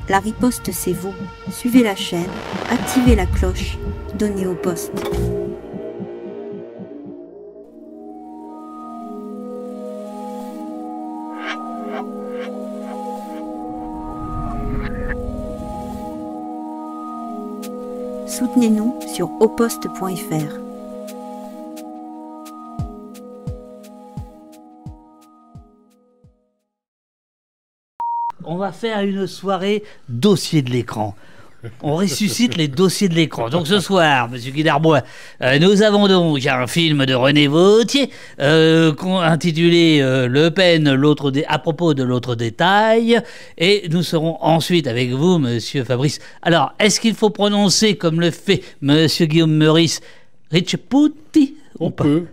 La riposte c'est vous. Suivez la chaîne, activez la cloche, donnez au poste. Soutenez-nous sur auposte.fr. On va faire une soirée dossier de l'écran. On ressuscite les dossiers de l'écran. Donc ce soir, Monsieur Guy Darbois, nous avons donc un film de René Vauthier intitulé Le Pen, à propos de l'autre détail. Et nous serons ensuite avec vous, Monsieur Fabrice. Alors, est-ce qu'il faut prononcer comme le fait Monsieur Guillaume Meurice, Ritchie-Pouti? On peut.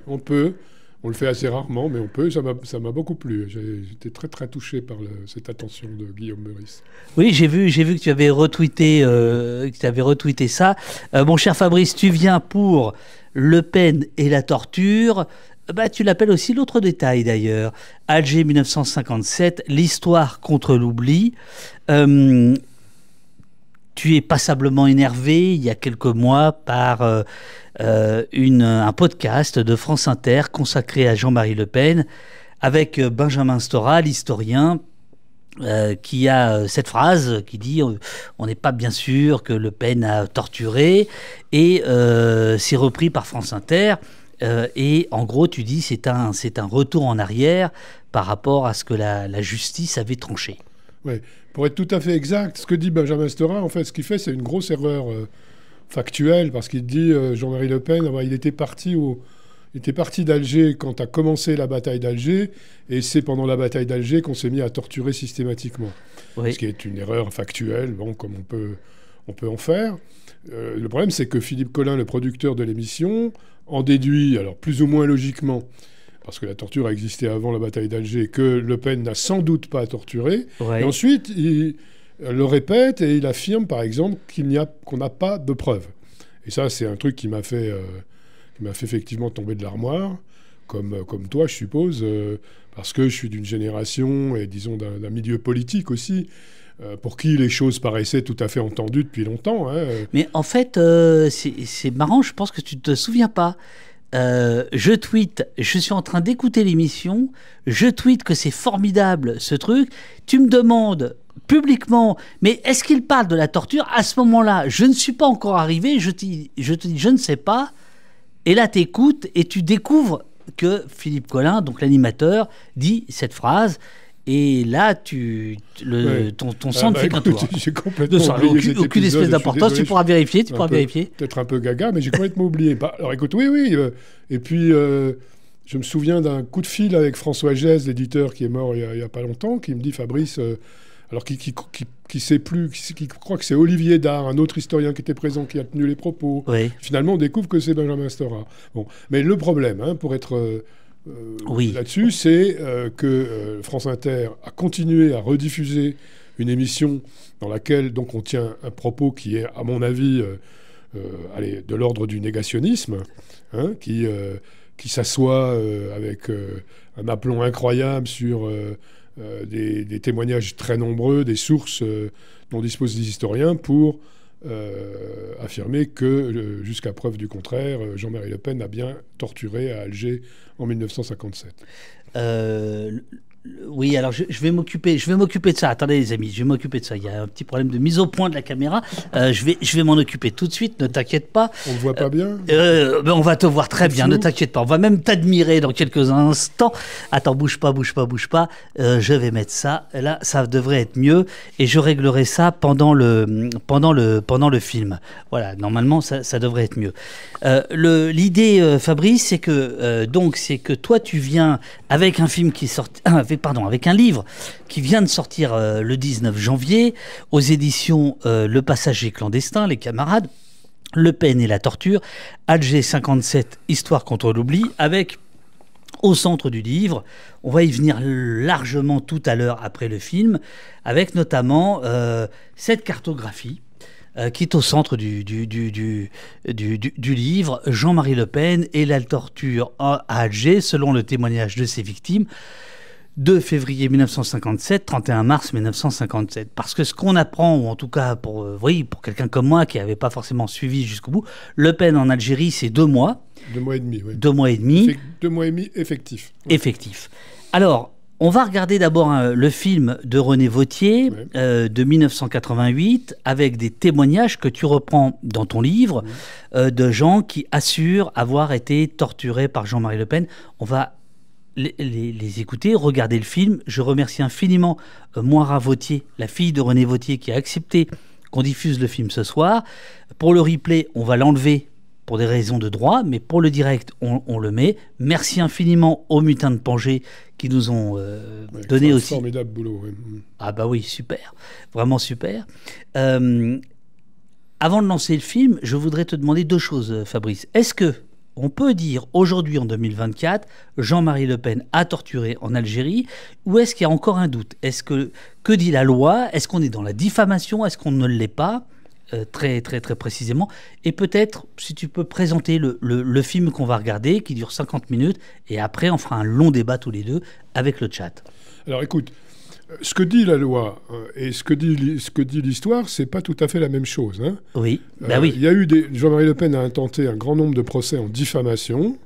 On le fait assez rarement, mais on peut. Ça m'a beaucoup plu. J'étais très très touché par cette attention de Guillaume Meurice. Oui, j'ai vu que tu avais retweeté, ça. Mon cher Fabrice, tu viens pour Le Pen et la torture. Tu l'appelles aussi l'autre détail d'ailleurs. Alger 1957, l'histoire contre l'oubli. Tu es passablement énervé il y a quelques mois par un podcast de France Inter consacré à Jean-Marie Le Pen avec Benjamin Stora, l'historien, qui a cette phrase qui dit on n'est pas bien sûr que Le Pen a torturé, et c'est repris par France Inter, et en gros tu dis c'est un retour en arrière par rapport à ce que la justice avait tranché. Ouais. Pour être tout à fait exact, ce que dit Benjamin Stora, en fait, ce qu'il fait, c'est une grosse erreur factuelle, parce qu'il dit Jean-Marie Le Pen, il était parti d'Alger quand a commencé la bataille d'Alger, et c'est pendant la bataille d'Alger qu'on s'est mis à torturer systématiquement. Oui. Ce qui est une erreur factuelle, comme on peut en faire. Le problème, c'est que Philippe Collin, le producteur de l'émission, en déduit, alors plus ou moins logiquement, parce que la torture a existé avant la bataille d'Alger, que Le Pen n'a sans doute pas torturé. Ouais. Et ensuite, il le répète et il affirme, par exemple, qu'on n'a pas de preuves. Et ça, c'est un truc qui m'a fait effectivement tomber de l'armoire, comme toi, je suppose, parce que je suis d'une génération, et disons d'un milieu politique aussi, pour qui les choses paraissaient tout à fait entendues depuis longtemps. Mais en fait, c'est marrant, je pense que tu ne te souviens pas. Je tweete, je suis en train d'écouter l'émission, je tweete que c'est formidable ce truc, tu me demandes publiquement, mais est-ce qu'il parle de la torture? À ce moment-là, je ne suis pas encore arrivé, je te dis, je ne sais pas, et là t'écoutes et tu découvres que Philippe Collin, donc l'animateur, dit cette phrase. Et là, ton sang ne fait qu'un tour. J'ai complètement oublié aucune espèce d'importance. Tu pourras vérifier. Peut-être un peu gaga, mais j'ai complètement oublié. Alors écoute, oui. Et puis, je me souviens d'un coup de fil avec François Gèze, l'éditeur qui est mort il n'y a pas longtemps, qui me dit, Fabrice, alors qui sait plus, qui croit que c'est Olivier Dard, un autre historien qui était présent, qui a tenu les propos. Oui. Finalement, on découvre que c'est Benjamin Stora. Bon. Mais le problème, pour être... là-dessus, c'est que France Inter a continué à rediffuser une émission dans laquelle donc, on tient un propos qui est, à mon avis, de l'ordre du négationnisme, qui s'assoit avec un aplomb incroyable sur des témoignages très nombreux, des sources dont disposent les historiens pour affirmer que, jusqu'à preuve du contraire, Jean-Marie Le Pen a bien torturé à Alger en 1957. Oui, alors je vais m'occuper de ça. Attendez les amis, je vais m'occuper de ça. Il y a un petit problème de mise au point de la caméra. Je vais m'en occuper tout de suite, ne t'inquiète pas. On ne voit pas bien on va te voir très bien, ne t'inquiète pas. On va même t'admirer dans quelques instants. Attends, bouge pas. Je vais mettre ça. Là, ça devrait être mieux. Et je réglerai ça pendant le film. Voilà, normalement, ça devrait être mieux. L'idée, Fabrice, c'est que toi, tu viens avec un film qui sort... avec un livre qui vient de sortir le 19 janvier aux éditions Le Passager clandestin, les camarades, Le Pen et la torture, Alger 57, histoire contre l'oubli, avec au centre du livre, on va y venir largement tout à l'heure après le film, avec notamment cette cartographie qui est au centre du livre, Jean-Marie Le Pen et la torture à Alger, selon le témoignage de ses victimes. 2 février 1957, 31 mars 1957. Parce que ce qu'on apprend, ou en tout cas pour quelqu'un comme moi qui n'avait pas forcément suivi jusqu'au bout, Le Pen en Algérie, c'est 2 mois. 2 mois et demi, oui. 2 mois et demi. 2 mois et demi effectifs. Ouais. Effectifs. Alors, on va regarder d'abord le film de René Vauthier de 1988 avec des témoignages que tu reprends dans ton livre de gens qui assurent avoir été torturés par Jean-Marie Le Pen. On va les écouter, regarder le film. Je remercie infiniment Moira Vauthier, la fille de René Vauthier, qui a accepté qu'on diffuse le film ce soir. Pour le replay, on va l'enlever pour des raisons de droit, mais pour le direct, on le met. Merci infiniment aux mutins de Pangée qui nous ont donné aussi... Formidable boulot, oui. Ah bah oui, super. Vraiment super. Avant de lancer le film, je voudrais te demander 2 choses, Fabrice. Est-ce que on peut dire aujourd'hui, en 2024, Jean-Marie Le Pen a torturé en Algérie, ou est-ce qu'il y a encore un doute? Que dit la loi? Est-ce qu'on est dans la diffamation? Est-ce qu'on ne l'est pas? Très précisément. Et peut-être, si tu peux présenter le film qu'on va regarder, qui dure 50 minutes, et après, on fera un long débat tous les deux avec le chat. Alors écoute, ce que dit la loi et ce que dit l'histoire, c'est pas tout à fait la même chose. Hein. Oui, oui. Il y a eu Jean-Marie Le Pen a intenté un grand nombre de procès en diffamation,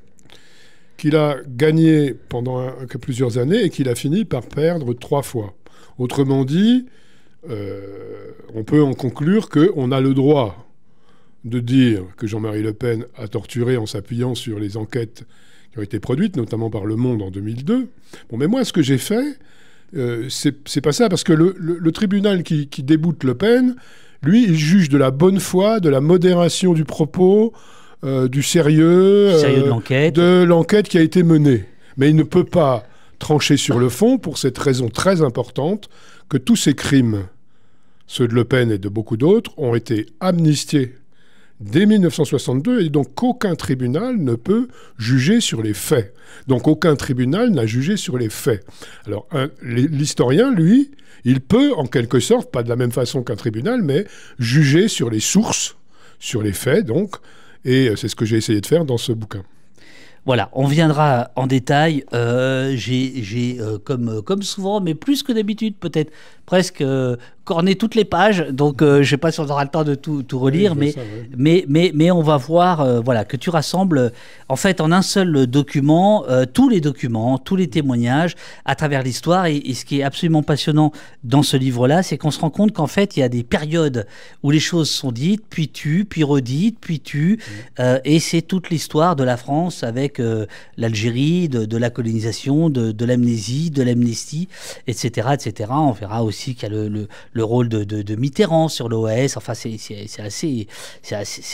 qu'il a gagné pendant plusieurs années et qu'il a fini par perdre 3 fois. Autrement dit, on peut en conclure qu'on a le droit de dire que Jean-Marie Le Pen a torturé en s'appuyant sur les enquêtes qui ont été produites, notamment par Le Monde en 2002. Bon, mais moi, ce que j'ai fait, c'est pas ça, parce que le tribunal qui déboute Le Pen, lui, il juge de la bonne foi, de la modération du propos, du sérieux de l'enquête qui a été menée. Mais il ne peut pas trancher sur le fond pour cette raison très importante que tous ces crimes, ceux de Le Pen et de beaucoup d'autres, ont été amnistiés dès 1962 et donc aucun tribunal ne peut juger sur les faits. Donc aucun tribunal n'a jugé sur les faits. Alors l'historien, lui, il peut en quelque sorte, pas de la même façon qu'un tribunal, mais juger sur les sources, sur les faits donc, et c'est ce que j'ai essayé de faire dans ce bouquin. Voilà, on viendra en détail. J'ai comme souvent, mais plus que d'habitude peut-être, presque corné toutes les pages. Donc je ne sais pas si on aura le temps de tout relire, oui, mais on va voir voilà, que tu rassembles en fait en un seul document tous les témoignages à travers l'histoire. Et ce qui est absolument passionnant dans ce livre-là, c'est qu'on se rend compte qu'en fait il y a des périodes où les choses sont dites, puis tues, puis redites, puis tues. Et c'est toute l'histoire de la France avec l'Algérie, de la colonisation, de l'amnésie, de l'amnistie, etc., etc. On verra aussi qu'il y a le rôle de Mitterrand sur l'OAS. Enfin, c'est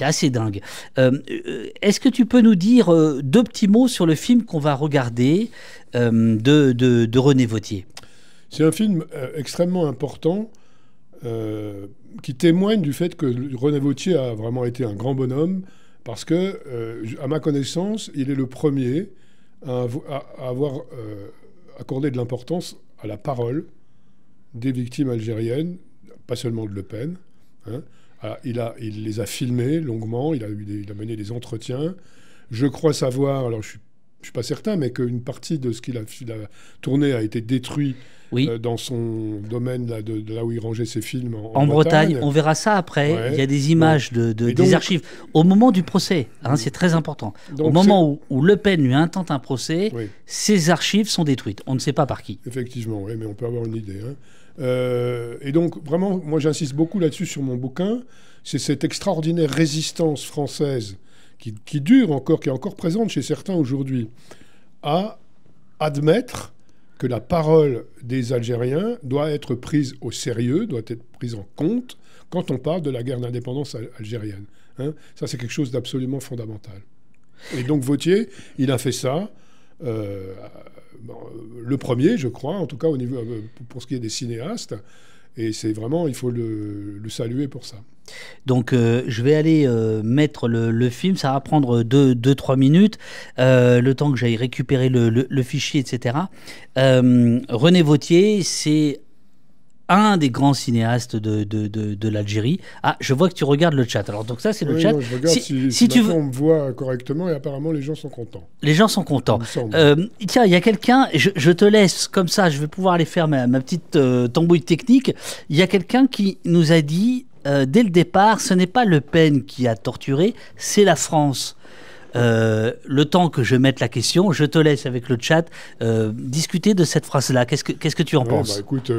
assez dingue. Est-ce que tu peux nous dire 2 petits mots sur le film qu'on va regarder de René Vauthier? C'est un film extrêmement important qui témoigne du fait que René Vauthier a vraiment été un grand bonhomme. Parce que, à ma connaissance, il est le premier à avoir accordé de l'importance à la parole des victimes algériennes, pas seulement de Le Pen. Hein. Alors, il les a filmées longuement, il a mené des entretiens. Je crois savoir, alors je ne suis pas certain, mais qu'une partie de ce qu'il a tourné a été détruit. Oui. Dans son domaine, de là où il rangeait ses films en Bretagne. On verra ça après. Ouais. Il y a des images des archives. Au moment du procès, hein, c'est très important. Donc au moment où Le Pen lui intente un procès, oui, ces archives sont détruites. On ne sait pas par qui. Effectivement, oui, mais on peut avoir une idée. Hein. Et donc, vraiment, moi j'insiste beaucoup là-dessus sur mon bouquin. C'est cette extraordinaire résistance française qui dure encore, qui est encore présente chez certains aujourd'hui, à admettre que la parole des Algériens doit être prise au sérieux, doit être prise en compte quand on parle de la guerre d'indépendance algérienne. Hein, ça, c'est quelque chose d'absolument fondamental. Et donc Vauthier, il a fait ça, le premier, je crois, en tout cas au niveau, pour ce qui est des cinéastes. Et c'est vraiment, il faut le saluer pour ça. Donc je vais aller mettre le film, ça va prendre 2-3 minutes, le temps que j'aille récupérer le fichier, etc. René Vauthier, c'est un des grands cinéastes de l'Algérie. Ah, je vois que tu regardes le chat. Alors, donc ça, c'est le chat. Non, je regarde si tu veux... on me voit correctement et apparemment, les gens sont contents. Les gens sont contents. Tiens, il y a quelqu'un, je te laisse comme ça, je vais pouvoir aller faire ma petite tambouille technique. Il y a quelqu'un qui nous a dit, dès le départ, ce n'est pas Le Pen qui a torturé, c'est la France. Le temps que je mette la question, je te laisse avec le chat discuter de cette phrase-là. Qu'est-ce que tu en penses? Écoute,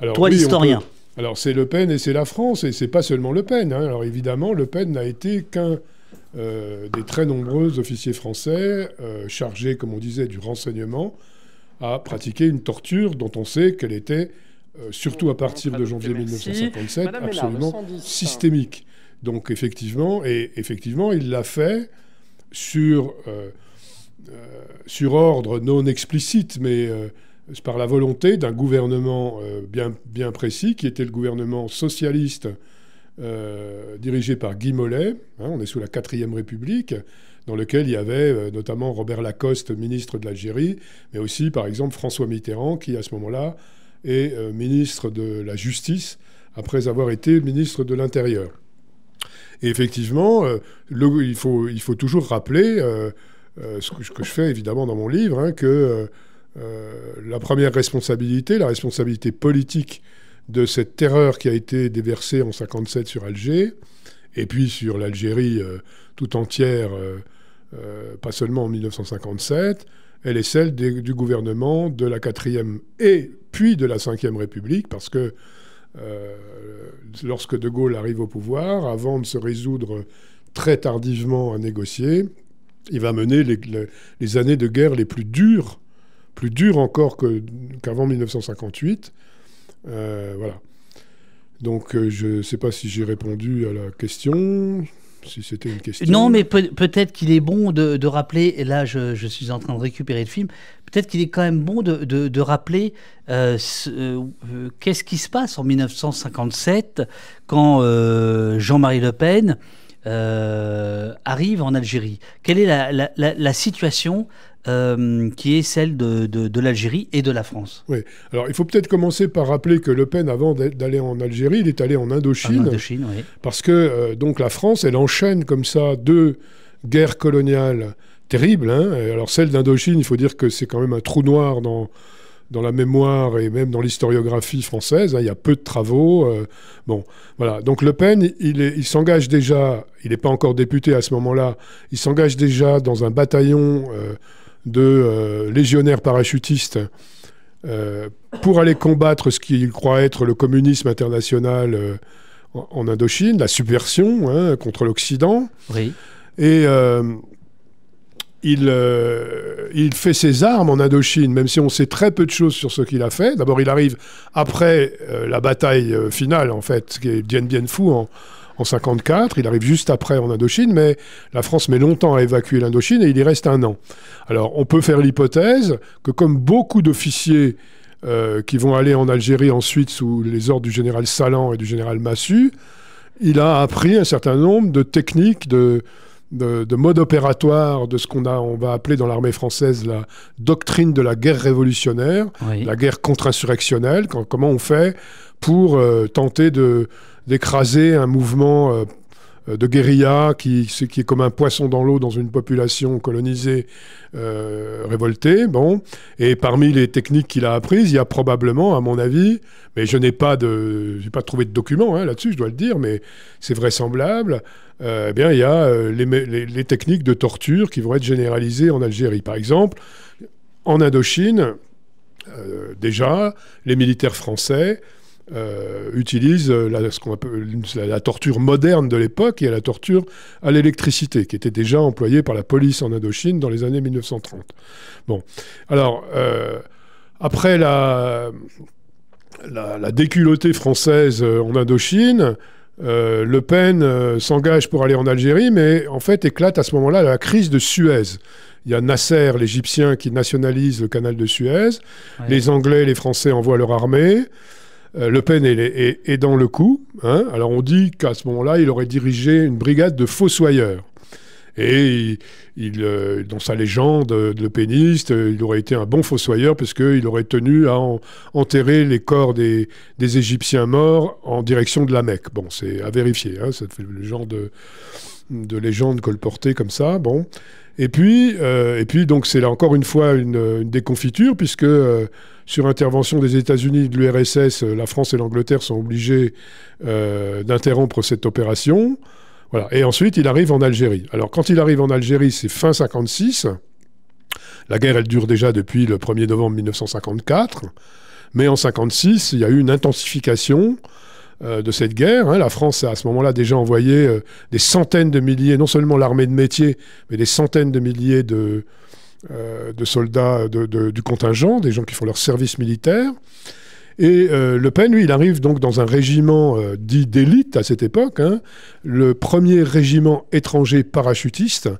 alors, toi, l'historien. Alors, c'est Le Pen et c'est la France, et c'est pas seulement Le Pen. Hein. Alors, évidemment, Le Pen n'a été qu'un des très nombreux officiers français chargés, comme on disait, du renseignement, à pratiquer une torture dont on sait qu'elle était, surtout à partir de janvier 1957, absolument systémique. Donc, effectivement, il l'a fait sur ordre non explicite, mais par la volonté d'un gouvernement bien précis, qui était le gouvernement socialiste dirigé par Guy Mollet. Hein, on est sous la 4e République, dans lequel il y avait notamment Robert Lacoste, ministre de l'Algérie, mais aussi, par exemple, François Mitterrand, qui, à ce moment-là, est ministre de la Justice, après avoir été ministre de l'Intérieur. Et effectivement, il faut toujours rappeler, ce que je fais évidemment dans mon livre, hein, que la première responsabilité, la responsabilité politique de cette terreur qui a été déversée en 1957 sur Alger, et puis sur l'Algérie tout entière, pas seulement en 1957, elle est celle du gouvernement de la 4e et puis de la 5e République, parce que lorsque De Gaulle arrive au pouvoir, avant de se résoudre très tardivement à négocier, il va mener les années de guerre les plus dures encore qu'avant 1958. Voilà. Donc je ne sais pas si j'ai répondu à la question, si c'était une question. Non, mais peut-être qu'il est bon de rappeler, et là je suis en train de récupérer le film, peut-être qu'il est quand même bon de rappeler qu'est-ce qui se passe en 1957 quand Jean-Marie Le Pen arrive en Algérie. Quelle est la situation qui est celle de l'Algérie et de la France? Oui. Alors, il faut peut-être commencer par rappeler que Le Pen, avant d'aller en Algérie, il est allé en Indochine. En Indochine, oui. Parce que donc la France, elle enchaîne comme ça 2 guerres coloniales terribles. Hein. Alors, celle d'Indochine, il faut dire que c'est quand même un trou noir dans la mémoire et même dans l'historiographie française. Hein. Il y a peu de travaux. Bon, voilà. Donc Le Pen, il s'engage déjà, il n'est pas encore député à ce moment-là, il s'engage déjà dans un bataillon de légionnaires parachutistes pour aller combattre ce qu'il croit être le communisme international en Indochine, la subversion contre l'Occident. Oui. Et il fait ses armes en Indochine, même si on sait très peu de choses sur ce qu'il a fait. D'abord, il arrive après la bataille finale, en fait, qui est Dien Bien Phu en 1954. Il arrive juste après en Indochine, mais la France met longtemps à évacuer l'Indochine et il y reste 1 an. Alors, on peut faire l'hypothèse que, comme beaucoup d'officiers qui vont aller en Algérie ensuite sous les ordres du général Salan et du général Massu, il a appris un certain nombre de techniques, de mode opératoire de ce on va appeler dans l'armée française la doctrine de la guerre révolutionnaire, oui. La guerre contre-insurrectionnelle, comment on fait pour tenter d'écraser un mouvement de guérilla qui est comme un poisson dans l'eau dans une population colonisée révoltée. Bon. Et parmi les techniques qu'il a apprises, il y a probablement, à mon avis, mais je n'ai pas trouvé de documents là-dessus, je dois le dire, mais c'est vraisemblable, eh bien, il y a les techniques de torture qui vont être généralisées en Algérie. Par exemple, en Indochine, déjà, les militaires français utilisent ce qu'on appelle la torture moderne de l'époque, et la torture à l'électricité, qui était déjà employée par la police en Indochine dans les années 1930. Bon, alors, après la déculottée française en Indochine, Le Pen s'engage pour aller en Algérie, mais en fait éclate à ce moment-là la crise de Suez. Il y a Nasser, l'Égyptien, qui nationalise le canal de Suez. Ouais. Les Anglais et les Français envoient leur armée. Le Pen est dans le coup. Hein. Alors on dit qu'à ce moment-là, il aurait dirigé une brigade de fossoyeurs. Et dans sa légende de péniste, il aurait été un bon fossoyeur parce qu'il aurait tenu à enterrer les corps des Égyptiens morts en direction de la Mecque. Bon, c'est à vérifier, hein, ça fait le genre de légende colportée comme ça. Bon. Et puis donc, c'est là encore une fois une déconfiture, puisque sur intervention des États-Unis et de l'URSS, la France et l'Angleterre sont obligés d'interrompre cette opération. Voilà. Et ensuite, il arrive en Algérie. Alors, quand il arrive en Algérie, c'est fin 1956. La guerre, elle dure déjà depuis le 1er novembre 1954. Mais en 1956, il y a eu une intensification de cette guerre. Hein. La France a à ce moment-là déjà envoyé des centaines de milliers, non seulement l'armée de métier, mais des centaines de milliers de soldats du contingent, des gens qui font leur service militaire. Et Le Pen, lui, il arrive donc dans un régiment dit d'élite à cette époque, hein, le premier régiment étranger parachutiste,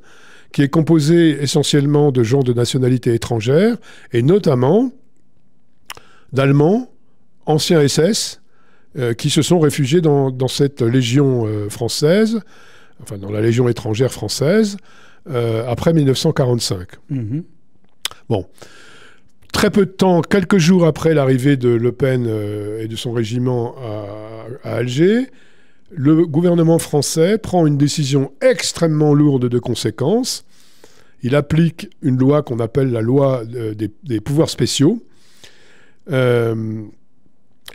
qui est composé essentiellement de gens de nationalité étrangère, et notamment d'Allemands, anciens SS, qui se sont réfugiés dans cette légion française, enfin dans la légion étrangère française, après 1945. Mmh. Bon. Très peu de temps, quelques jours après l'arrivée de Le Pen et de son régiment à Alger, le gouvernement français prend une décision extrêmement lourde de conséquences. Il applique une loi qu'on appelle la loi des pouvoirs spéciaux. Et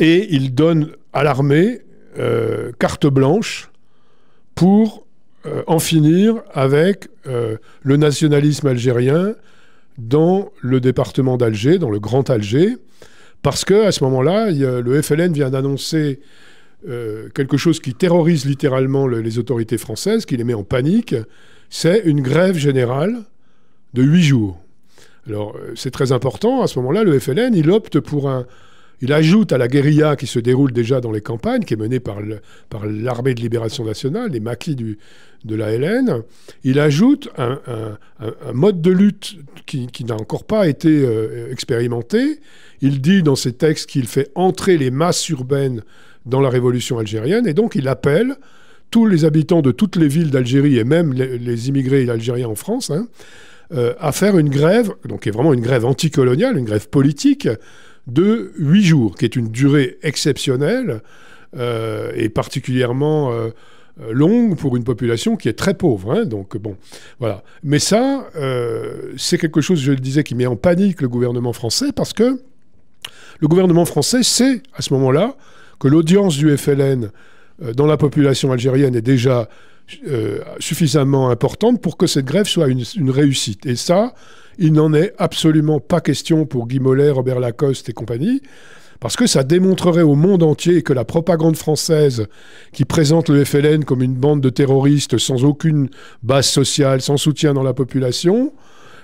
il donne à l'armée carte blanche pour en finir avec le nationalisme algérien dans le département d'Alger, dans le Grand Alger, parce qu'à ce moment-là, le FLN vient d'annoncer quelque chose qui terrorise littéralement les autorités françaises, qui les met en panique, c'est une grève générale de 8 jours. Alors, c'est très important, à ce moment-là, le FLN, il opte pour il ajoute à la guérilla qui se déroule déjà dans les campagnes, qui est menée par l'armée de libération nationale, les maquis de la LN, il ajoute un mode de lutte qui n'a encore pas été expérimenté. Il dit dans ses textes qu'il fait entrer les masses urbaines dans la révolution algérienne, et donc il appelle tous les habitants de toutes les villes d'Algérie, et même les immigrés algériens en France, hein, à faire une grève, donc qui est vraiment une grève anticoloniale, une grève politique, de 8 jours, qui est une durée exceptionnelle et particulièrement longue pour une population qui est très pauvre. Hein, donc bon, voilà. Mais ça, c'est quelque chose, je le disais, qui met en panique le gouvernement français, parce que le gouvernement français sait, à ce moment-là, que l'audience du FLN dans la population algérienne est déjà suffisamment importante pour que cette grève soit une réussite. Et ça, il n'en est absolument pas question pour Guy Mollet, Robert Lacoste et compagnie, parce que ça démontrerait au monde entier que la propagande française qui présente le FLN comme une bande de terroristes sans aucune base sociale, sans soutien dans la population,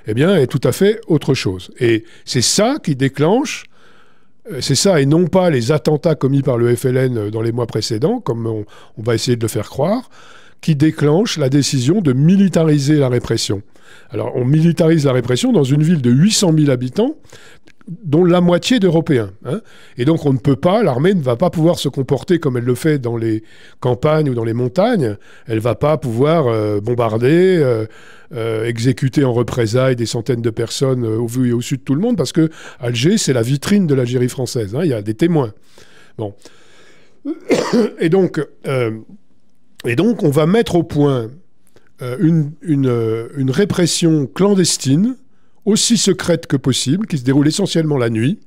eh bien, est tout à fait autre chose. Et c'est ça qui déclenche, c'est ça et non pas les attentats commis par le FLN dans les mois précédents, comme on va essayer de le faire croire, qui déclenche la décision de militariser la répression. Alors, on militarise la répression dans une ville de 800 000 habitants, dont la moitié d'Européens. Hein. Et donc, on ne peut pas, l'armée ne va pas pouvoir se comporter comme elle le fait dans les campagnes ou dans les montagnes. Elle ne va pas pouvoir bombarder, exécuter en représailles des centaines de personnes au vu et au su de tout le monde, parce que Alger, c'est la vitrine de l'Algérie française. Hein. Il y a des témoins. Bon. Et donc, on va mettre au point une répression clandestine, aussi secrète que possible, qui se déroule essentiellement la nuit,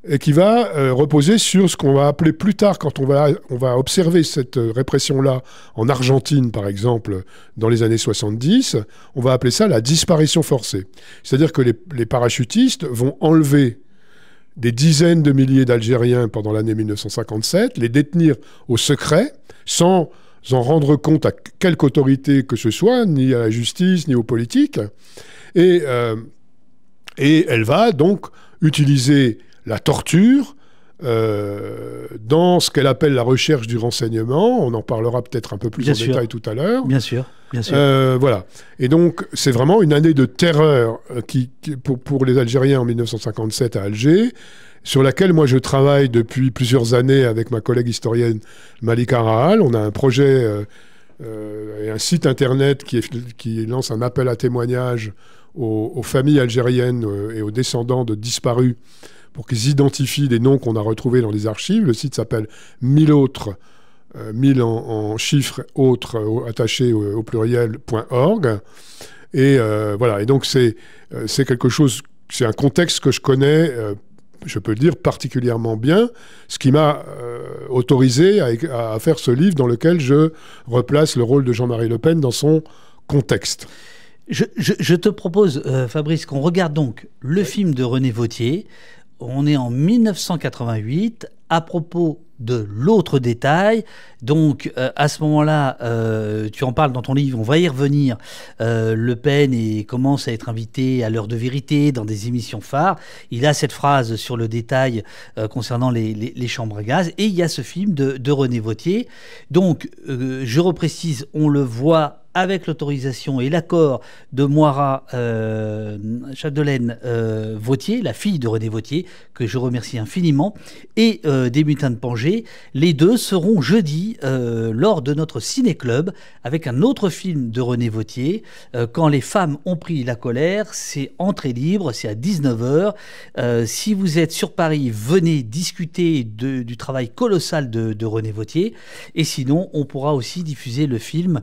et qui va reposer sur ce qu'on va appeler plus tard, quand on va observer cette répression-là en Argentine, par exemple, dans les années 70, on va appeler ça la disparition forcée. C'est-à-dire que les parachutistes vont enlever des dizaines de milliers d'Algériens pendant l'année 1957, les détenir au secret, sans en rendre compte à quelque autorité que ce soit, ni à la justice, ni aux politiques. Et elle va donc utiliser la torture dans ce qu'elle appelle la recherche du renseignement. On en parlera peut-être un peu plus détail tout à l'heure. Bien sûr, bien sûr. Voilà. Et donc, c'est vraiment une année de terreur pour les Algériens en 1957 à Alger, sur laquelle moi je travaille depuis plusieurs années avec ma collègue historienne Malika Rahal. On a un projet et un site internet qui lance un appel à témoignages aux familles algériennes et aux descendants de disparus pour qu'ils identifient des noms qu'on a retrouvés dans les archives. Le site s'appelle 1000 autres, 1000 en chiffres autres attachés au pluriel.org. Et voilà. Et donc c'est quelque chose, c'est un contexte que je connais, je peux le dire, particulièrement bien, ce qui m'a autorisé à faire ce livre dans lequel je replace le rôle de Jean-Marie Le Pen dans son contexte. Je te propose, Fabrice, qu'on regarde donc le film de René Vauthier. On est en 1988, à propos de l'autre détail. Donc, à ce moment-là, tu en parles dans ton livre, on va y revenir. Le Pen commence à être invité à l'heure de vérité dans des émissions phares. Il a cette phrase sur le détail concernant les chambres à gaz. Et il y a ce film de René Vauthier. Donc, je reprécise, on le voit avec l'autorisation et l'accord de Moira Chapdelaine Vauthier, la fille de René Vauthier, que je remercie infiniment, et des Mutins de Pangée. Les deux seront jeudi lors de notre ciné-club avec un autre film de René Vauthier, Quand les femmes ont pris la colère. C'est entrée libre, c'est à 19h. Si vous êtes sur Paris, venez discuter du travail colossal de René Vauthier. Et sinon, on pourra aussi diffuser le film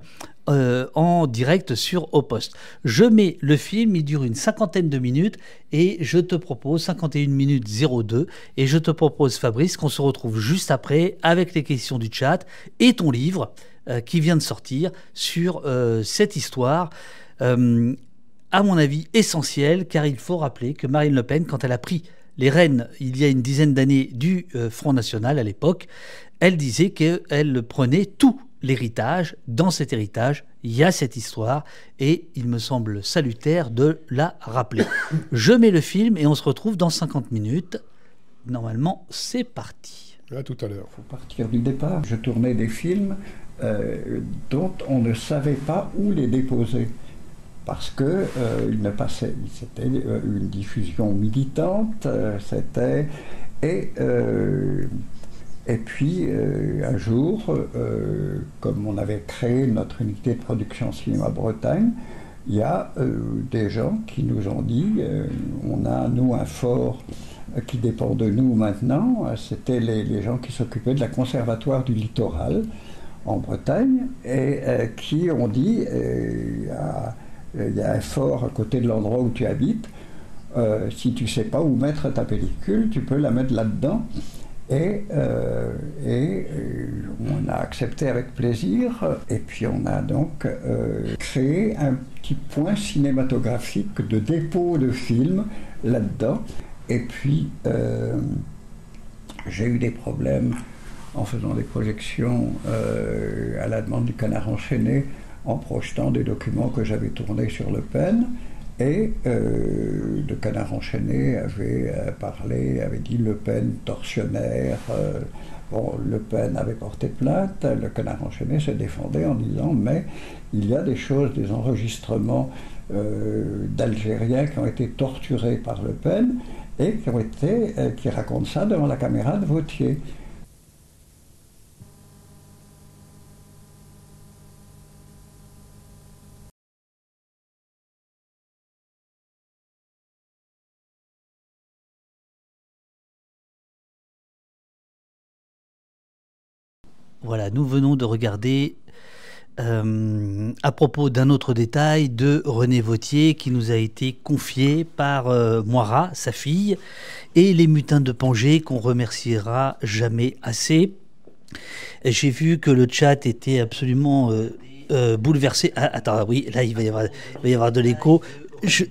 en direct sur Au Poste. Je mets le film, il dure une 50aine de minutes et je te propose 51 minutes 02 et je te propose, Fabrice, qu'on se retrouve juste après avec les questions du chat et ton livre qui vient de sortir sur cette histoire à mon avis essentielle, car il faut rappeler que Marine Le Pen, quand elle a pris les rênes il y a une dizaine d'années du Front National à l'époque, elle disait qu'elle prenait tout l'héritage. Dans cet héritage, il y a cette histoire et il me semble salutaire de la rappeler. Je mets le film et on se retrouve dans 50 minutes. Normalement, c'est parti. À tout à l'heure. Il faut partir du départ. Je tournais des films dont on ne savait pas où les déposer. Parce que c'était une diffusion militante, et puis, un jour, comme on avait créé notre unité de production Cinéma Bretagne, il y a des gens qui nous ont dit on a, nous, un fort qui dépend de nous maintenant. C'était les gens qui s'occupaient de la Conservatoire du Littoral en Bretagne, et qui ont dit il y a un fort à côté de l'endroit où tu habites. Si tu ne sais pas où mettre ta pellicule, tu peux la mettre là-dedans. Et on a accepté avec plaisir, et puis on a donc créé un petit point cinématographique de dépôt de films là-dedans. Et puis j'ai eu des problèmes en faisant des projections à la demande du Canard enchaîné, en projetant des documents que j'avais tournés sur Le Pen. Et le Canard enchaîné avait avait dit Le Pen tortionnaire. Le Pen avait porté plainte. Le Canard enchaîné se défendait en disant mais il y a des choses, des enregistrements d'Algériens qui ont été torturés par Le Pen et qui racontent ça devant la caméra de Vauthier. Voilà, nous venons de regarder, à propos d'un autre détail, de René Vauthier qui nous a été confié par Moira, sa fille, et les Mutins de Pangée qu'on remerciera jamais assez. J'ai vu que le chat était absolument bouleversé. Ah, attends, oui, là il va y avoir de l'écho. Il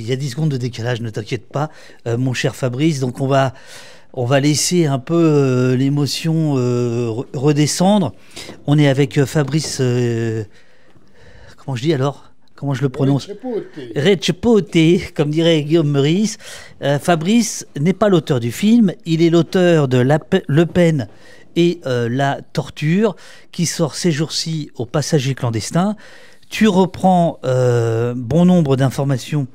y a 10 secondes de décalage, ne t'inquiète pas, mon cher Fabrice. Donc on va laisser un peu l'émotion redescendre. On est avec Fabrice... comment je dis alors ? Comment je le prononce ? Rechepote, comme dirait Guillaume Meurice. Fabrice n'est pas l'auteur du film, il est l'auteur de Le Pen et la torture, qui sort ces jours-ci aux Passagers clandestins. Tu reprends bon nombre d'informations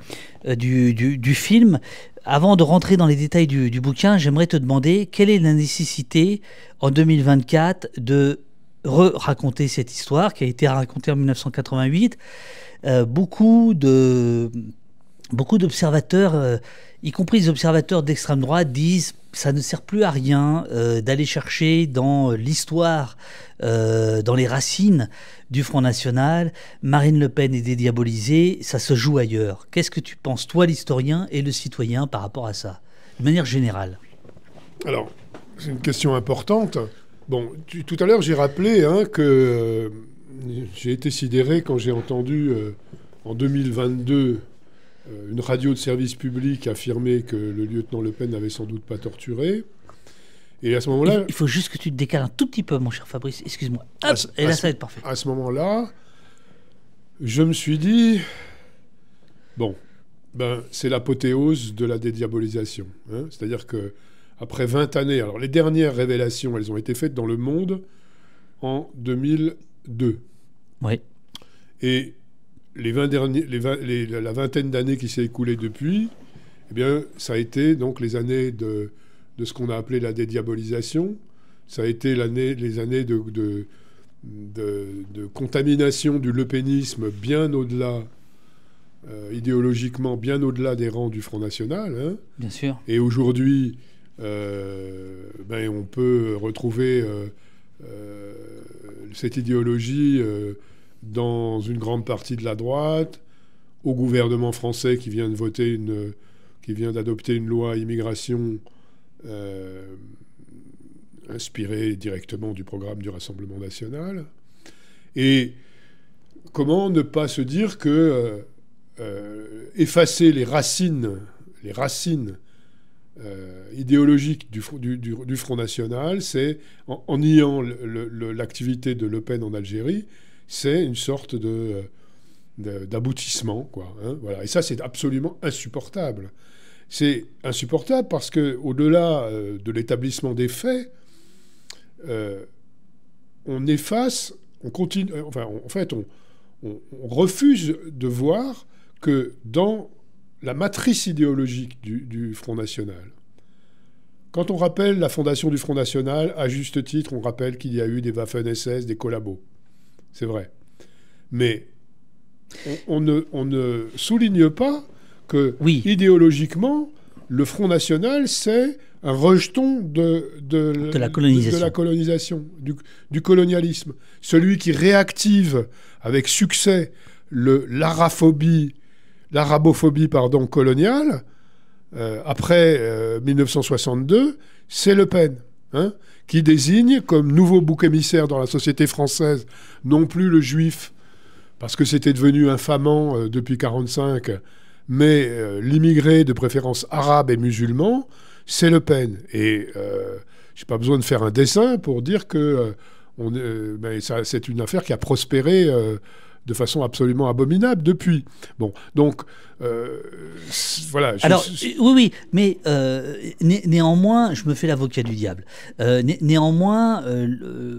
du film. Avant de rentrer dans les détails du bouquin, j'aimerais te demander quelle est la nécessité en 2024 de raconter cette histoire qui a été racontée en 1988. Beaucoup d'observateurs, y compris les observateurs d'extrême droite, disent ça ne sert plus à rien d'aller chercher dans l'histoire, dans les racines du Front National. Marine Le Pen est dédiabolisée, ça se joue ailleurs. Qu'est-ce que tu penses, toi, l'historien et le citoyen, par rapport à ça, de manière générale? Alors, c'est une question importante. Bon, tout à l'heure, j'ai rappelé que j'ai été sidéré quand j'ai entendu en 2022 une radio de service public affirmer que le lieutenant Le Pen n'avait sans doute pas torturé. Et à ce moment-là... Il faut juste que tu te décales un tout petit peu, mon cher Fabrice. Excuse-moi. Hop, et là, ça va être parfait. À ce moment-là, je me suis dit... Bon, c'est l'apothéose de la dédiabolisation. C'est-à-dire que après 20 années... Alors, les dernières révélations, elles ont été faites dans Le Monde en 2002. Oui. Et la vingtaine d'années qui s'est écoulée depuis, eh bien, ça a été donc les années de ce qu'on a appelé la dédiabolisation. Ça a été les années de contamination du lepénisme bien au-delà, idéologiquement, bien au-delà des rangs du Front National. Bien sûr. Et aujourd'hui, on peut retrouver cette idéologie dans une grande partie de la droite, au gouvernement français qui vient d'adopter une loi immigration inspirée directement du programme du Rassemblement national. Et comment ne pas se dire que effacer les racines idéologiques du Front National, c'est en niant l'activité de Le Pen en Algérie, c'est une sorte d'aboutissement, quoi. Voilà. Et ça, c'est absolument insupportable. C'est insupportable parce qu'au-delà de l'établissement des faits, on efface, on continue... on refuse de voir que dans la matrice idéologique du Front National, quand on rappelle la fondation du Front National, à juste titre, on rappelle qu'il y a eu des Waffen-SS, des collabos. C'est vrai. Mais on ne souligne pas que, idéologiquement, le Front National, c'est un rejeton de la colonisation, du colonialisme. Celui qui réactive avec succès l'arabophobie coloniale, après 1962, c'est Le Pen. Qui désigne comme nouveau bouc émissaire dans la société française non plus le juif, parce que c'était devenu infamant depuis 1945, mais l'immigré de préférence arabe et musulman, c'est Le Pen. Et je n'ai pas besoin de faire un dessin pour dire que c'est une affaire qui a prospéré de façon absolument abominable depuis. Bon, donc... voilà. Alors, oui, mais néanmoins, je me fais l'avocat du diable. Néanmoins,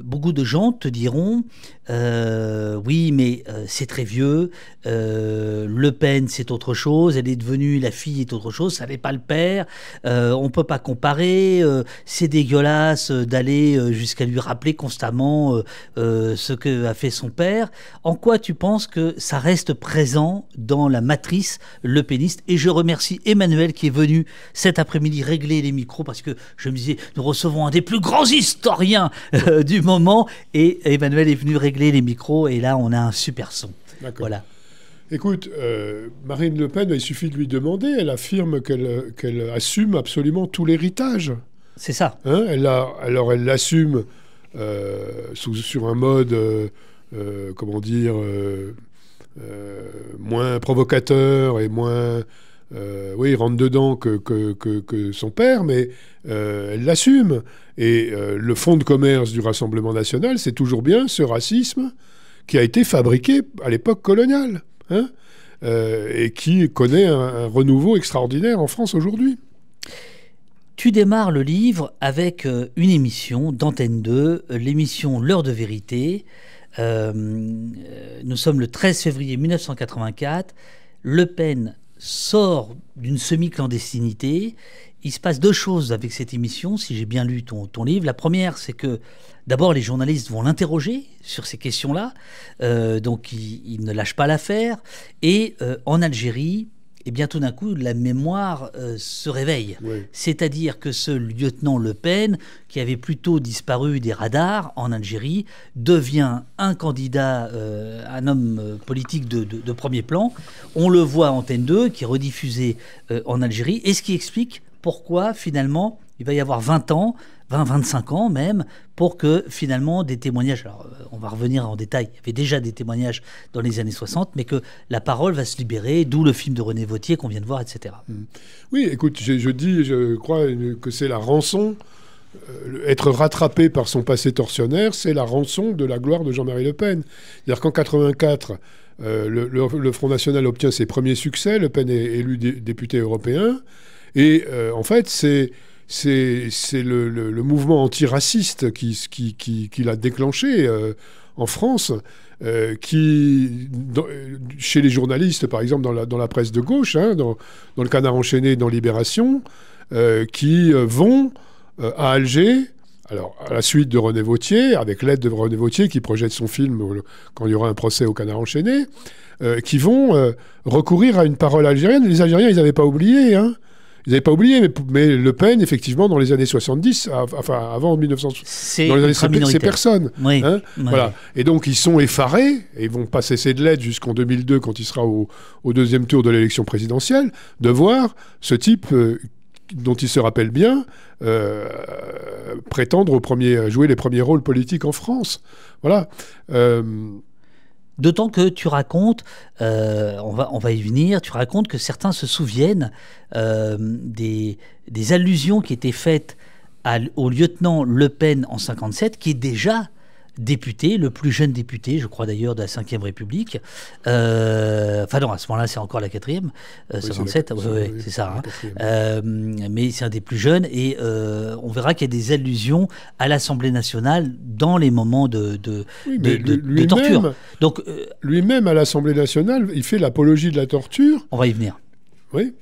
beaucoup de gens te diront oui, mais c'est très vieux, Le Pen, c'est autre chose, elle est devenue, la fille est autre chose, ça n'est pas le père, on ne peut pas comparer, c'est dégueulasse d'aller jusqu'à lui rappeler constamment ce qu'a fait son père. En quoi tu penses que ça reste présent dans la matrice lepéniste? Et je remercie Emmanuel qui est venu cet après-midi régler les micros, parce que je me disais, nous recevons un des plus grands historiens du moment, et Emmanuel est venu régler les micros, et là on a un super son. D'accord. Voilà. Écoute, Marine Le Pen, il suffit de lui demander, elle affirme qu'elle assume absolument tout l'héritage. C'est ça. Elle l'assume sur un mode, comment dire... moins provocateur et moins rentre dedans que son père, mais elle l'assume. Et le fonds de commerce du Rassemblement national, c'est toujours bien ce racisme qui a été fabriqué à l'époque coloniale, et qui connaît un renouveau extraordinaire en France aujourd'hui. Tu démarres le livre avec une émission d'Antenne 2, l'émission L'heure de vérité. Nous sommes le 13 février 1984. Le Pen sort d'une semi-clandestinité. Il se passe 2 choses avec cette émission, si j'ai bien lu ton livre. La première, c'est que d'abord, les journalistes vont l'interroger sur ces questions-là. Donc, il ne lâche pas l'affaire. Et en Algérie, et bien tout d'un coup, la mémoire se réveille. Oui. C'est-à-dire que ce lieutenant Le Pen, qui avait plutôt disparu des radars en Algérie, devient un candidat, un homme politique de premier plan. On le voit à Antenne 2, qui est rediffusé en Algérie, et ce qui explique pourquoi, finalement, il va y avoir 25 ans même, pour que finalement des témoignages, alors on va revenir en détail, il y avait déjà des témoignages dans les années 60, mais que la parole va se libérer, d'où le film de René Vauthier qu'on vient de voir, etc. Oui, écoute, je crois que c'est la rançon, être rattrapé par son passé tortionnaire, c'est la rançon de la gloire de Jean-Marie Le Pen. C'est-à-dire qu'en 84, le Front National obtient ses premiers succès, Le Pen est élu député européen, et en fait, c'est le mouvement antiraciste qui l'a déclenché en France, chez les journalistes, par exemple, dans la presse de gauche, hein, dans le Canard enchaîné, dans Libération, qui vont à Alger, alors à la suite de René Vauthier, avec l'aide de René Vauthier, qui projette son film quand il y aura un procès au Canard enchaîné, qui vont recourir à une parole algérienne. Les Algériens, ils n'avaient pas oublié, hein. Ils n'avaient pas oublié, mais Le Pen, effectivement, dans les années 70, enfin avant 1960, c'est personne. Oui, hein, oui. Voilà. Et donc, ils sont effarés, et ils ne vont pas cesser de l'être jusqu'en 2002, quand il sera au deuxième tour de l'élection présidentielle, de voir ce type, dont ils se rappellent bien, prétendre jouer les premiers rôles politiques en France. Voilà. D'autant que tu racontes, on va y venir, tu racontes que certains se souviennent des allusions qui étaient faites au lieutenant Le Pen en 57, qui est déjà député, le plus jeune député, je crois d'ailleurs, de la Ve République. Enfin non, à ce moment-là, c'est encore la 4e, 57, c'est ça. Hein. Mais c'est un des plus jeunes, et on verra qu'il y a des allusions à l'Assemblée nationale dans les moments de torture. Donc, lui-même, à l'Assemblée nationale, il fait l'apologie de la torture. On va y venir. Oui.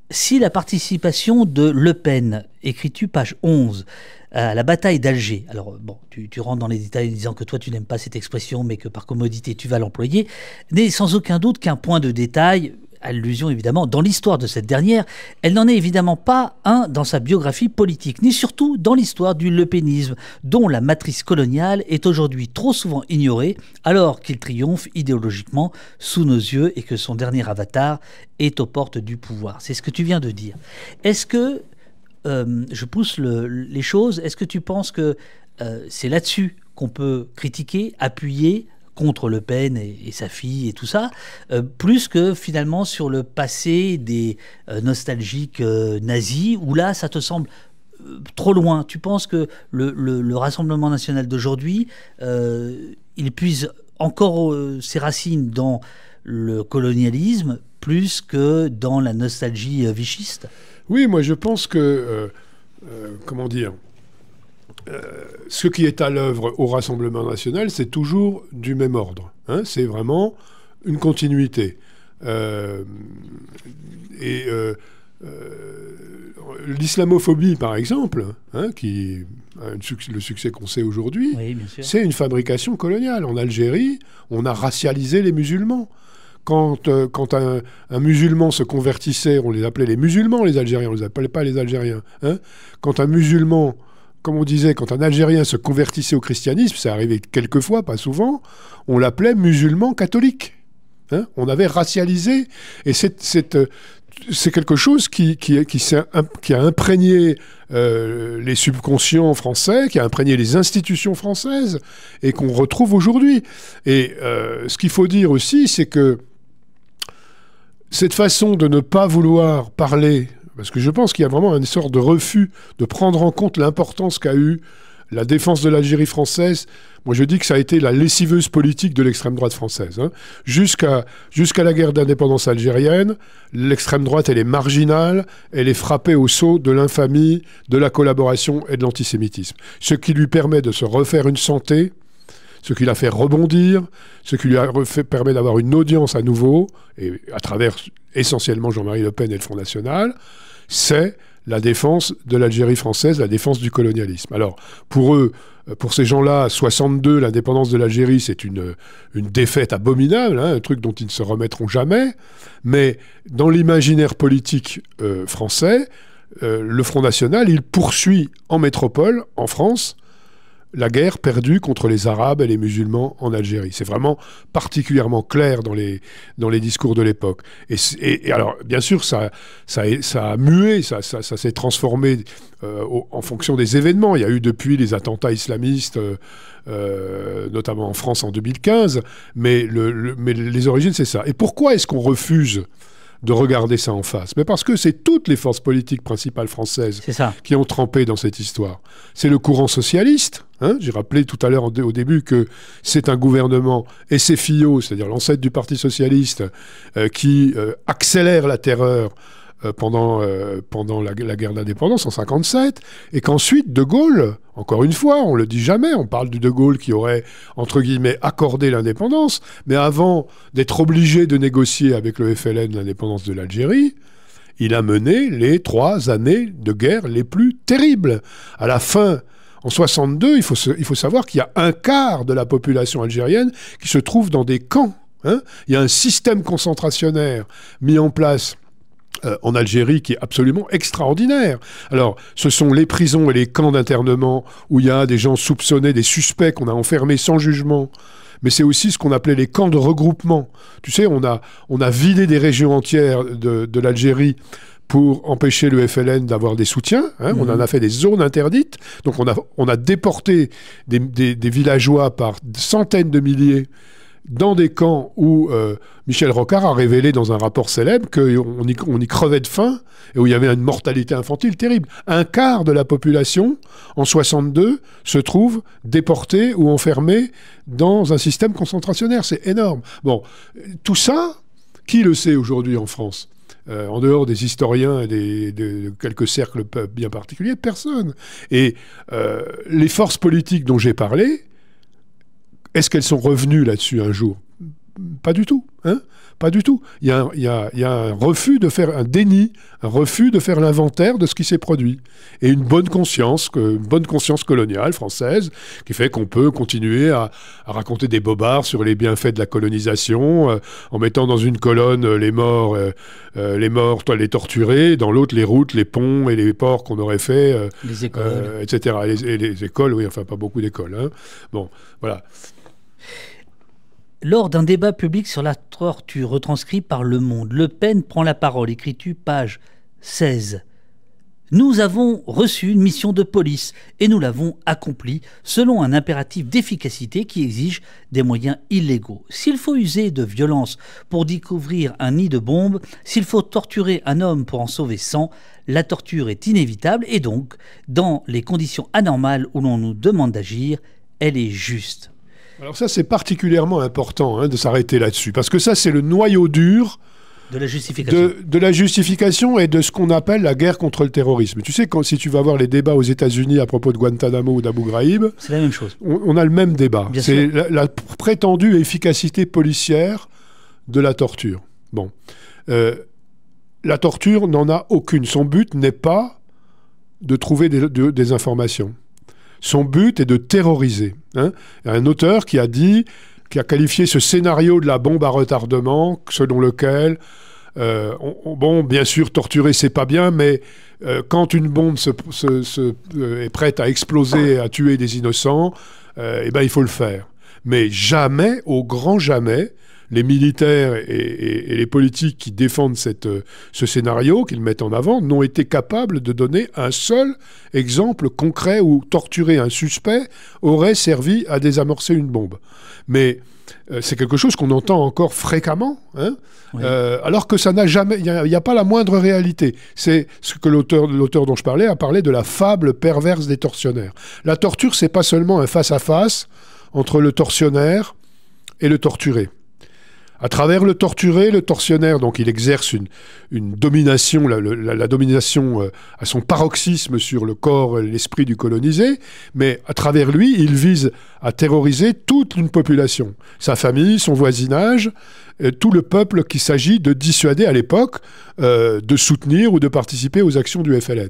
Si la participation de Le Pen, écris-tu page 11, à la bataille d'Alger, alors bon, tu rentres dans les détails en disant que toi tu n'aimes pas cette expression, mais que par commodité tu vas l'employer, n'est sans aucun doute qu'un point de détail, allusion évidemment, dans l'histoire de cette dernière. Elle n'en est évidemment pas un dans sa biographie politique, ni surtout dans l'histoire du lepénisme, dont la matrice coloniale est aujourd'hui trop souvent ignorée, alors qu'il triomphe idéologiquement sous nos yeux et que son dernier avatar est aux portes du pouvoir. C'est ce que tu viens de dire. Est-ce que, je pousse les choses, est-ce que tu penses que c'est là-dessus qu'on peut critiquer, appuyer contre Le Pen et sa fille et tout ça, plus que finalement sur le passé des nostalgiques nazis, où là ça te semble trop loin? Tu penses que le Rassemblement national d'aujourd'hui, il puise encore ses racines dans le colonialisme plus que dans la nostalgie vichiste? Oui, moi je pense que, comment dire, ce qui est à l'œuvre au Rassemblement national, c'est toujours du même ordre. Hein, c'est vraiment une continuité. L'islamophobie, par exemple, hein, qui a le succès qu'on sait aujourd'hui, oui, c'est une fabrication coloniale. En Algérie, on a racialisé les musulmans. Quand un musulman se convertissait, on les appelait les musulmans, les Algériens, on ne les appelait pas les Algériens. Hein. Quand un musulman, comme on disait, quand un Algérien se convertissait au christianisme, ça arrivait quelques fois, pas souvent, on l'appelait musulman catholique. Hein. On avait racialisé, et c'est quelque chose qui a imprégné les subconscients français, qui a imprégné les institutions françaises, et qu'on retrouve aujourd'hui. Et ce qu'il faut dire aussi, c'est que cette façon de ne pas vouloir parler, parce que je pense qu'il y a vraiment une sorte de refus de prendre en compte l'importance qu'a eu la défense de l'Algérie française. Moi, je dis que ça a été la lessiveuse politique de l'extrême droite française. Hein. Jusqu'à la guerre d'indépendance algérienne, l'extrême droite, elle est marginale, elle est frappée au sceau de l'infamie, de la collaboration et de l'antisémitisme. Ce qui lui permet de se refaire une santé, ce qui l'a fait rebondir, ce qui lui a permis d'avoir une audience à nouveau, et à travers essentiellement Jean-Marie Le Pen et le Front National, c'est la défense de l'Algérie française, la défense du colonialisme. Alors, pour eux, pour ces gens-là, 62, l'indépendance de l'Algérie, c'est une défaite abominable, hein, un truc dont ils ne se remettront jamais. Mais dans l'imaginaire politique français, le Front National, il poursuit en métropole, en France, la guerre perdue contre les Arabes et les musulmans en Algérie. C'est vraiment particulièrement clair dans les discours de l'époque. Et alors, bien sûr, ça a mué, ça s'est transformé en fonction des événements. Il y a eu depuis les attentats islamistes, notamment en France en 2015, mais les origines, c'est ça. Et pourquoi est-ce qu'on refuse de regarder ça en face? Mais parce que c'est toutes les forces politiques principales françaises qui ont trempé dans cette histoire. C'est le courant socialiste. Hein, j'ai rappelé tout à l'heure au début que c'est un gouvernement et c'est Fillot, c'est-à-dire l'ancêtre du Parti socialiste, qui accélère la terreur pendant la guerre d'indépendance en 1957, et qu'ensuite De Gaulle, encore une fois, on le dit jamais, on parle du De Gaulle qui aurait, entre guillemets, accordé l'indépendance, mais avant d'être obligé de négocier avec le FLN l'indépendance de l'Algérie, il a mené les 3 années de guerre les plus terribles. À la fin, en 1962, il faut savoir qu'il y a un quart de la population algérienne qui se trouve dans des camps. Hein. Il y a un système concentrationnaire mis en place en Algérie qui est absolument extraordinaire. Alors, ce sont les prisons et les camps d'internement où il y a des gens soupçonnés, des suspects qu'on a enfermés sans jugement. Mais c'est aussi ce qu'on appelait les camps de regroupement. Tu sais, on a vidé des régions entières de l'Algérie pour empêcher le FLN d'avoir des soutiens. Hein. On en a fait des zones interdites. Donc on a déporté des villageois par centaines de milliers dans des camps où Michel Rocard a révélé dans un rapport célèbre qu'on y crevait de faim et où il y avait une mortalité infantile terrible. Un quart de la population, en 1962, se trouve déportée ou enfermée dans un système concentrationnaire. C'est énorme. Bon, tout ça, qui le sait aujourd'hui en France ? En dehors des historiens et de quelques cercles bien particuliers, personne. Et les forces politiques dont j'ai parlé, est-ce qu'elles sont revenues là-dessus un jour? Pas du tout. Hein? Pas du tout. Il y a un refus de faire un déni, un refus de faire l'inventaire de ce qui s'est produit. Et une bonne conscience coloniale française qui fait qu'on peut continuer à raconter des bobards sur les bienfaits de la colonisation en mettant dans une colonne les morts, les torturés, dans l'autre les routes, les ponts et les ports qu'on aurait fait, les écoles, etc. Et les écoles, oui, enfin pas beaucoup d'écoles. Hein. Bon, voilà. Lors d'un débat public sur la torture retranscrit par Le Monde, Le Pen prend la parole, écris-tu, page 16. « Nous avons reçu une mission de police et nous l'avons accomplie selon un impératif d'efficacité qui exige des moyens illégaux. S'il faut user de violence pour découvrir un nid de bombes, s'il faut torturer un homme pour en sauver 100, la torture est inévitable et donc, dans les conditions anormales où l'on nous demande d'agir, elle est juste. » Alors ça, c'est particulièrement important de s'arrêter là-dessus, parce que ça, c'est le noyau dur de la justification. De la justification et de ce qu'on appelle la guerre contre le terrorisme. Tu sais, si tu vas voir les débats aux États-Unis à propos de Guantanamo ou d'Abu Ghraib, c'est la même chose. On a le même débat. C'est la prétendue efficacité policière de la torture. Bon. La torture n'en a aucune. Son but n'est pas de trouver des informations. Son but est de terroriser. Hein. Il y a un auteur qui a qualifié ce scénario de la bombe à retardement, selon lequel, bien sûr, torturer, c'est pas bien, mais quand une bombe est prête à exploser, à tuer des innocents, il faut le faire. Mais jamais, au grand jamais, les militaires et les politiques qui défendent ce scénario, qu'ils mettent en avant, n'ont été capables de donner un seul exemple concret où torturer un suspect aurait servi à désamorcer une bombe. Mais c'est quelque chose qu'on entend encore fréquemment, hein, oui. Alors que ça n'a jamais... Il n'y a pas la moindre réalité. C'est ce que l'auteur dont je parlais a parlé de la fable perverse des tortionnaires. La torture, c'est pas seulement un face-à-face entre le tortionnaire et le torturé. À travers le torturé, le tortionnaire, donc il exerce une domination, la domination à son paroxysme sur le corps et l'esprit du colonisé, mais à travers lui, il vise à terroriser toute une population, sa famille, son voisinage, tout le peuple qu'il s'agit de dissuader à l'époque de soutenir ou de participer aux actions du FLN.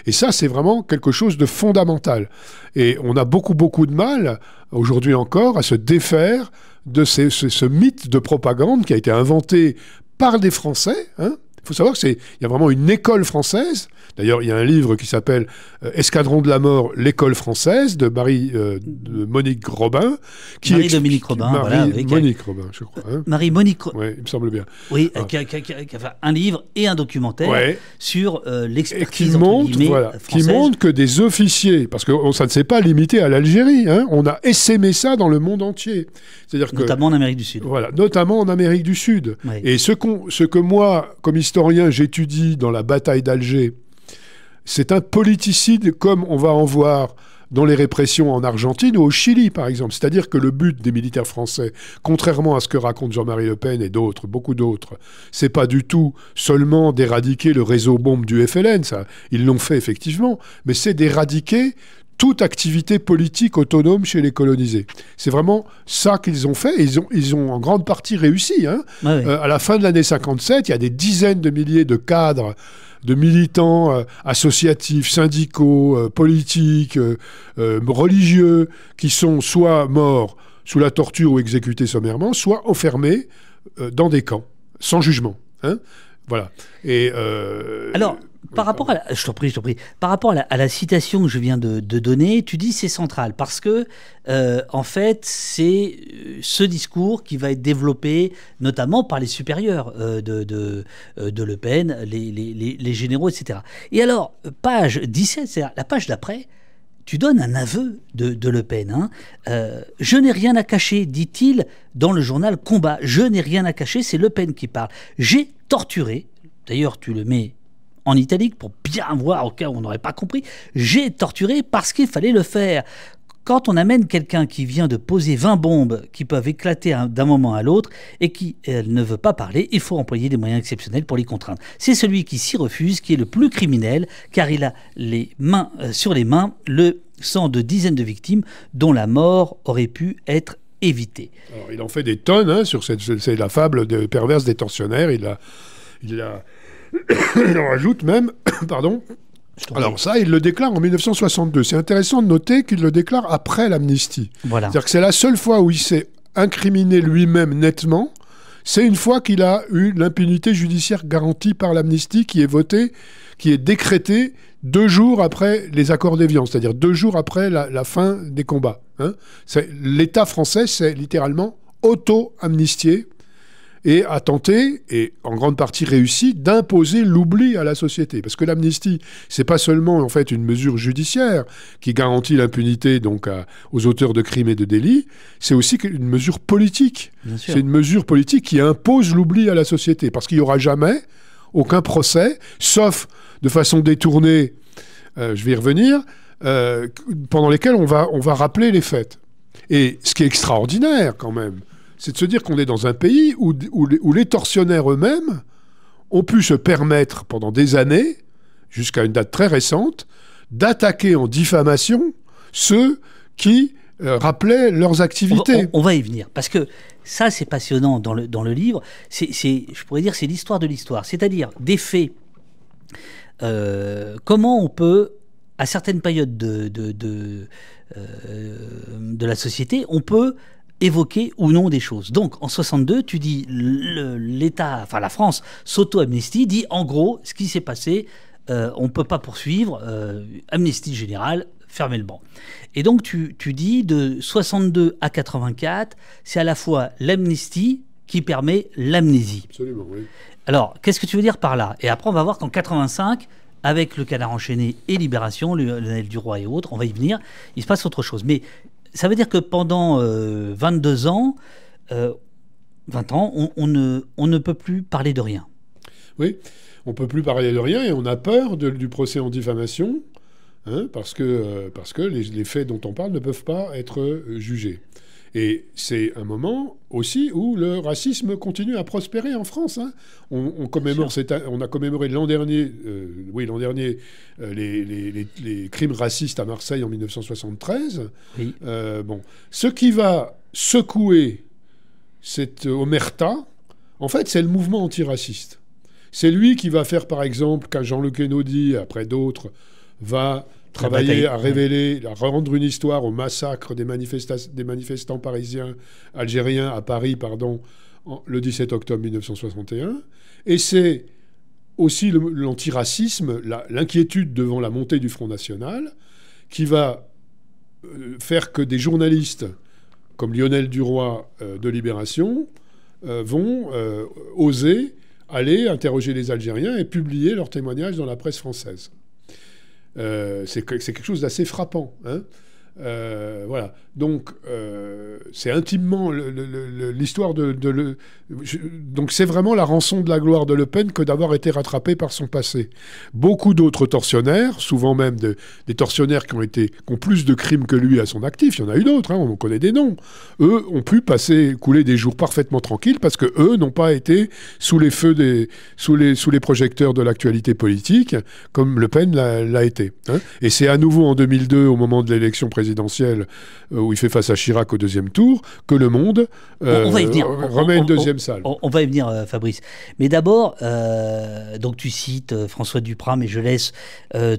Et ça, c'est vraiment quelque chose de fondamental. Et on a beaucoup de mal, aujourd'hui encore, à se défaire de ce mythe de propagande qui a été inventé par des Français. Il faut savoir qu'il y a vraiment une école française. D'ailleurs, il y a un livre qui s'appelle Escadron de la mort, l'école française, de Monique Robin. Marie-Dominique Robin, voilà. Monique Robin, je crois. Marie-Monique Robin. Oui, il me semble bien. Oui, qui a fait un livre et un documentaire sur l'expertise qui montre que des officiers, parce que ça ne s'est pas limité à l'Algérie, on a essaimé ça dans le monde entier. Notamment en Amérique du Sud. Voilà, notamment en Amérique du Sud. Oui. Et ce que moi, comme historien, j'étudie dans la bataille d'Alger, c'est un politicide comme on va en voir dans les répressions en Argentine ou au Chili, par exemple. C'est-à-dire que le but des militaires français, contrairement à ce que raconte Jean-Marie Le Pen et d'autres, beaucoup d'autres, c'est pas du tout seulement d'éradiquer le réseau bombe du FLN, ça, ils l'ont fait effectivement, mais c'est d'éradiquer toute activité politique autonome chez les colonisés. C'est vraiment ça qu'ils ont fait, et ils ont en grande partie réussi. À la fin de l'année 57, il y a des dizaines de milliers de cadres, de militants associatifs, syndicaux, politiques, religieux, qui sont soit morts sous la torture ou exécutés sommairement, soit enfermés dans des camps, sans jugement. Voilà. Et alors, par rapport à je t'en prie. Par rapport à la citation que je viens de donner, tu dis c'est central parce que en fait c'est ce discours qui va être développé notamment par les supérieurs de Le Pen, les généraux, etc. Et alors page 17, c'est-à-dire la page d'après, tu donnes un aveu de Le Pen. Je n'ai rien à cacher, dit-il dans le journal Combat. Je n'ai rien à cacher, c'est Le Pen qui parle. J'ai torturé, d'ailleurs tu le mets en italique pour bien voir au cas où on n'aurait pas compris, j'ai torturé parce qu'il fallait le faire. Quand on amène quelqu'un qui vient de poser 20 bombes qui peuvent éclater d'un moment à l'autre et qui ne veut pas parler, il faut employer des moyens exceptionnels pour les contraindre. C'est celui qui s'y refuse qui est le plus criminel, car il a les mains sur les mains le sang de dizaines de victimes dont la mort aurait pu être évitée. Alors, il en fait des tonnes, c'est la fable perverse des tortionnaires, il en rajoute même, pardon. Alors ça, il le déclare en 1962. C'est intéressant de noter qu'il le déclare après l'amnistie. Voilà. C'est-à-dire que c'est la seule fois où il s'est incriminé lui-même nettement, c'est une fois qu'il a eu l'impunité judiciaire garantie par l'amnistie qui est décrétée 2 jours après les accords d'Évian, c'est-à-dire 2 jours après la fin des combats. L'État français s'est littéralement auto-amnistié et a tenté, et en grande partie réussi, d'imposer l'oubli à la société. Parce que l'amnistie, c'est pas seulement en fait une mesure judiciaire qui garantit l'impunité donc aux auteurs de crimes et de délits, c'est aussi une mesure politique. C'est une mesure politique qui impose l'oubli à la société. Parce qu'il n'y aura jamais aucun procès, sauf de façon détournée, je vais y revenir, pendant lesquels on va rappeler les faits. Et ce qui est extraordinaire quand même, c'est de se dire qu'on est dans un pays où les tortionnaires eux-mêmes ont pu se permettre pendant des années, jusqu'à une date très récente, d'attaquer en diffamation ceux qui rappelaient leurs activités. On va y venir, parce que ça c'est passionnant dans le livre, je pourrais dire c'est l'histoire de l'histoire, c'est-à-dire des faits, comment on peut, à certaines périodes de la société, on peut évoquer ou non des choses. Donc, en 62, tu dis, l'État, enfin la France, s'auto-amnistie, dit en gros, ce qui s'est passé, on ne peut pas poursuivre, amnistie générale, fermez le banc. Et donc, tu dis, de 62 à 84, c'est à la fois l'amnistie qui permet l'amnésie. Absolument, oui. Alors, qu'est-ce que tu veux dire par là? Et après, on va voir qu'en 85, avec le Canard enchaîné et Libération, Lionel Duroy et autres, on va y venir, il se passe autre chose. Mais ça veut dire que pendant 22 ans, 20 ans, on ne peut plus parler de rien. Oui, on ne peut plus parler de rien et on a peur du procès en diffamation, parce que les faits dont on parle ne peuvent pas être jugés. Et c'est un moment aussi où le racisme continue à prospérer en France. Hein. On a commémoré l'an dernier, les crimes racistes à Marseille en 1973. Oui. Ce qui va secouer cette omerta, en fait, c'est le mouvement antiraciste. C'est lui qui va faire, par exemple, quand Jean-Luc Einaudi, après d'autres, va travailler à révéler, à rendre une histoire au massacre des manifestants algériens à Paris, le 17 octobre 1961. Et c'est aussi l'antiracisme, l'inquiétude devant la montée du Front National, qui va faire que des journalistes comme Lionel Duroy de Libération vont oser aller interroger les Algériens et publier leurs témoignages dans la presse française. C'est quelque chose d'assez frappant. Hein. Voilà. Donc, c'est intimement l'histoire donc, c'est vraiment la rançon de la gloire de Le Pen que d'avoir été rattrapé par son passé. Beaucoup d'autres tortionnaires, souvent même des tortionnaires qui ont plus de crimes que lui à son actif, il y en a eu d'autres, hein, on connaît des noms. Eux ont pu couler des jours parfaitement tranquilles parce que eux n'ont pas été sous les feux sous les projecteurs de l'actualité politique comme Le Pen l'a été. Hein. Et c'est à nouveau en 2002, au moment de l'élection présidentielle, où il fait face à Chirac au deuxième tour, que Le Monde remet une deuxième salle. On va y venir, Fabrice. Mais d'abord, donc tu cites François Duprat, mais je laisse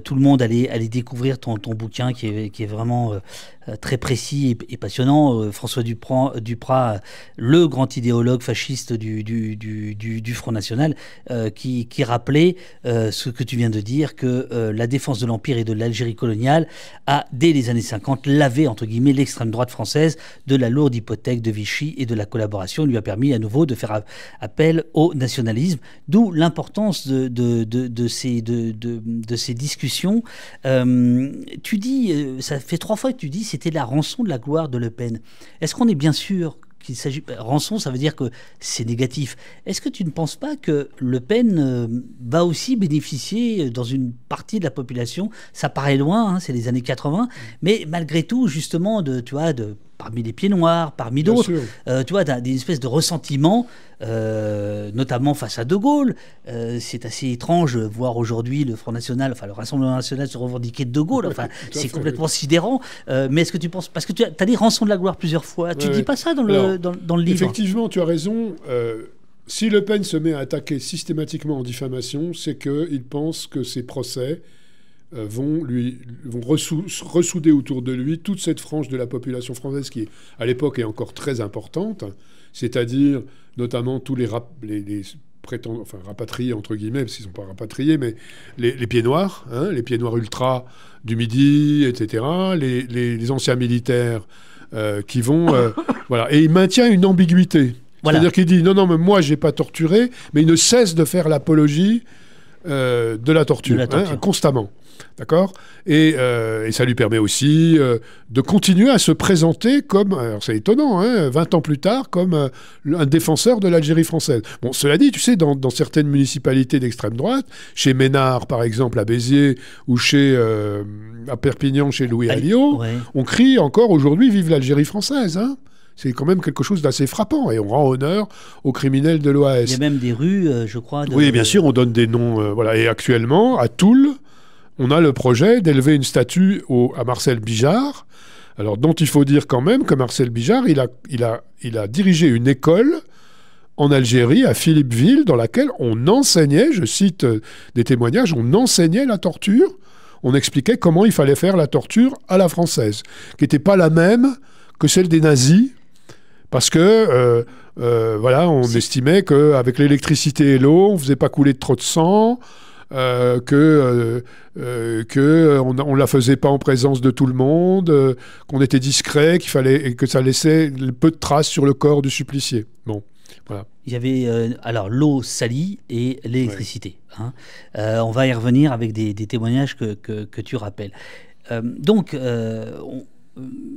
tout le monde aller découvrir ton bouquin qui est vraiment très précis et passionnant. François Duprat, le grand idéologue fasciste du Front National, qui rappelait ce que tu viens de dire, que la défense de l'Empire et de l'Algérie coloniale a, dès les années 50, lavé, entre guillemets, l'extrême droite française de la lourde hypothèque de Vichy et de la collaboration, lui a permis à nouveau de faire appel au nationalisme, d'où l'importance de ces discussions. Tu dis, ça fait 3 fois que tu dis, c'était la rançon de la gloire de Le Pen. Est-ce qu'on est bien sûr qu'il s'agit... Rançon, ça veut dire que c'est négatif. Est-ce que tu ne penses pas que Le Pen va aussi bénéficier dans une partie de la population? Ça paraît loin, hein, c'est les années 80, mais malgré tout, justement, parmi les pieds noirs, parmi d'autres, tu vois, d'une espèce de ressentiment, notamment face à De Gaulle. C'est assez étrange de voir aujourd'hui le Front National, enfin le Rassemblement National se revendiquer de Gaulle. Enfin, c'est complètement sidérant. Mais est-ce que tu penses... Parce que tu as dit rançon de la gloire plusieurs fois. Tu ne dis pas ça dans le livre. Effectivement, tu as raison. Si Le Pen se met à attaquer systématiquement en diffamation, c'est qu'il pense que ses procès vont ressouder autour de lui toute cette frange de la population française qui, à l'époque, est encore très importante, c'est-à-dire notamment tous les rapatriés, entre guillemets, parce qu'ils ne sont pas rapatriés, mais les pieds noirs, hein, les pieds noirs ultra du Midi, etc., les anciens militaires qui vont... voilà. Et il maintient une ambiguïté. Voilà. C'est-à-dire qu'il dit, non, mais moi, je n'ai pas torturé, mais il ne cesse de faire l'apologie de la torture. Hein, constamment. D'accord ? Et ça lui permet aussi de continuer à se présenter comme, alors c'est étonnant, hein, 20 ans plus tard, comme un défenseur de l'Algérie française. Bon, cela dit, tu sais, dans certaines municipalités d'extrême droite, chez Ménard, par exemple, à Béziers, ou à Perpignan, chez Louis Alliot, on crie encore aujourd'hui « Vive l'Algérie française !» hein. C'est quand même quelque chose d'assez frappant. Et on rend honneur aux criminels de l'OAS. Il y a même des rues, je crois... Oui, bien sûr, on donne des noms. Voilà. Et actuellement, à Toul, on a le projet d'élever une statue à Marcel Bijard. Alors, dont il faut dire quand même que Marcel Bijard, il a dirigé une école en Algérie, à Philippeville, dans laquelle on enseignait, je cite des témoignages, on enseignait la torture. On expliquait comment il fallait faire la torture à la française, qui n'était pas la même que celle des nazis. Parce que, voilà, on estimait qu'avec l'électricité et l'eau, on ne faisait pas couler trop de sang, qu'on ne la faisait pas en présence de tout le monde, qu'on était discret, et que ça laissait peu de traces sur le corps du supplicié. Bon, voilà. Il y avait alors l'eau salie et l'électricité. Ouais. Hein. On va y revenir avec des témoignages que tu rappelles. Donc,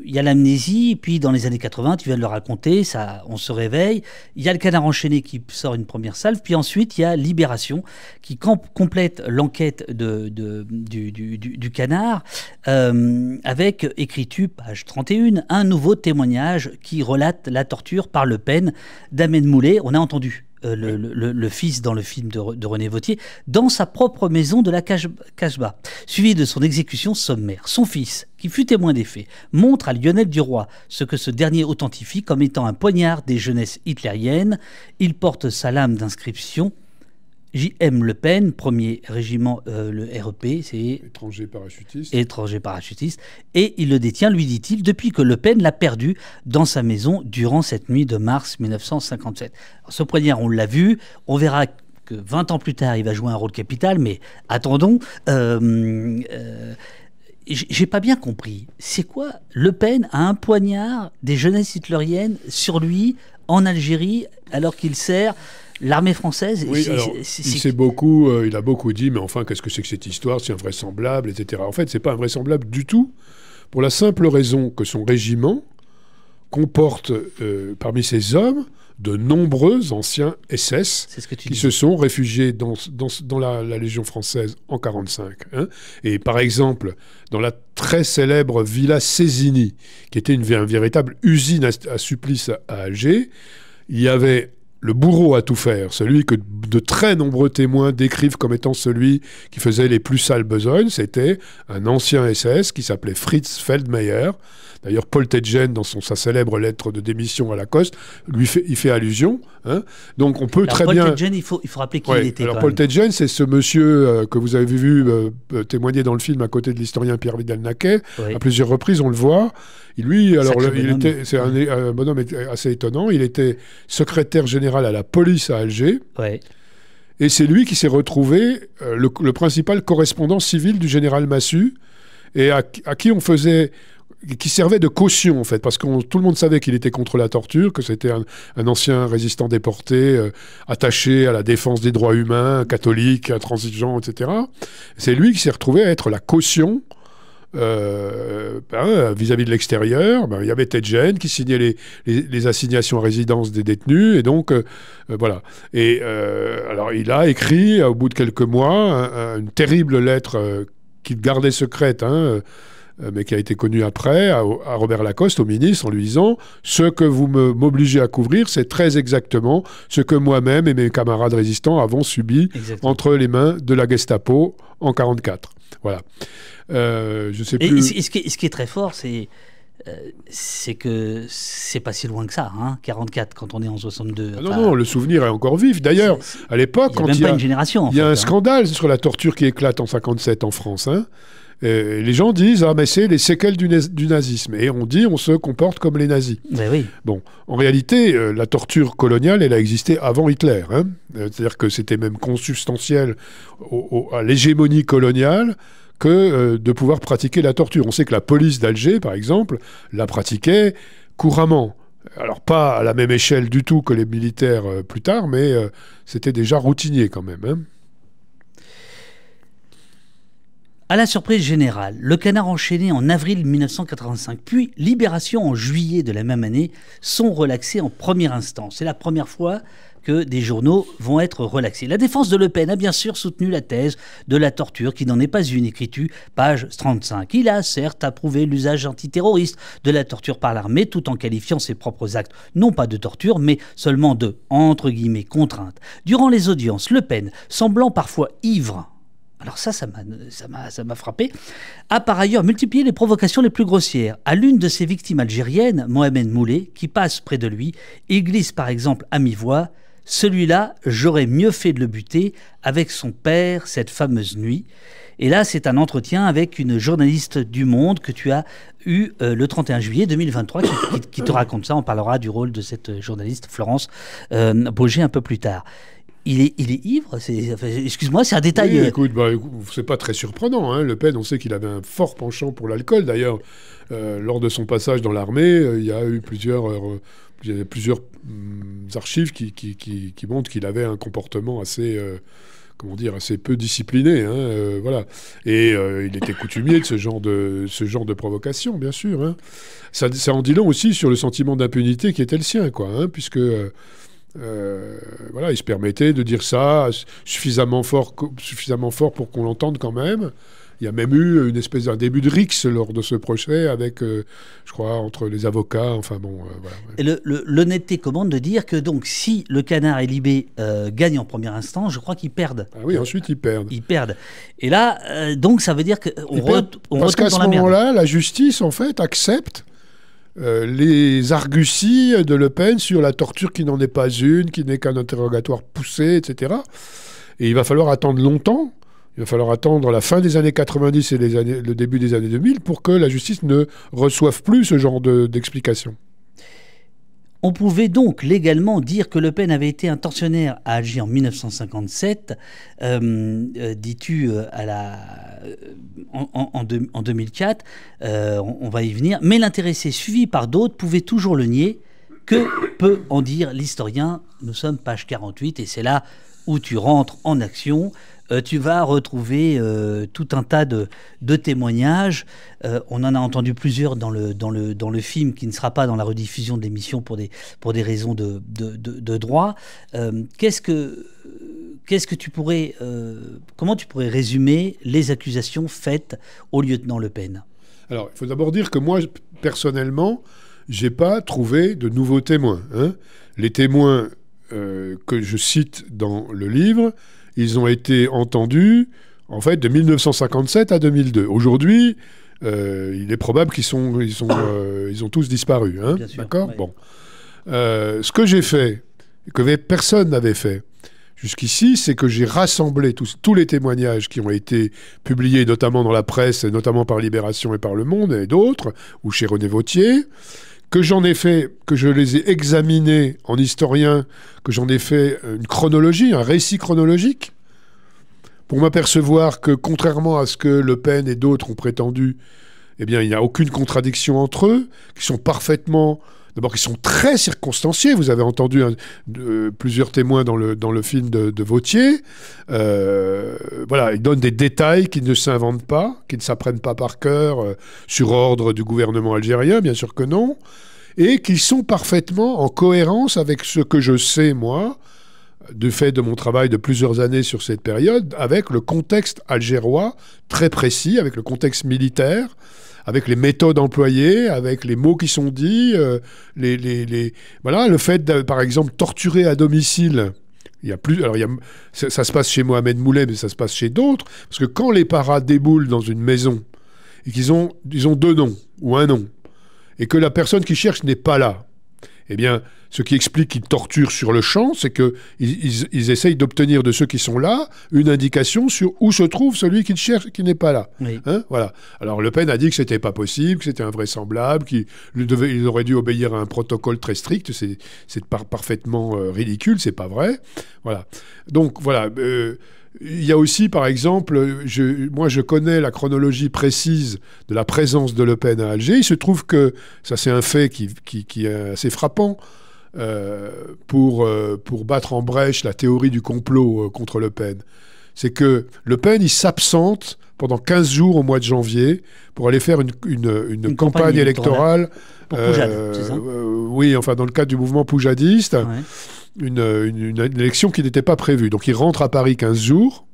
il y a l'amnésie, puis dans les années 80, tu viens de le raconter, ça, on se réveille. Il y a le Canard enchaîné qui sort une première salve, puis ensuite il y a Libération qui complète l'enquête du Canard avec, écrit-tu, page 31, un nouveau témoignage qui relate la torture par Le Pen d'Ahmed Moulet. On a entendu le fils dans le film de René Vauthier, dans sa propre maison de la Casbah, suivi de son exécution sommaire. Son fils, qui fut témoin des faits, montre à Lionel Duroy ce que ce dernier authentifie comme étant un poignard des jeunesses hitlériennes. Il porte sa lame d'inscription J.M. Le Pen, 1er régiment, le REP, c'est... Étranger parachutiste. Et il le détient, lui dit-il, depuis que Le Pen l'a perdu dans sa maison durant cette nuit de mars 1957. Alors, ce poignard, on l'a vu, on verra que 20 ans plus tard, il va jouer un rôle capital, mais attendons... j'ai pas bien compris. C'est quoi? Le Pen a un poignard des jeunesses hitlériennes sur lui, en Algérie, alors qu'il sert... L'armée française... Oui, alors, il a beaucoup dit, mais enfin, qu'est-ce que c'est que cette histoire? C'est invraisemblable, etc. En fait, c'est pas invraisemblable du tout, pour la simple raison que son régiment comporte, parmi ses hommes, de nombreux anciens SS qui se sont réfugiés dans la Légion française en 1945. Hein. Et par exemple, dans la très célèbre Villa Cézini, qui était une véritable usine à supplice à Alger, il y avait... le bourreau à tout faire, celui que de très nombreux témoins décrivent comme étant celui qui faisait les plus sales besognes, c'était un ancien SS qui s'appelait Fritz Feldmayer. D'ailleurs, Paul Tetjen, dans sa célèbre lettre de démission à Lacoste, il fait allusion. Hein. Donc on peut très bien... Paul Tetjen, il faut rappeler qui il était. Alors Paul Tetjen, c'est ce monsieur que vous avez vu témoigner dans le film à côté de l'historien Pierre Vidal-Naquet. Oui. À plusieurs reprises, on le voit. Et lui, alors, c'est un bonhomme assez étonnant. Il était secrétaire général à la police à Alger. Ouais. Et c'est lui qui s'est retrouvé le principal correspondant civil du général Massu, et à qui on faisait... qui servait de caution, en fait, parce que tout le monde savait qu'il était contre la torture, que c'était un ancien résistant déporté, attaché à la défense des droits humains, catholique, intransigeant, etc. C'est lui qui s'est retrouvé à être la caution vis-à-vis de l'extérieur. Il y avait Tetjen qui signait les assignations à résidence des détenus, et donc voilà. Et alors il a écrit, au bout de quelques mois, une terrible lettre qu'il gardait secrète, mais qui a été connue après, à Robert Lacoste, au ministre, en lui disant « Ce que vous m'obligez à couvrir, c'est très exactement ce que moi-même et mes camarades résistants avons subi entre les mains de la Gestapo en 1944. » Voilà. Je sais plus... Et ce qui est très fort, c'est que c'est pas si loin que ça, 44, quand on est en 62. Non, le souvenir est encore vif. D'ailleurs, à l'époque, quand il y a un scandale sur la torture qui éclate en 1957 en France, les gens disent « Ah, mais c'est les séquelles du nazisme ». Et on dit « On se comporte comme les nazis ». Oui. Bon, en réalité, la torture coloniale, elle a existé avant Hitler. C'est-à-dire que c'était même consubstantiel à l'hégémonie coloniale que de pouvoir pratiquer la torture. On sait que la police d'Alger, par exemple, la pratiquait couramment. Alors pas à la même échelle du tout que les militaires plus tard, mais c'était déjà routinier quand même. À la surprise générale, le Canard enchaîné en avril 1985, puis Libération en juillet de la même année, sont relaxés en première instance. C'est la première fois que des journaux vont être relaxés. La défense de Le Pen a bien sûr soutenu la thèse de la torture, qui n'en est pas une, écrit-tu, page 35. Il a certes approuvé l'usage antiterroriste de la torture par l'armée, tout en qualifiant ses propres actes non pas de torture, mais seulement de, entre guillemets, contrainte. Durant les audiences, Le Pen, semblant parfois ivre, alors ça m'a frappé, a par ailleurs multiplié les provocations les plus grossières. À l'une de ses victimes algériennes, Mohamed Moulet, qui passe près de lui, il glisse par exemple à mi-voix « Celui-là, j'aurais mieux fait de le buter avec son père cette fameuse nuit ». Et là, c'est un entretien avec une journaliste du Monde que tu as eu le 31 juillet 2023 qui te raconte ça. On parlera du rôle de cette journaliste, Florence Baugé, un peu plus tard. Il est ivre, excuse-moi, c'est un détail. Oui, écoute, c'est pas très surprenant. Le Pen, on sait qu'il avait un fort penchant pour l'alcool. D'ailleurs, lors de son passage dans l'armée, il y a eu plusieurs archives qui montrent qu'il avait un comportement assez comment dire, assez peu discipliné, hein, voilà. Et il était coutumier de ce genre de provocation, bien sûr. Hein. Ça en dit long aussi sur le sentiment d'impunité qui était le sien, quoi, hein, puisque voilà, il se permettait de dire ça suffisamment fort pour qu'on l'entende quand même. Il y a même eu une espèce d'un début de rixe lors de ce procès avec, je crois, entre les avocats. Enfin bon, voilà. Et l'honnêteté commande de dire que donc si le Canard et Libé gagnent en première instance, je crois qu'ils perdent. Ah oui, ensuite ils perdent. Ils perdent. Et là, donc ça veut dire qu'on retourne parce qu'à dans ce la merde. moment-là, la justice en fait accepte les arguties de Le Pen sur la torture qui n'en est pas une, qui n'est qu'un interrogatoire poussé, etc. Et il va falloir attendre longtemps. Il va falloir attendre la fin des années 90 et le début des années 2000 pour que la justice ne reçoive plus ce genre d'explications. On pouvait donc légalement dire que Le Pen avait été un tortionnaire à Alger en 1957, dis-tu en 2004, on va y venir, mais l'intéressé suivi par d'autres pouvait toujours le nier. Que peut en dire l'historien? Nous sommes page 48 et c'est là où tu rentres en action. Tu vas retrouver tout un tas de témoignages. On en a entendu plusieurs dans le film qui ne sera pas dans la rediffusion de l'émission pour des raisons de droit. Qu'est-ce que tu pourrais, comment tu pourrais résumer les accusations faites au lieutenant Le Pen? Alors, il faut d'abord dire que moi, personnellement, j'ai pas trouvé de nouveaux témoins. Hein. Les témoins que je cite dans le livre, ils ont été entendus, en fait, de 1957 à 2002. Aujourd'hui, il est probable qu'ils ont tous disparu. Hein, d'accord, oui. Bon. Ce que j'ai fait, que personne n'avait fait jusqu'ici, c'est que j'ai rassemblé tous les témoignages qui ont été publiés, notamment dans la presse, et notamment par Libération et par Le Monde et d'autres, ou chez René Vauthier, que je les ai examinés en historien, que j'en ai fait une chronologie, un récit chronologique, pour m'apercevoir que, contrairement à ce que Le Pen et d'autres ont prétendu, eh bien, il n'y a aucune contradiction entre eux, qui sont parfaitement... D'abord, qui sont très circonstanciés. Vous avez entendu plusieurs témoins dans le film de Vauthier. Voilà, ils donnent des détails qui ne s'inventent pas, qui ne s'apprennent pas par cœur sur ordre du gouvernement algérien, bien sûr que non, et qui sont parfaitement en cohérence avec ce que je sais, moi, du fait de mon travail de plusieurs années sur cette période, avec le contexte algérois très précis, avec le contexte militaire, avec les méthodes employées, avec les mots qui sont dits, voilà, le fait de, par exemple, torturer à domicile. Ça se passe chez Mohamed Moulay, mais ça se passe chez d'autres, parce que quand les paras déboulent dans une maison et qu'ils ont deux noms ou un nom, et que la personne qui cherche n'est pas là, eh bien, ce qui explique qu'ils torturent sur le champ, c'est qu'ils essayent d'obtenir de ceux qui sont là une indication sur où se trouve celui qu'ils cherchent qui n'est pas là. Oui. Hein, voilà. Alors Le Pen a dit que c'était pas possible, que c'était invraisemblable, qu'il aurait dû obéir à un protocole très strict. C'est parfaitement ridicule, c'est pas vrai. Voilà. Donc voilà. Il y a aussi, par exemple, moi je connais la chronologie précise de la présence de Le Pen à Alger. Il se trouve que, ça c'est un fait qui est assez frappant, pour battre en brèche la théorie du complot contre Le Pen. C'est que Le Pen, il s'absente pendant 15 jours au mois de janvier pour aller faire une campagne électorale. Pour Poujade, c'est ça ? Oui, enfin dans le cadre du mouvement poujadiste. Ouais. Une élection qui n'était pas prévue. Donc il rentre à Paris 15 jours,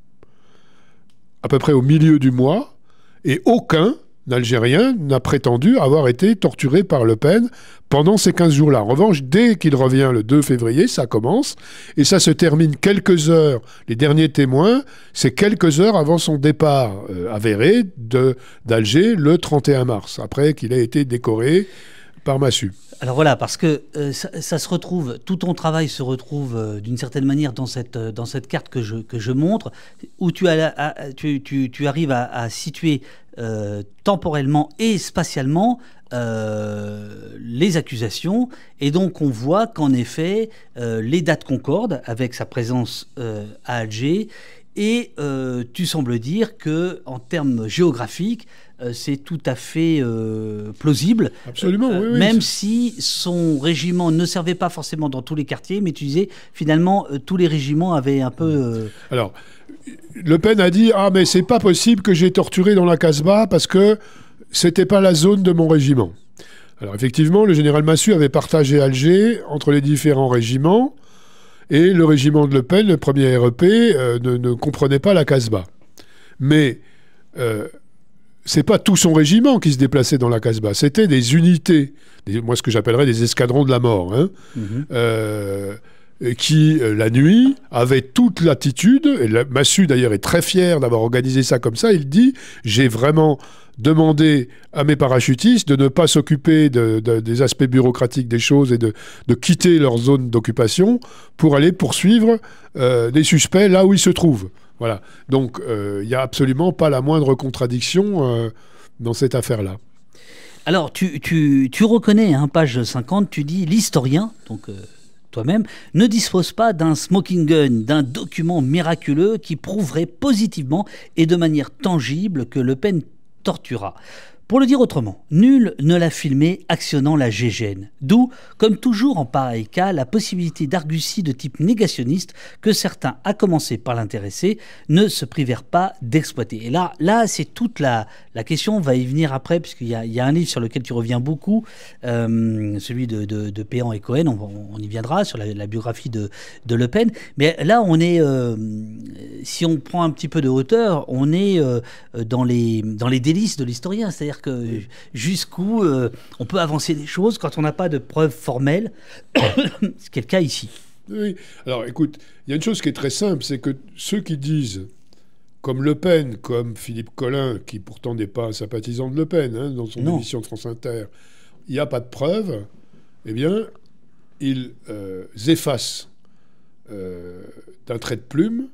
à peu près au milieu du mois, et aucun Algérien n'a prétendu avoir été torturé par Le Pen pendant ces 15 jours-là. En revanche, dès qu'il revient le 2 février, ça commence, et ça se termine quelques heures. Les derniers témoins, c'est quelques heures avant son départ avéré d'Alger le 31 mars, après qu'il ait été décoré par Massu. Alors voilà, parce que ça se retrouve, tout ton travail se retrouve d'une certaine manière dans cette carte que je montre, où tu arrives à situer temporellement et spatialement les accusations, et donc on voit qu'en effet les dates concordent avec sa présence à Alger, et tu sembles dire que en termes géographiques, c'est tout à fait plausible. Absolument, oui. Même si son régiment ne servait pas forcément dans tous les quartiers, mais tu disais, finalement, tous les régiments avaient un peu... Alors, Le Pen a dit « Ah, mais c'est pas possible que j'ai torturé dans la Casbah parce que c'était pas la zone de mon régiment. » Alors, effectivement, le général Massu avait partagé Alger entre les différents régiments et le régiment de Le Pen, le premier REP, ne comprenait pas la Casbah. Mais c'est pas tout son régiment qui se déplaçait dans la Casbah, c'était des unités, moi ce que j'appellerais des escadrons de la mort, hein, qui, la nuit, avaient toute l'attitude, et Massu d'ailleurs est très fier d'avoir organisé ça comme ça, il dit « J'ai vraiment demandé à mes parachutistes de ne pas s'occuper des aspects bureaucratiques des choses et de quitter leur zone d'occupation pour aller poursuivre les suspects là où ils se trouvent. » Voilà. Donc, il n'y a absolument pas la moindre contradiction dans cette affaire-là. Alors, tu reconnais, hein, page 50, tu dis « L'historien », donc toi-même, ne dispose pas d'un smoking gun, d'un document miraculeux qui prouverait positivement et de manière tangible que Le Pen tortura. Pour le dire autrement, nul ne l'a filmé actionnant la GGN. D'où, comme toujours en pareil cas, la possibilité d'argustie de type négationniste que certains, à commencer par l'intéressé, ne se privèrent pas d'exploiter. Et là c'est toute la question, on va y venir après, puisqu'il y a un livre sur lequel tu reviens beaucoup, celui de Péan et Cohen, on y viendra, sur la biographie de Le Pen. Mais là, on est, si on prend un petit peu de hauteur, on est dans les délices de l'historien, c'est-à-dire que jusqu'où on peut avancer des choses quand on n'a pas de preuves formelles, ce qui est le cas ici. Oui. Alors écoute, il y a une chose qui est très simple, c'est que ceux qui disent, comme Le Pen, comme Philippe Collin, qui pourtant n'est pas un sympathisant de Le Pen, hein, dans son émission de France Inter, il n'y a pas de preuves, eh bien, ils effacent d'un trait de plume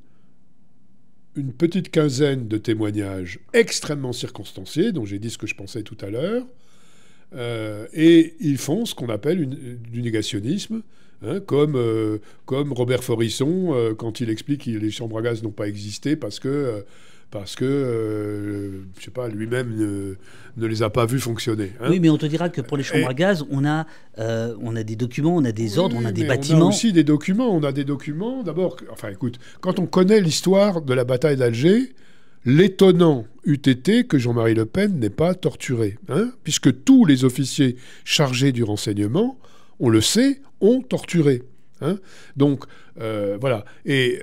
une petite quinzaine de témoignages extrêmement circonstanciés, dont j'ai dit ce que je pensais tout à l'heure, et ils font ce qu'on appelle du négationnisme, hein, comme Robert Forisson, quand il explique que les chambres à gaz n'ont pas existé parce que je sais pas, lui-même ne les a pas vus fonctionner. Hein. Oui, mais on te dira que pour les chambres à gaz, on a des documents, on a des ordres, on a des bâtiments. On a aussi des documents. On a des documents. D'abord, enfin, écoute, quand on connaît l'histoire de la bataille d'Alger, l'étonnant eût été que Jean-Marie Le Pen n'ait pas torturé, hein, puisque tous les officiers chargés du renseignement, on le sait, ont torturé. Hein. Donc, voilà. Et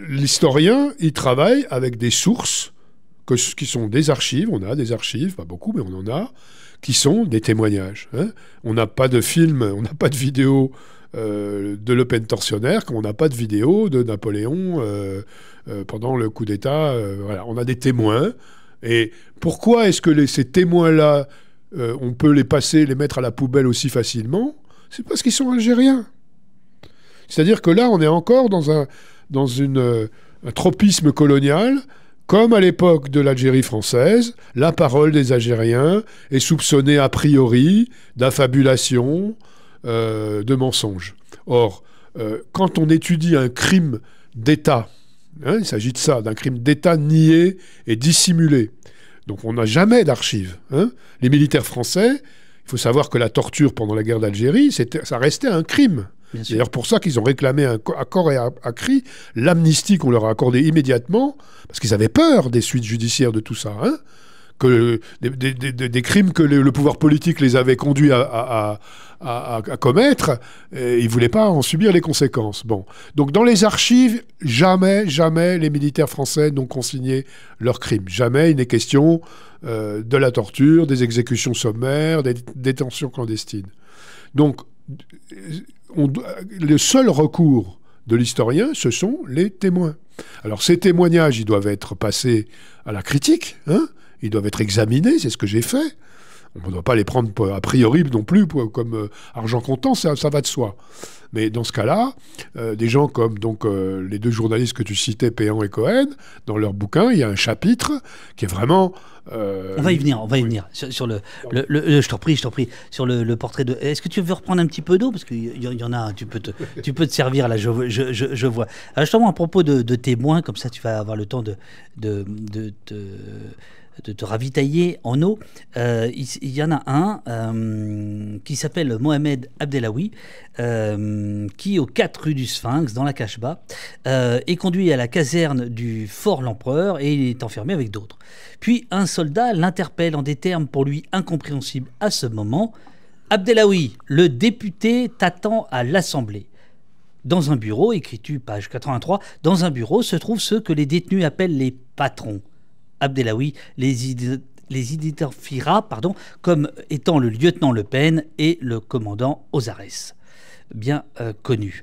l'historien, il travaille avec des sources qui sont des archives. On a des archives, pas beaucoup, mais on en a, qui sont des témoignages. Hein. On n'a pas de film, on n'a pas de vidéo de Le Pen tortionnaire, comme on n'a pas de vidéo de Napoléon pendant le coup d'État. Voilà. On a des témoins. Et pourquoi est-ce que ces témoins-là, on peut les passer, les mettre à la poubelle aussi facilement ? C'est parce qu'ils sont algériens. C'est-à-dire que là, on est encore dans un tropisme colonial, comme à l'époque de l'Algérie française. La parole des Algériens est soupçonnée a priori d'affabulation, de mensonge. Or, quand on étudie un crime d'État, hein, il s'agit de ça, d'un crime d'État nié et dissimulé. Donc on n'a jamais d'archives. Hein. Les militaires français, il faut savoir que la torture pendant la guerre d'Algérie, ça restait un crime. C'est d'ailleurs pour ça qu'ils ont réclamé à corps et à cri l'amnistie qu'on leur a accordée immédiatement, parce qu'ils avaient peur des suites judiciaires de tout ça, hein, que des crimes que le pouvoir politique les avait conduits à commettre, et ils ne voulaient pas en subir les conséquences. Bon. Donc dans les archives, jamais les militaires français n'ont consigné leurs crimes. Jamais il n'est question de la torture, des exécutions sommaires, des détentions clandestines. Donc le seul recours de l'historien, ce sont les témoins. Alors ces témoignages, ils doivent être passés à la critique, hein, ils doivent être examinés, c'est ce que j'ai fait. On ne doit pas les prendre a priori non plus comme argent comptant, ça va de soi. Mais dans ce cas-là, des gens comme donc, les deux journalistes que tu citais, Péan et Cohen, dans leur bouquin, il y a un chapitre qui est vraiment... on va y venir. Sur je t'en prie, sur le portrait de... Est-ce que tu veux reprendre un petit peu d'eau ? Parce qu'il y en a, tu peux te servir, là, je vois. Alors, justement, à propos de témoins, comme ça, tu vas avoir le temps de te ravitailler en eau. Il y en a un qui s'appelle Mohamed Abdelawi, qui, aux 4 rue du Sphinx, dans la Casbah, est conduit à la caserne du Fort l'Empereur et il est enfermé avec d'autres. Puis un soldat l'interpelle en des termes pour lui incompréhensibles à ce moment. « Abdelawi, le député t'attend à l'Assemblée. » Dans un bureau, écris-tu, page 83, dans un bureau se trouvent ceux que les détenus appellent les patrons. Abdelawi les identifiera comme étant le lieutenant Le Pen et le commandant Ozarès, bien connus.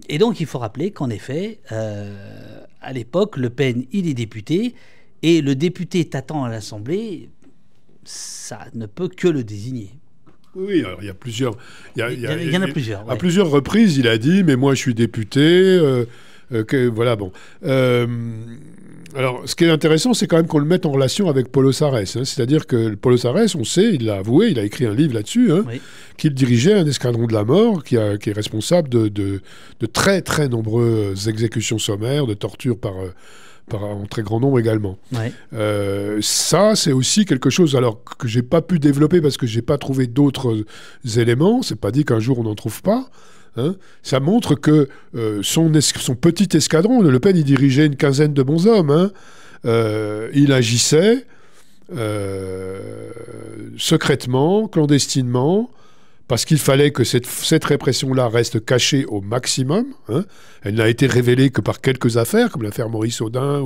Et donc il faut rappeler qu'en effet, à l'époque, Le Pen, il est député, et le député t'attend à l'Assemblée, ça ne peut que le désigner. Oui, alors il y a plusieurs... Il y en a plusieurs. À plusieurs reprises, il a dit « mais moi je suis député voilà, bon. Alors, ce qui est intéressant, c'est quand même qu'on le mette en relation avec Paul Ozarès. Hein. C'est-à-dire que Paul Ozarès, on sait, il l'a avoué, il a écrit un livre là-dessus, hein, oui, qu'il dirigeait un escadron de la mort qui est responsable de très, très nombreuses exécutions sommaires, de tortures en très grand nombre également. Ouais. Ça, c'est aussi quelque chose alors que j'ai pas pu développer parce que j'ai pas trouvé d'autres éléments. C'est pas dit qu'un jour on n'en trouve pas. Hein. Ça montre que son petit escadron, Le Pen, il dirigeait une quinzaine de bonshommes. Hein. Il agissait secrètement, clandestinement, parce qu'il fallait que cette répression-là reste cachée au maximum. Hein. Elle n'a été révélée que par quelques affaires, comme l'affaire Maurice Audin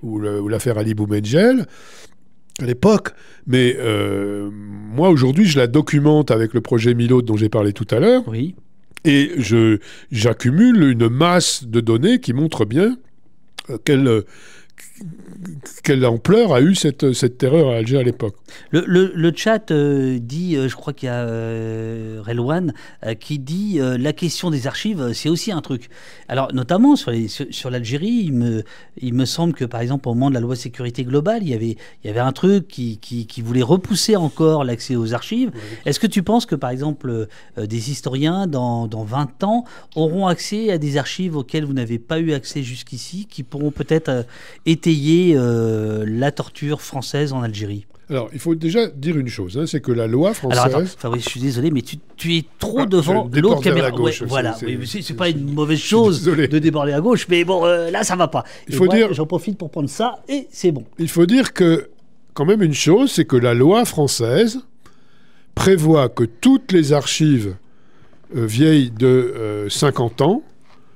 ou l'affaire Ali Boumendjel, à l'époque. Mais moi, aujourd'hui, je la documente avec le projet Milot dont j'ai parlé tout à l'heure. Oui. Et j'accumule une masse de données qui montre bien quelle ampleur a eu cette terreur à Alger à l'époque. Le chat dit, je crois qu'il y a Relwan qui dit la question des archives, c'est aussi un truc. Alors notamment sur l'Algérie, il me semble que par exemple au moment de la loi sécurité globale, il y avait un truc qui voulait repousser encore l'accès aux archives. Oui. Est-ce que tu penses que par exemple des historiens dans 20 ans auront accès à des archives auxquelles vous n'avez pas eu accès jusqu'ici, qui pourront peut-être étayer la torture française en Algérie? Alors, il faut déjà dire une chose, hein, c'est que la loi française... Alors, attends, Fabrice, je suis désolé, mais tu es trop devant l'autre caméra. Gauche, ouais, voilà, c'est pas une mauvaise chose de déborder à gauche, mais bon, là, ça va pas. J'en profite pour prendre ça, et c'est bon. Il faut dire que, quand même, une chose, c'est que la loi française prévoit que toutes les archives vieilles de 50 ans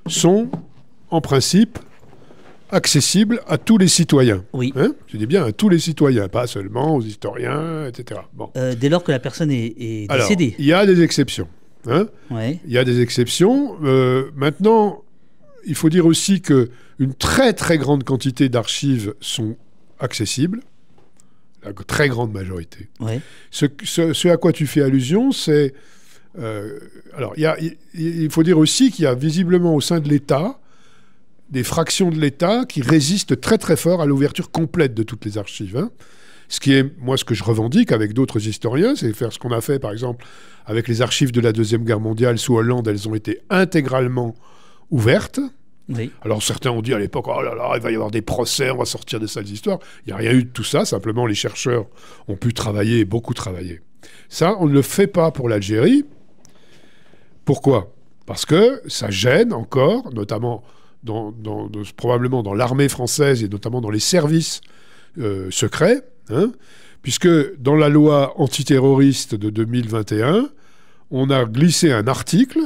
sont, en principe, accessible à tous les citoyens. Oui. Hein, je dis bien à tous les citoyens, pas seulement aux historiens, etc. Bon. Dès lors que la personne est décédée. Alors, il y a des exceptions. Hein. Ouais. Il y a des exceptions. Maintenant, il faut dire aussi qu'une très très grande quantité d'archives sont accessibles. La très grande majorité. Ouais. Ce à quoi tu fais allusion, c'est... alors, il faut dire aussi qu'il y a visiblement au sein de l'État des fractions de l'État qui résistent très très fort à l'ouverture complète de toutes les archives. Hein. Ce qui est, moi, ce que je revendique avec d'autres historiens, c'est faire ce qu'on a fait, par exemple, avec les archives de la Deuxième Guerre mondiale sous Hollande. Elles ont été intégralement ouvertes. Oui. Alors certains ont dit à l'époque, oh là là, il va y avoir des procès, on va sortir des sales histoires. Il n'y a rien eu de tout ça, simplement les chercheurs ont pu travailler, beaucoup travailler. Ça, on ne le fait pas pour l'Algérie. Pourquoi ? Parce que ça gêne encore, notamment... probablement dans l'armée française et notamment dans les services secrets, hein, puisque dans la loi antiterroriste de 2021, on a glissé un article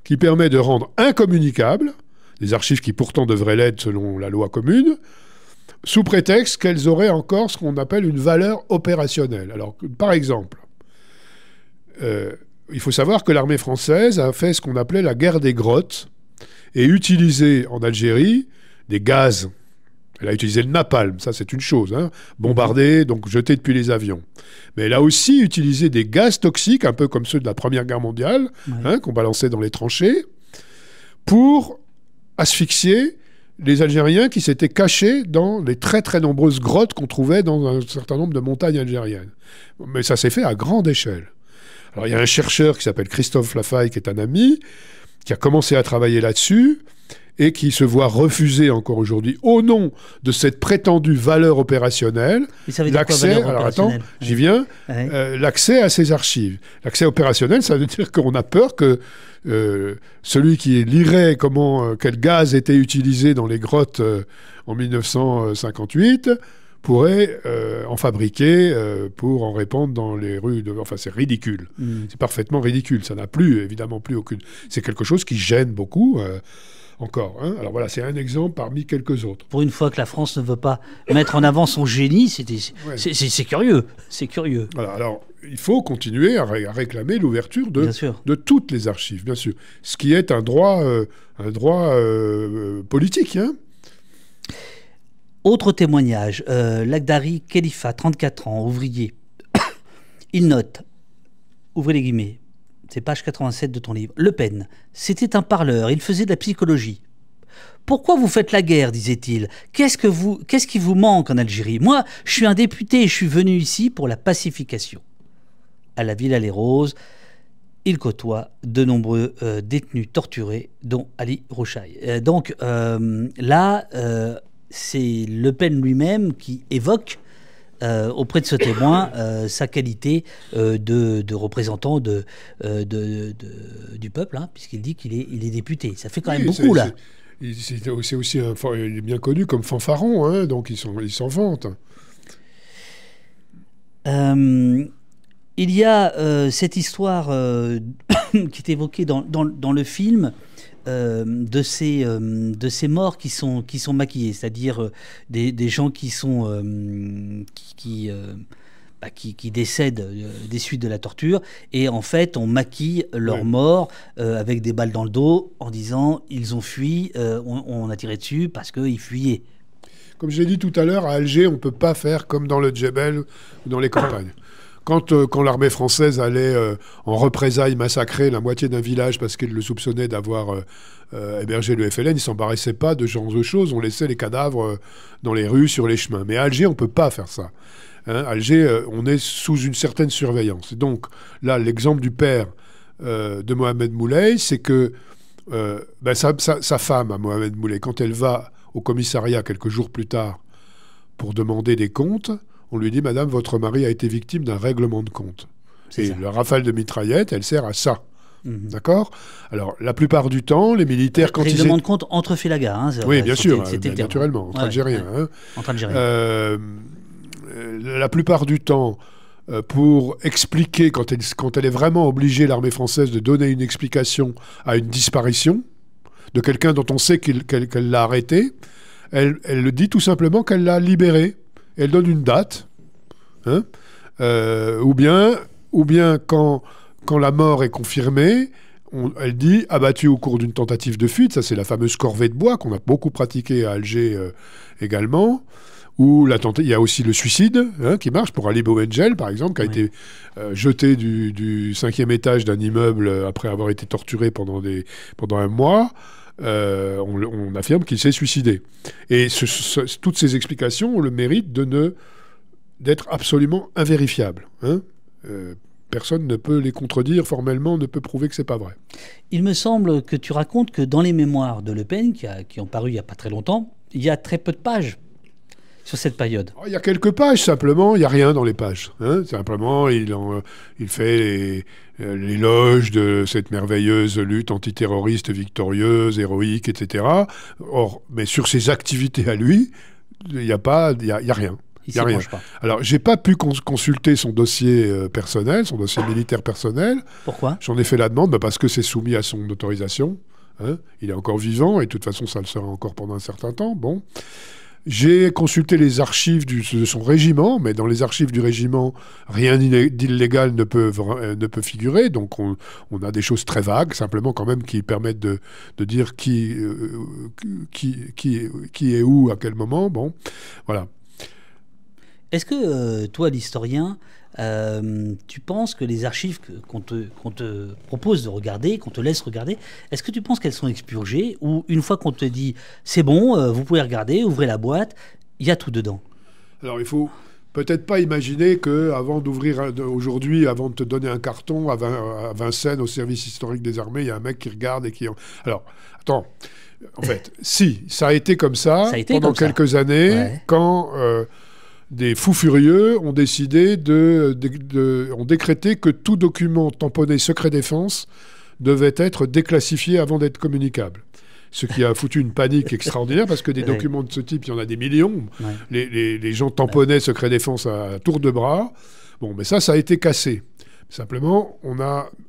qui permet de rendre incommunicables des archives qui pourtant devraient l'être selon la loi commune, sous prétexte qu'elles auraient encore ce qu'on appelle une valeur opérationnelle. Alors, par exemple, il faut savoir que l'armée française a fait ce qu'on appelait la guerre des grottes, et utilisé en Algérie des gaz. Elle a utilisé le napalm, ça c'est une chose, hein, bombardé, donc jeté depuis les avions. Mais elle a aussi utilisé des gaz toxiques, un peu comme ceux de la Première Guerre mondiale, hein, qu'on balançait dans les tranchées, pour asphyxier les Algériens qui s'étaient cachés dans les très très nombreuses grottes qu'on trouvait dans un certain nombre de montagnes algériennes. Mais ça s'est fait à grande échelle. Alors il y a un chercheur qui s'appelle Christophe Lafaille, qui est un ami, qui a commencé à travailler là-dessus et qui se voient refuser encore aujourd'hui, au nom de cette prétendue valeur opérationnelle, l'accès, alors attends, j'y viens, l'accès à ces archives. L'accès opérationnel, ça veut dire qu'on a peur que celui qui lirait quel gaz était utilisé dans les grottes en 1958 pourrait en fabriquer pour en répandre dans les rues. Enfin, c'est ridicule. C'est parfaitement ridicule. Ça n'a évidemment plus aucune... C'est quelque chose qui gêne beaucoup, encore. Hein. Alors voilà, c'est un exemple parmi quelques autres. Pour une fois que la France ne veut pas mettre en avant son génie, c'est curieux. C'est curieux. Voilà, alors, il faut continuer à réclamer l'ouverture de toutes les archives, bien sûr. Ce qui est un droit politique, hein. Autre témoignage, Lakhdari Khalifa, 34 ans, ouvrier. Il note, ouvrez les guillemets, c'est page 87 de ton livre, Le Pen, c'était un parleur, il faisait de la psychologie. Pourquoi vous faites la guerre, disait-il? Qu'est-ce qui vous manque en Algérie? Moi, je suis un député et je suis venu ici pour la pacification. À la Villa Les Roses, il côtoie de nombreux détenus torturés, dont Ali Rouchaï. Donc là... c'est Le Pen lui-même qui évoque auprès de ce témoin sa qualité de représentant du peuple, hein, puisqu'il dit qu'il est député. Ça fait quand même beaucoup, là. C'est aussi il est bien connu comme fanfaron, hein, donc il s'en vante. Il y a cette histoire qui est évoquée dans le film, de ces morts qui sont maquillés, c'est-à-dire des gens qui décèdent des suites de la torture, et en fait on maquille leurs morts avec des balles dans le dos en disant ils ont fui, on a tiré dessus parce qu'ils fuyaient. Comme je l'ai dit tout à l'heure, à Alger on ne peut pas faire comme dans le Djebel ou dans les campagnes. Quand l'armée française allait en représailles massacrer la moitié d'un village parce qu'elle le soupçonnait d'avoir hébergé le FLN, ils ne s'embarrassaient pas de ce genre de choses. On laissait les cadavres dans les rues, sur les chemins. Mais à Alger, on ne peut pas faire ça. Hein, Alger, on est sous une certaine surveillance. Et donc, là, l'exemple du père de Mohamed Moulay, c'est que sa femme, à Mohamed Moulay, quand elle va au commissariat quelques jours plus tard pour demander des comptes, on lui dit « Madame, votre mari a été victime d'un règlement de compte. » Et la rafale de mitraillette, elle sert à ça. D'accord ? Alors, la plupart du temps, les militaires... Règlement de compte entre Félaga. Hein, oui, bien sûr, naturellement, entre Algériens. Ouais. Hein. Entre Algériens. La plupart du temps, pour expliquer, quand elle est vraiment obligée, l'armée française, de donner une explication à une disparition de quelqu'un dont on sait qu'elle l'a arrêté, elle le dit tout simplement qu'elle l'a libéré. Elle donne une date, hein, ou bien quand la mort est confirmée, elle dit abattu au cours d'une tentative de fuite. Ça, c'est la fameuse corvée de bois qu'on a beaucoup pratiquée à Alger également. Ou il y a aussi le suicide, hein, qui marche pour Ali Bouengel, par exemple, qui a été jeté du 5e étage d'un immeuble après avoir été torturé pendant un mois. On affirme qu'il s'est suicidé. Et toutes ces explications ont le mérite d'être absolument invérifiables. Hein. Personne ne peut les contredire formellement, ne peut prouver que c'est pas vrai. Il me semble que tu racontes que dans les mémoires de Le Pen, qui ont paru il n'y a pas très longtemps, il y a très peu de pages sur cette période. Il y a quelques pages, simplement, il n'y a rien dans les pages. Hein. Simplement, il fait l'éloge de cette merveilleuse lutte antiterroriste victorieuse, héroïque, etc. Or, mais sur ses activités à lui, il n'y a rien. Il s'y penche pas. Alors, j'ai pas pu consulter son dossier personnel, son dossier militaire personnel. Pourquoi ? J'en ai fait la demande parce que c'est soumis à son autorisation. Hein. Il est encore vivant et de toute façon, ça le sera encore pendant un certain temps. Bon. J'ai consulté les archives de son régiment, mais dans les archives du régiment, rien d'illégal ne peut figurer. Donc on a des choses très vagues, simplement quand même, qui permettent de dire qui est où, à quel moment. Bon, voilà. Est-ce que toi, l'historien, tu penses que les archives qu'on te propose de regarder, qu'on te laisse regarder, est-ce que tu penses qu'elles sont expurgées, ou une fois qu'on te dit c'est bon, vous pouvez regarder, ouvrez la boîte, il y a tout dedans? Alors il faut peut-être pas imaginer qu'avant d'ouvrir aujourd'hui, avant de te donner un carton à Vincennes, au service historique des armées, il y a un mec qui regarde et qui... Alors, attends, En fait, si, ça a été comme ça, pendant quelques années, quand des fous furieux ont décidé ont décrété que tout document tamponné secret défense devait être déclassifié avant d'être communicable. Ce qui a foutu une panique extraordinaire, parce que des documents de ce type, il y en a des millions. Les gens tamponnaient secret défense à tour de bras. Bon, mais ça a été cassé. Simplement,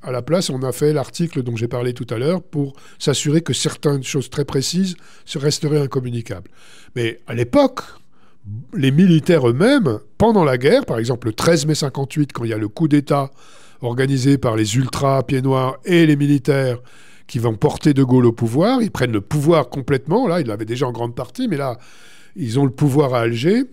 à la place, on a fait l'article dont j'ai parlé tout à l'heure pour s'assurer que certaines choses très précises resteraient incommunicables. Mais à l'époque, les militaires eux-mêmes, pendant la guerre, par exemple le 13 mai 58, quand il y a le coup d'État organisé par les ultras pieds noirs et les militaires qui vont porter De Gaulle au pouvoir, ils prennent le pouvoir complètement, là, ils l'avaient déjà en grande partie, mais là, ils ont le pouvoir à Alger,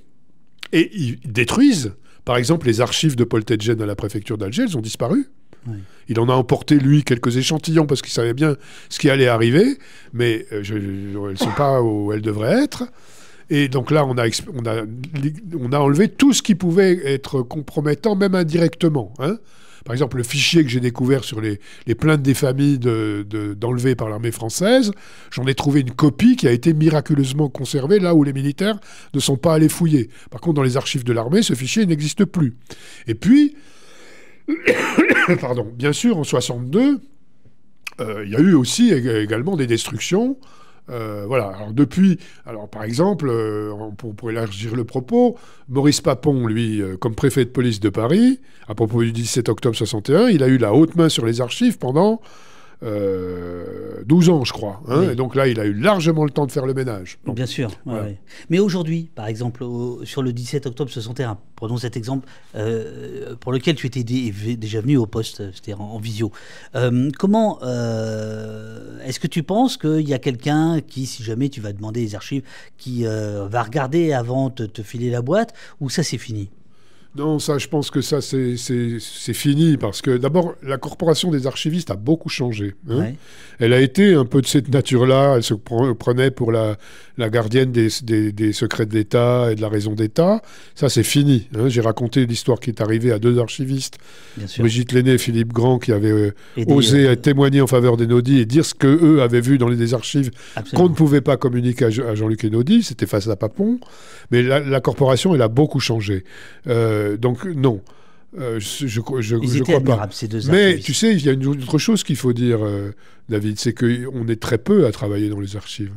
et ils détruisent. Par exemple, les archives de Paul Tedjen à la préfecture d'Alger, elles ont disparu. Oui. Il en a emporté, lui, quelques échantillons parce qu'il savait bien ce qui allait arriver, mais elles ne sont pas où elles devraient être. Et donc là, on a enlevé tout ce qui pouvait être compromettant, même indirectement. Hein. Par exemple, le fichier que j'ai découvert sur les plaintes des familles d'enlevés par l'armée française, j'en ai trouvé une copie qui a été miraculeusement conservée là où les militaires ne sont pas allés fouiller. Par contre, dans les archives de l'armée, ce fichier n'existe plus. Et puis, pardon, bien sûr, en 62, il y a eu aussi également des destructions. Voilà. Alors depuis, par exemple, pour élargir le propos, Maurice Papon, lui, comme préfet de police de Paris, à propos du 17 octobre 61, il a eu la haute main sur les archives pendant 12 ans, je crois. Hein, oui. Et donc là, il a eu largement le temps de faire le ménage. Donc, bien sûr. Voilà. Ouais. Mais aujourd'hui, par exemple, sur le 17 octobre 61, prenons cet exemple pour lequel tu étais déjà venu au poste, c'est-à-dire en visio. Comment est-ce que tu penses qu'il y a quelqu'un qui, si jamais tu vas demander les archives, qui va regarder avant de te filer la boîte, ou ça c'est fini ? Non, ça, je pense que ça, c'est fini, parce que d'abord, la corporation des archivistes a beaucoup changé. Hein. Ouais. Elle a été un peu de cette nature-là, elle se prenait pour la gardienne des secrets de l'État et de la raison d'État. Ça, c'est fini. Hein. J'ai raconté l'histoire qui est arrivée à deux archivistes, Brigitte Lenné et Philippe Grand, qui avaient osé témoigner en faveur d'Einaudi et dire ce qu'eux avaient vu dans les archives qu'on ne pouvait pas communiquer à Jean-Luc Einaudi. C'était face à Papon. Mais la corporation, elle a beaucoup changé. Donc non, je crois pas. Ces deux mais tu sais, il y a une autre chose qu'il faut dire, David, c'est qu'on est très peu à travailler dans les archives.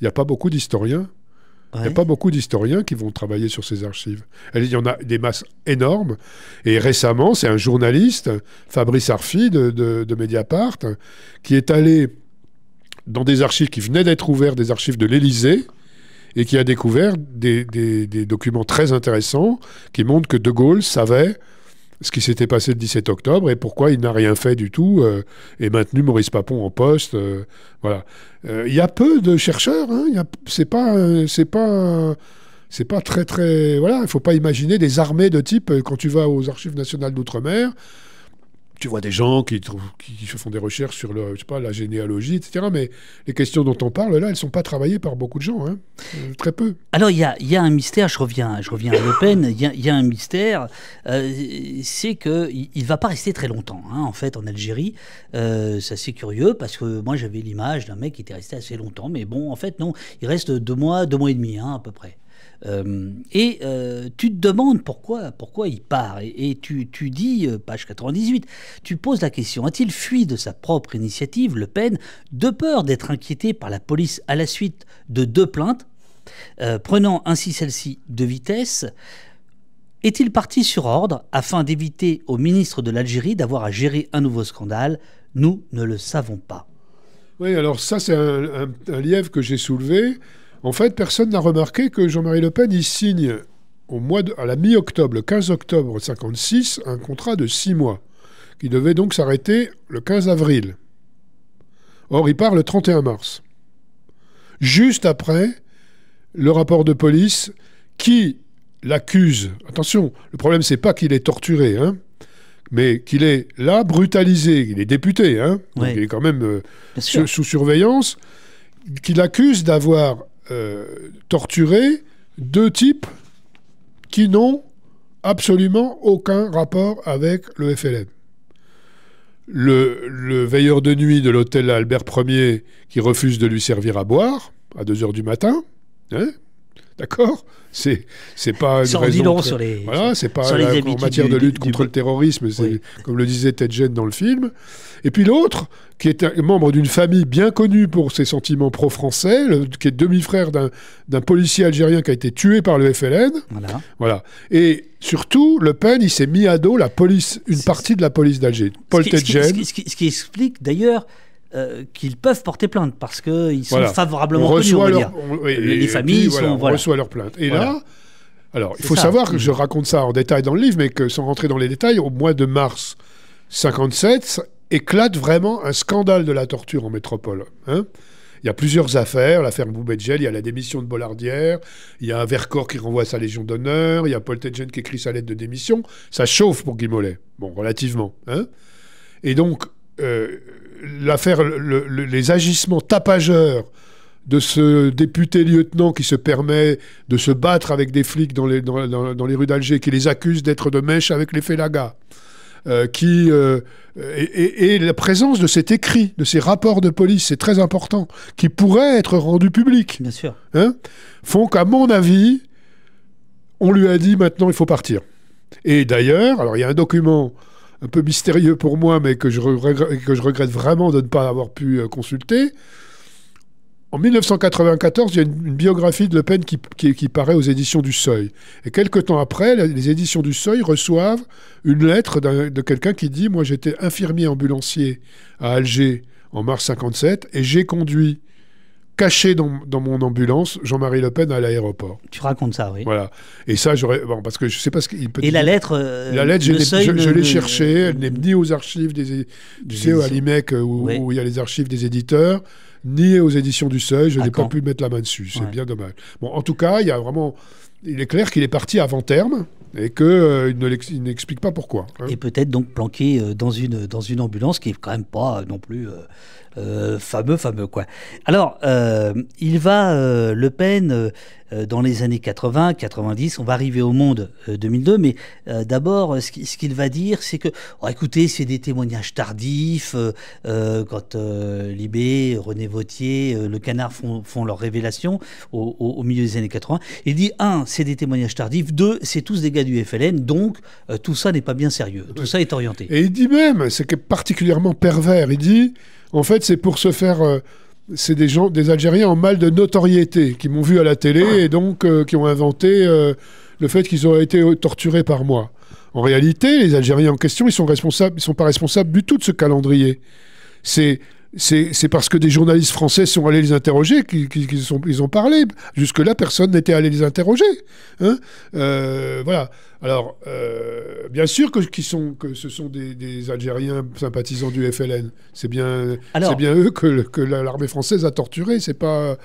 Il n'y a pas beaucoup d'historiens. Il n'y a pas beaucoup d'historiens qui vont travailler sur ces archives. Il y en a des masses énormes. Et récemment, c'est un journaliste, Fabrice Arfi de Mediapart, qui est allé dans des archives qui venaient d'être ouvertes, des archives de l'Élysée, et qui a découvert des documents très intéressants qui montrent que De Gaulle savait ce qui s'était passé le 17 octobre et pourquoi il n'a rien fait du tout et maintenu Maurice Papon en poste. Voilà. Il y a peu de chercheurs. Hein, c'est pas très, très... Voilà, il ne faut pas imaginer des armées de type, quand tu vas aux archives nationales d'outre-mer, tu vois des gens qui se font des recherches sur la généalogie, etc. Mais les questions dont on parle, là, elles ne sont pas travaillées par beaucoup de gens. Hein. Très peu. Alors, il y a un mystère, je reviens à Le Pen, il y a un mystère, c'est qu'il ne va pas rester très longtemps, hein, en fait, en Algérie. C'est assez curieux, parce que moi, j'avais l'image d'un mec qui était resté assez longtemps. Mais bon, en fait, non, il reste 2 mois et demi, hein, à peu près. Tu te demandes pourquoi il part et tu dis, page 98, tu poses la question: a-t-il fui de sa propre initiative, Le Pen, de peur d'être inquiété par la police à la suite de 2 plaintes, prenant ainsi celle-ci de vitesse? Est-il parti sur ordre afin d'éviter au ministre de l'Algérie d'avoir à gérer un nouveau scandale? Nous ne le savons pas. Oui, alors ça c'est un lièvre que j'ai soulevé. En fait, personne n'a remarqué que Jean-Marie Le Pen, il signe à la mi-octobre, le 15 octobre 1956, un contrat de 6 mois, qui devait donc s'arrêter le 15 avril. Or, il part le 31 mars. Juste après le rapport de police qui l'accuse. Attention, le problème, c'est pas qu'il est torturé, hein, mais qu'il est là, brutalisé. Il est député, hein, donc il est quand même sous surveillance, qu'il accuse d'avoir torturé 2 types qui n'ont absolument aucun rapport avec le FLN. le veilleur de nuit de l'hôtel Albert Ier qui refuse de lui servir à boire à 2 heures du matin. Hein, d'accord, c'est pas une raison sur les voilà, c'est pas sur les en matière de lutte contre le terrorisme, c'est oui. Comme le disait Ted Genne dans le film. Et puis l'autre, qui est un membre d'une famille bien connue pour ses sentiments pro-français, qui est demi-frère d'un policier algérien qui a été tué par le FLN. Voilà. Et surtout, Le Pen, il s'est mis à dos une partie de la police d'Alger. Paul Ted Genne. Ce qui explique d'ailleurs qu'ils peuvent porter plainte parce qu'ils sont favorablement connus, on va dire. Les familles on reçoit leurs plaintes. Et là, alors, il faut savoir que je raconte ça en détail dans le livre, mais que sans rentrer dans les détails, au mois de mars 57, éclate vraiment un scandale de la torture en métropole. Hein, il y a plusieurs affaires, l'affaire Boubedjel, il y a la démission de Bollardière, il y a un Vercors qui renvoie sa Légion d'honneur, il y a Paul Ted Genne qui écrit sa lettre de démission. Ça chauffe pour Guy Mollet, bon, relativement. Hein, et donc, l'affaire, les agissements tapageurs de ce député lieutenant qui se permet de se battre avec des flics dans les rues d'Alger, qui les accuse d'être de mèche avec les félagas, et la présence de cet écrit, de ces rapports de police, c'est très important, qui pourraient être rendus publics, bien sûr, hein, font qu'à mon avis, on lui a dit maintenant il faut partir. Et d'ailleurs, alors il y a un document un peu mystérieux pour moi, mais que je regrette vraiment de ne pas avoir pu consulter. En 1994, il y a une biographie de Le Pen qui paraît aux éditions du Seuil. Et quelques temps après, les éditions du Seuil reçoivent une lettre de quelqu'un qui dit « Moi, j'étais infirmier ambulancier à Alger en mars 57 et j'ai conduit, caché dans mon ambulance, Jean-Marie Le Pen à l'aéroport. » Tu racontes ça, oui. Voilà. Et ça, bon, parce que je ne sais pas ce qu'il peut dire. Et la lettre, je l'ai cherchée. Elle n'est ni aux archives à l'IMEC où il y a les archives des éditeurs, ni aux éditions du Seuil. Je n'ai pas pu mettre la main dessus. C'est bien dommage. Bon, en tout cas, il est clair qu'il est parti avant terme et qu'il n'explique pas pourquoi. Hein. Et peut-être donc planqué dans une ambulance qui est quand même pas non plus fameux quoi. Alors, il va, Le Pen, dans les années 80, 90, on va arriver au Monde 2002, mais d'abord, ce qu'il va dire, c'est que, écoutez, c'est des témoignages tardifs, quand Libé, René Vauthier, Le Canard font leur révélation au milieu des années 80. Il dit, 1, c'est des témoignages tardifs, 2, c'est tous des gars du FLN, donc tout ça n'est pas bien sérieux, tout ça est orienté. Et il dit même, c'est particulièrement pervers, il dit, en fait, c'est pour se faire... c'est des Algériens en mal de notoriété qui m'ont vu à la télé et donc qui ont inventé le fait qu'ils auraient été torturés par moi. En réalité, les Algériens en question, ils sont pas responsables du tout de ce calendrier. C'est parce que des journalistes français sont allés les interroger qu'ils ont parlé. Jusque-là, personne n'était allé les interroger. Hein, voilà. Alors, bien sûr que ce sont des Algériens sympathisants du FLN. C'est bien eux que l'armée française a torturés. C'est pas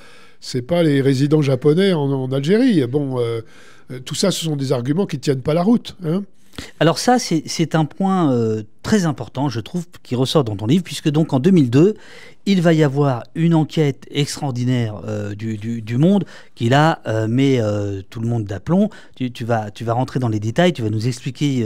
les résidents japonais en Algérie. Bon, tout ça, ce sont des arguments qui ne tiennent pas la route. Hein. Alors ça, c'est un point très important, je trouve, qui ressort dans ton livre, puisque donc en 2002, il va y avoir une enquête extraordinaire du Monde qui là met tout le monde d'aplomb. Tu vas rentrer dans les détails, tu vas nous expliquer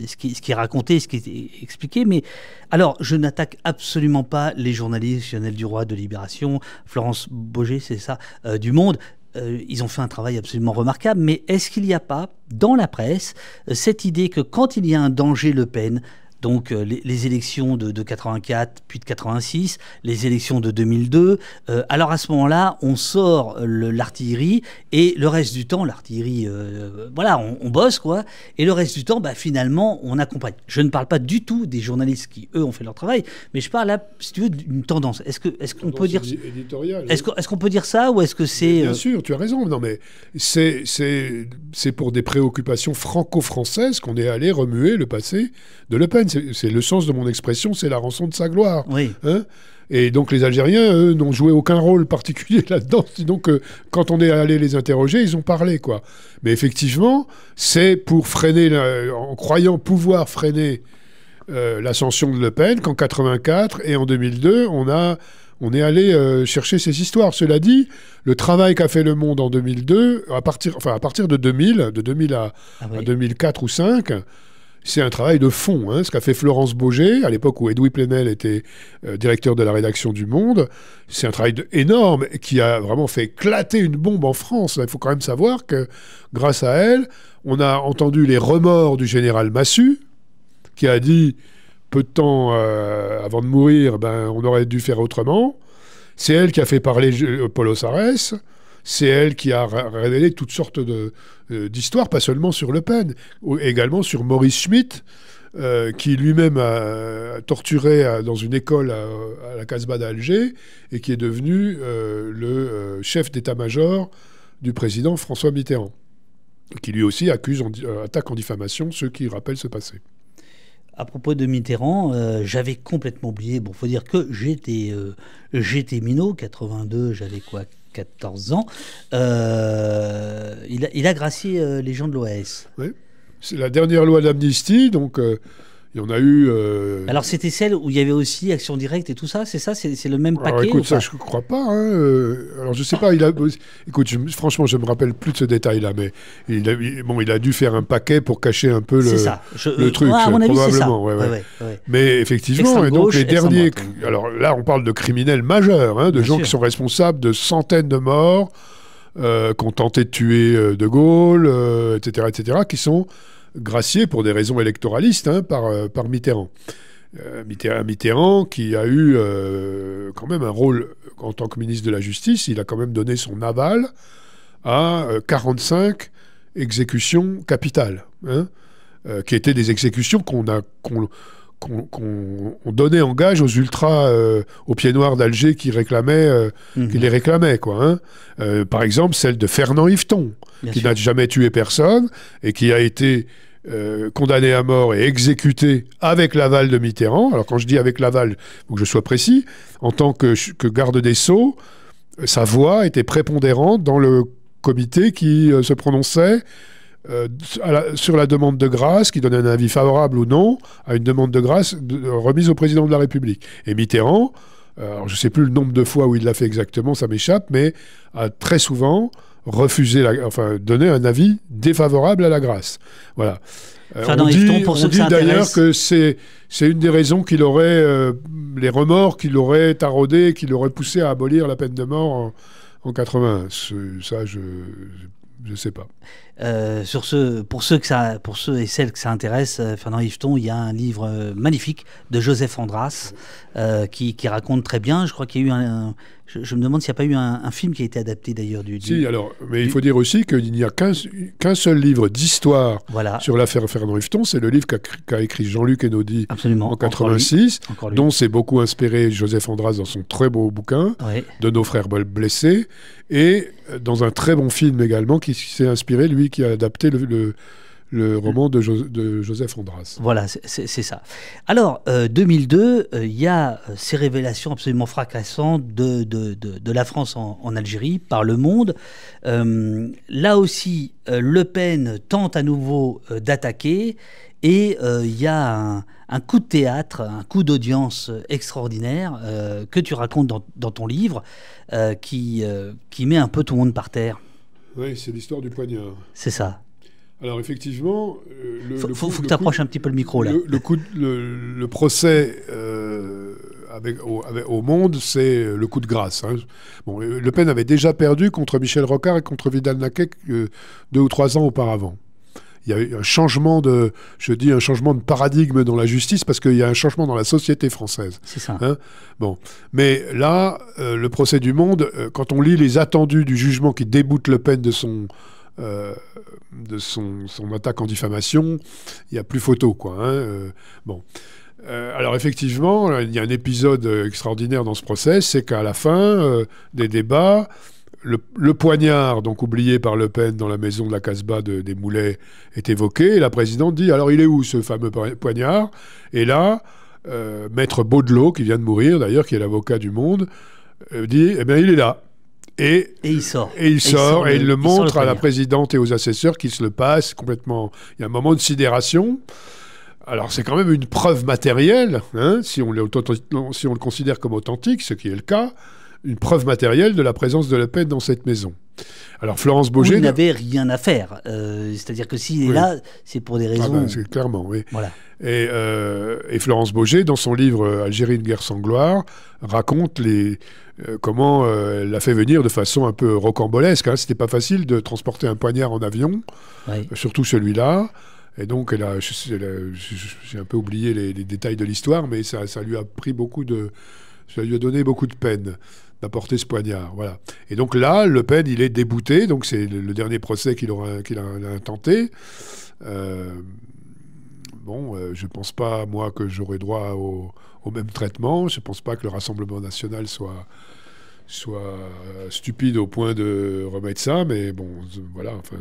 ce qui est raconté, ce qui est expliqué. Mais alors, je n'attaque absolument pas les journalistes, Lionel Duroy de Libération, Florence Baugé, c'est ça, du Monde. Ils ont fait un travail absolument remarquable, mais est-ce qu'il n'y a pas, dans la presse, cette idée que quand il y a un danger Le Pen, donc les élections de 84, puis de 86, les élections de 2002, alors à ce moment-là, on sort l'artillerie, et le reste du temps, l'artillerie, on bosse, quoi, et le reste du temps, finalement, on accompagne. Je ne parle pas du tout des journalistes qui, eux, ont fait leur travail, mais je parle là, si tu veux, d'une tendance. Est-ce qu'on peut dire... éditoriale. Est-ce qu'on peut dire ça, ou est-ce que c'est... Bien sûr, tu as raison. Non, mais c'est pour des préoccupations franco-françaises qu'on est allé remuer le passé de Le Pen. C'est le sens de mon expression, c'est la rançon de sa gloire. Oui. Hein, et donc les Algériens, eux, n'ont joué aucun rôle particulier là-dedans. Donc quand on est allé les interroger, ils ont parlé, quoi. Mais effectivement, c'est pour freiner, en croyant pouvoir freiner l'ascension de Le Pen, qu'en 84 et en 2002, on est allé chercher ces histoires. Cela dit, le travail qu'a fait Le Monde en 2002, à partir de 2000 à 2004 ou 2005, c'est un travail de fond. Hein, ce qu'a fait Florence Baugé, à l'époque où Edoui Plenel était directeur de la rédaction du Monde. C'est un travail énorme qui a vraiment fait éclater une bombe en France. Il faut quand même savoir que, grâce à elle, on a entendu les remords du général Massu, qui a dit, peu de temps avant de mourir, on aurait dû faire autrement. C'est elle qui a fait parler Paulo Sarès. C'est elle qui a révélé toutes sortes d'histoires, pas seulement sur Le Pen, également sur Maurice Schmitt, qui lui-même a torturé dans une école à la Casbah d'Alger et qui est devenu le chef d'état-major du président François Mitterrand, qui lui aussi attaque en diffamation ceux qui rappellent ce passé. À propos de Mitterrand, j'avais complètement oublié. Bon, faut dire que j'étais minot, 82, j'avais quoi, 14 ans. Il a gracié les gens de l'OAS. Oui, c'est la dernière loi d'amnistie, donc il y en a eu... Alors c'était celle où il y avait aussi Action Directe et tout ça, c'est ça, c'est le même paquet? Alors écoute, ça je ne crois pas. Hein. Alors je sais pas, écoute, franchement je ne me rappelle plus de ce détail-là, mais il a dû faire un paquet pour cacher un peu le truc, à mon avis, probablement. Ouais. Mais effectivement, et donc les derniers... Alors là, on parle de criminels majeurs, hein, de gens qui sont responsables de centaines de morts, qui ont tenté de tuer De Gaulle, etc., qui sont gracié pour des raisons électoralistes par Mitterrand. Mitterrand qui a eu quand même un rôle en tant que ministre de la Justice, il a quand même donné son aval à 45 exécutions capitales, hein, qui étaient des exécutions qu'on donnait en gage aux ultras, aux pieds noirs d'Alger qui les réclamaient, quoi. Hein. Par exemple, celle de Fernand Yveton, qui n'a jamais tué personne et qui a été condamné à mort et exécuté avec l'aval de Mitterrand. Alors quand je dis avec l'aval, il faut que je sois précis, en tant que garde des Sceaux, sa voix était prépondérante dans le comité qui se prononçait sur la demande de grâce, qui donnait un avis favorable ou non à une demande de grâce remise au président de la République. Et Mitterrand, alors je ne sais plus le nombre de fois où il l'a fait exactement, ça m'échappe, mais a très souvent refusé, donné un avis défavorable à la grâce. Voilà. On dit d'ailleurs que c'est une des raisons qu'il aurait, les remords qu'il aurait taraudés, qu'il aurait poussé à abolir la peine de mort en 81. Ça, je ne sais pas. Pour ceux et celles que ça intéresse, Fernand Yveton, il y a un livre magnifique de Joseph Andras qui raconte très bien. Je crois qu'il y a eu je me demande s'il n'y a pas eu un film qui a été adapté d'ailleurs mais il faut dire aussi qu'il n'y a qu'un seul livre d'histoire sur l'affaire Fernand Yveton, c'est le livre qu'a écrit Jean-Luc Enaudi en 86, dont s'est beaucoup inspiré Joseph Andras dans son très beau bouquin de Nos frères blessés, et dans un très bon film également qui s'est inspiré, lui qui a adapté le roman de Joseph Andras. Voilà, c'est ça. Alors, 2002, il y a ces révélations absolument fracassantes de la France en Algérie par Le Monde. Là aussi, Le Pen tente à nouveau d'attaquer et il y a un coup de théâtre, un coup d'audience extraordinaire que tu racontes dans ton livre qui met un peu tout le monde par terre. Oui, c'est l'histoire du poignard. C'est ça. Alors effectivement, faut que tu approches un petit peu le micro là. Le procès au Monde, c'est le coup de grâce. Hein. Bon, Le Pen avait déjà perdu contre Michel Rocard et contre Vidal-Naquet 2 ou 3 ans auparavant. Il y a eu un changement de paradigme dans la justice parce qu'il y a un changement dans la société française. C'est ça. Hein, bon. Mais là, le procès du Monde, quand on lit les attendus du jugement qui déboute Le Pen de son attaque en diffamation, il n'y a plus photo, quoi. Hein, bon. Alors effectivement, il y a un épisode extraordinaire dans ce procès, c'est qu'à la fin des débats, le poignard, donc oublié par Le Pen dans la maison de la Casbah des Moulets, est évoqué, et la présidente dit « Alors il est où ce fameux poignard ?» Et là, Maître Baudelot, qui vient de mourir d'ailleurs, qui est l'avocat du Monde, dit « Eh bien il est là ». Et il sort. Et il le montre à la présidente et aux assesseurs qui se le passent complètement. Il y a un moment de sidération. Alors c'est quand même une preuve matérielle, hein, si on le considère comme authentique, ce qui est le cas, une preuve matérielle de la présence de Le Pen dans cette maison. Alors Florence Où Baugé... il n'avait rien à faire. C'est-à-dire que s'il est Oui. là, c'est pour des raisons... c'est clairement, oui. Voilà. Et Florence Baugé, dans son livre Algérie, une guerre sans gloire, raconte comment elle l'a fait venir de façon un peu rocambolesque. Hein. C'était pas facile de transporter un poignard en avion, Oui. surtout celui-là. Et donc, j'ai un peu oublié les détails de l'histoire, mais ça lui a pris ça lui a donné beaucoup de peine d'apporter ce poignard. Voilà. Et donc là, Le Pen, il est débouté. Donc c'est le dernier procès qu'il a intenté. Je ne pense pas, moi, que j'aurai droit au même traitement. Je ne pense pas que le Rassemblement national soit stupide au point de remettre ça. Mais bon, voilà, enfin,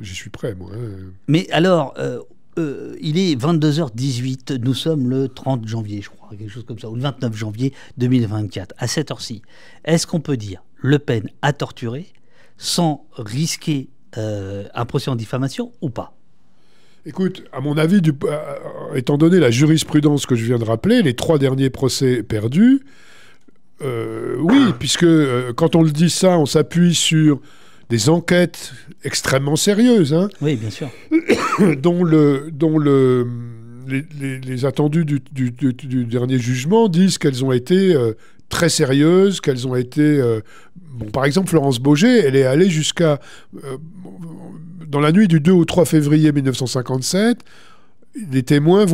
j'y suis prêt, moi. Hein. Mais alors, il est 22h18, nous sommes le 30 janvier, je crois, quelque chose comme ça, ou le 29 janvier 2024, à cette heure-ci. Est-ce qu'on peut dire Le Pen a torturé sans risquer un procès en diffamation ou pas? Écoute, à mon avis, étant donné la jurisprudence que je viens de rappeler, les 3 derniers procès perdus, oui, puisque quand on le dit ça, on s'appuie sur des enquêtes extrêmement sérieuses, hein, oui, bien sûr, dont les attendus du dernier jugement disent qu'elles ont été très sérieuses, qu'elles ont été... par exemple, Florence Baugé, elle est allée jusqu'à... dans la nuit du 2 au 3 février 1957, les témoins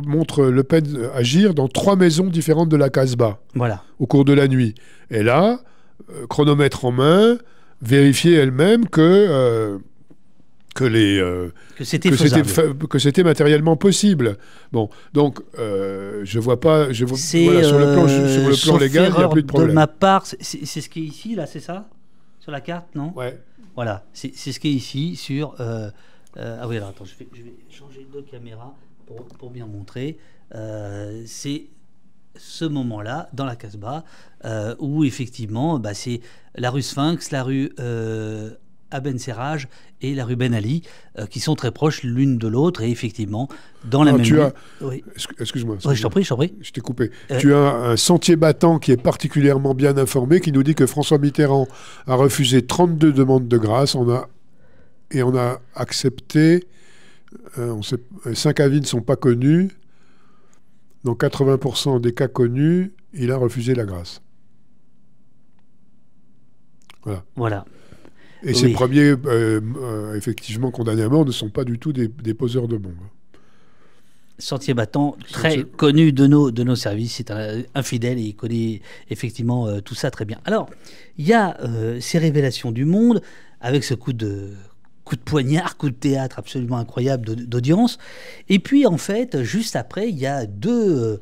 montrent Le Pen agir dans 3 maisons différentes de la Casbah, voilà. au cours de la nuit. Et là, chronomètre en main, vérifier elle-même que c'était faisable. que c'était matériellement possible. Bon, donc je vois pas, sur le plan légal, il n'y a plus de problème. De ma part, c'est ce qui est ici, là, c'est ça? Sur la carte, non? Ouais. Voilà, c'est ce qui est ici sur... ah oui, alors attends, je vais changer de caméra pour bien montrer. C'est ce moment-là, dans la Casbah, où effectivement, c'est la rue Sphinx, la rue Aben Serraj et la rue Ben Ali, qui sont très proches l'une de l'autre, et effectivement, dans la même rue... Oui. Excuse-moi. Oui, je t'en prie. Je t'ai coupé. Tu as un sentier battant qui est particulièrement bien informé, qui nous dit que François Mitterrand a refusé 32 demandes de grâce, on a accepté, 5 avis ne sont pas connus, dans 80% des cas connus, il a refusé la grâce. Voilà. Et ces premiers, effectivement, condamnés à mort ne sont pas du tout des poseurs de bombes. Sentier battant, très connu de nos services, c'est un fidèle et il connaît effectivement tout ça très bien. Alors, il y a ces révélations du Monde, avec ce coup de poignard, coup de théâtre absolument incroyable d'audience. Et puis, en fait, juste après, il y a deux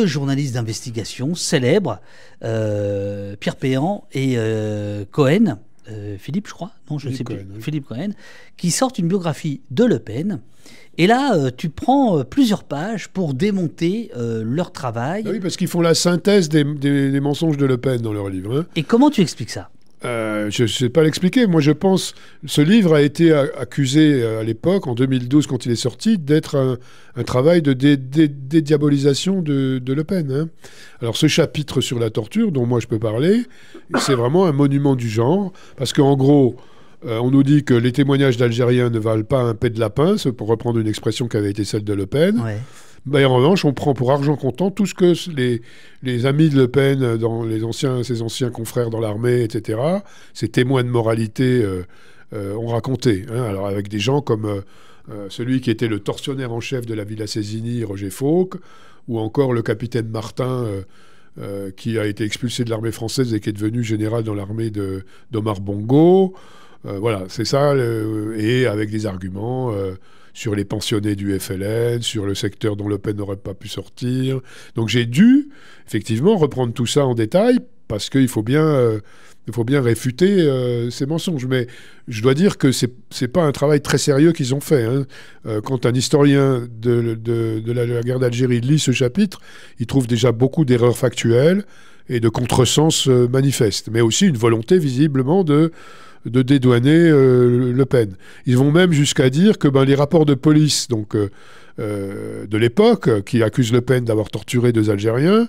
journalistes d'investigation célèbres, Pierre Péan et Cohen, Philippe, je crois, non, je ne sais plus, Philippe Cohen, qui sortent une biographie de Le Pen. Et là, tu prends plusieurs pages pour démonter leur travail. Ah oui, parce qu'ils font la synthèse des mensonges de Le Pen dans leur livre. Hein. Et comment tu expliques ça ? Je ne sais pas l'expliquer. Moi, je pense... Ce livre a été accusé à l'époque, en 2012, quand il est sorti, d'être un travail de dédiabolisation de Le Pen. Hein. Alors, ce chapitre sur la torture, dont moi je peux parler, c'est vraiment un monument du genre, parce qu'en gros... on nous dit que les témoignages d'Algériens ne valent pas un pet de lapin, c'est pour reprendre une expression qui avait été celle de Le Pen. Ouais. Ben, en revanche, on prend pour argent comptant tout ce que les amis de Le Pen, ses anciens confrères dans l'armée, etc., ces témoins de moralité ont raconté. Hein. Alors avec des gens comme celui qui était le tortionnaire en chef de la Villa Sésigny, Roger Fauque, ou encore le capitaine Martin... qui a été expulsé de l'armée française et qui est devenu général dans l'armée d'Omar Bongo. Voilà, c'est ça, et avec des arguments sur les pensionnés du FLN, sur le secteur dont Le Pen n'aurait pas pu sortir. Donc j'ai dû, effectivement, reprendre tout ça en détail, parce qu'il faut bien réfuter ces mensonges. Mais je dois dire que c'est pas un travail très sérieux qu'ils ont fait. Hein. Quand un historien de la guerre d'Algérie lit ce chapitre, il trouve déjà beaucoup d'erreurs factuelles et de contresens manifestes, mais aussi une volonté visiblement de dédouaner Le Pen. Ils vont même jusqu'à dire que les rapports de police de l'époque, qui accusent Le Pen d'avoir torturé 2 Algériens,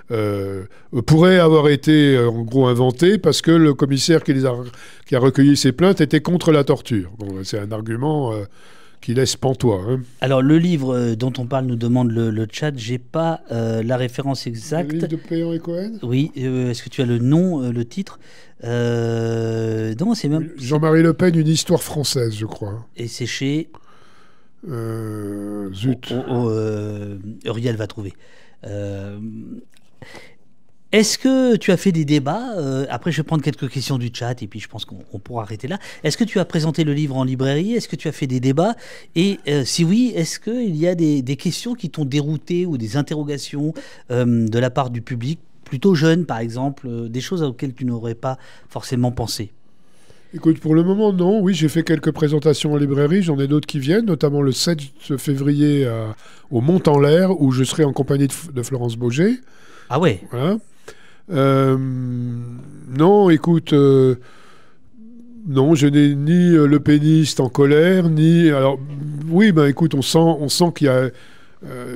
pourraient avoir été en gros inventés parce que le commissaire qui a recueilli ces plaintes était contre la torture. Bon, c'est un argument qui laisse pantois. Hein. Alors, le livre dont on parle nous demande le chat. J'ai pas la référence exacte. Le livre de Péan et Cohen ? Oui. Est-ce que tu as le nom, le titre ? Non, c'est même... Jean-Marie Le Pen, une histoire française, je crois. Et c'est chez... Zut. Uriel va trouver. Est-ce que tu as fait des débats après, je vais prendre quelques questions du chat et puis je pense qu'on pourra arrêter là. Est-ce que tu as présenté le livre en librairie ? Est-ce que tu as fait des débats ? Et si oui, est-ce qu'il y a des questions qui t'ont dérouté ou des interrogations de la part du public, plutôt jeune par exemple, des choses auxquelles tu n'aurais pas forcément pensé ? Écoute, pour le moment, non. Oui, j'ai fait quelques présentations en librairie. J'en ai d'autres qui viennent, notamment le 7 février au Mont-en-l'Air, où je serai en compagnie de Florence Baugé. Ah ouais. Voilà. Non, écoute, non, je n'ai ni le péniste en colère, ni... Alors, oui, ben écoute, on sent qu'il y a...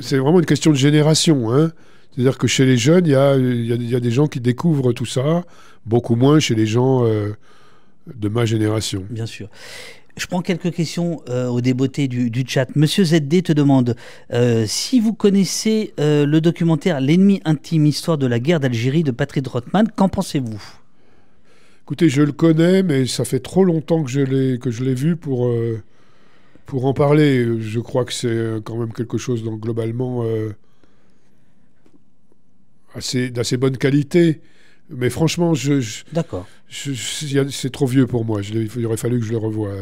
c'est vraiment une question de génération, hein. C'est-à-dire que chez les jeunes, il y a des gens qui découvrent tout ça, beaucoup moins chez les gens... de ma génération. Bien sûr. Je prends quelques questions au débeauté du chat. Monsieur ZD te demande si vous connaissez le documentaire L'ennemi intime, histoire de la guerre d'Algérie de Patrick Rothman, qu'en pensez-vous ? Écoutez, je le connais, mais ça fait trop longtemps que je l'ai vu pour en parler. Je crois que c'est quand même quelque chose globalement d'assez bonne qualité. Mais franchement, d'accord. C'est trop vieux pour moi. Il aurait fallu que je le revoie.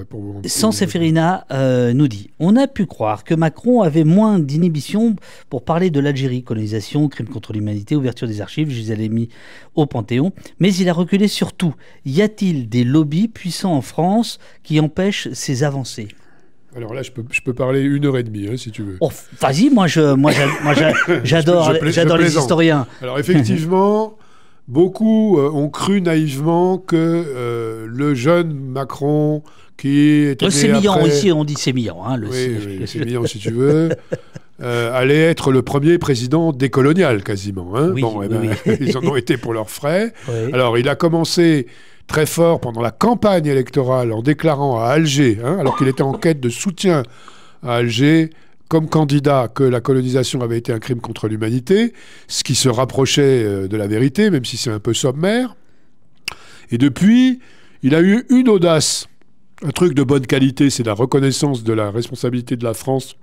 Sans Seferina nous dit « On a pu croire que Macron avait moins d'inhibition pour parler de l'Algérie, colonisation, crimes contre l'humanité, ouverture des archives, je les ai mis au Panthéon. Mais il a reculé sur tout. Y a-t-il des lobbies puissants en France qui empêchent ces avancées ?» Alors là, je peux parler 1h30, hein, si tu veux. Oh, vas-y, moi j'adore les historiens. Alors effectivement... Beaucoup ont cru naïvement que le jeune Macron, qui était sémillant après... aussi, on dit sémillant. Hein, oui, sémillant si tu veux, allait être le premier président décolonial quasiment. Hein. Oui, bon, oui. Ils en ont été pour leurs frais. Oui. Alors, il a commencé très fort pendant la campagne électorale en déclarant à Alger, hein, alors qu'il était en quête de soutien à Alger, comme candidat, que la colonisation avait été un crime contre l'humanité, ce qui se rapprochait de la vérité, même si c'est un peu sommaire. Et depuis, il a eu une audace, un truc de bonne qualité, c'est la reconnaissance de la responsabilité de la France,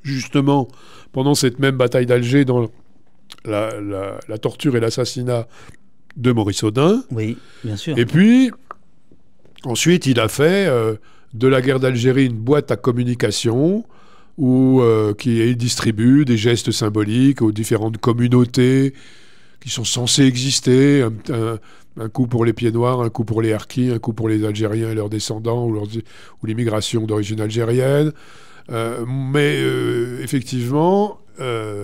justement, pendant cette même bataille d'Alger, dans la torture et l'assassinat de Maurice Audin. Oui, bien sûr. Et puis, ensuite, il a fait de la guerre d'Algérie une boîte à communication, qui distribue des gestes symboliques aux différentes communautés qui sont censées exister, un coup pour les pieds noirs, un coup pour les harkis, un coup pour les Algériens et leurs descendants ou l'immigration d'origine algérienne. Mais effectivement,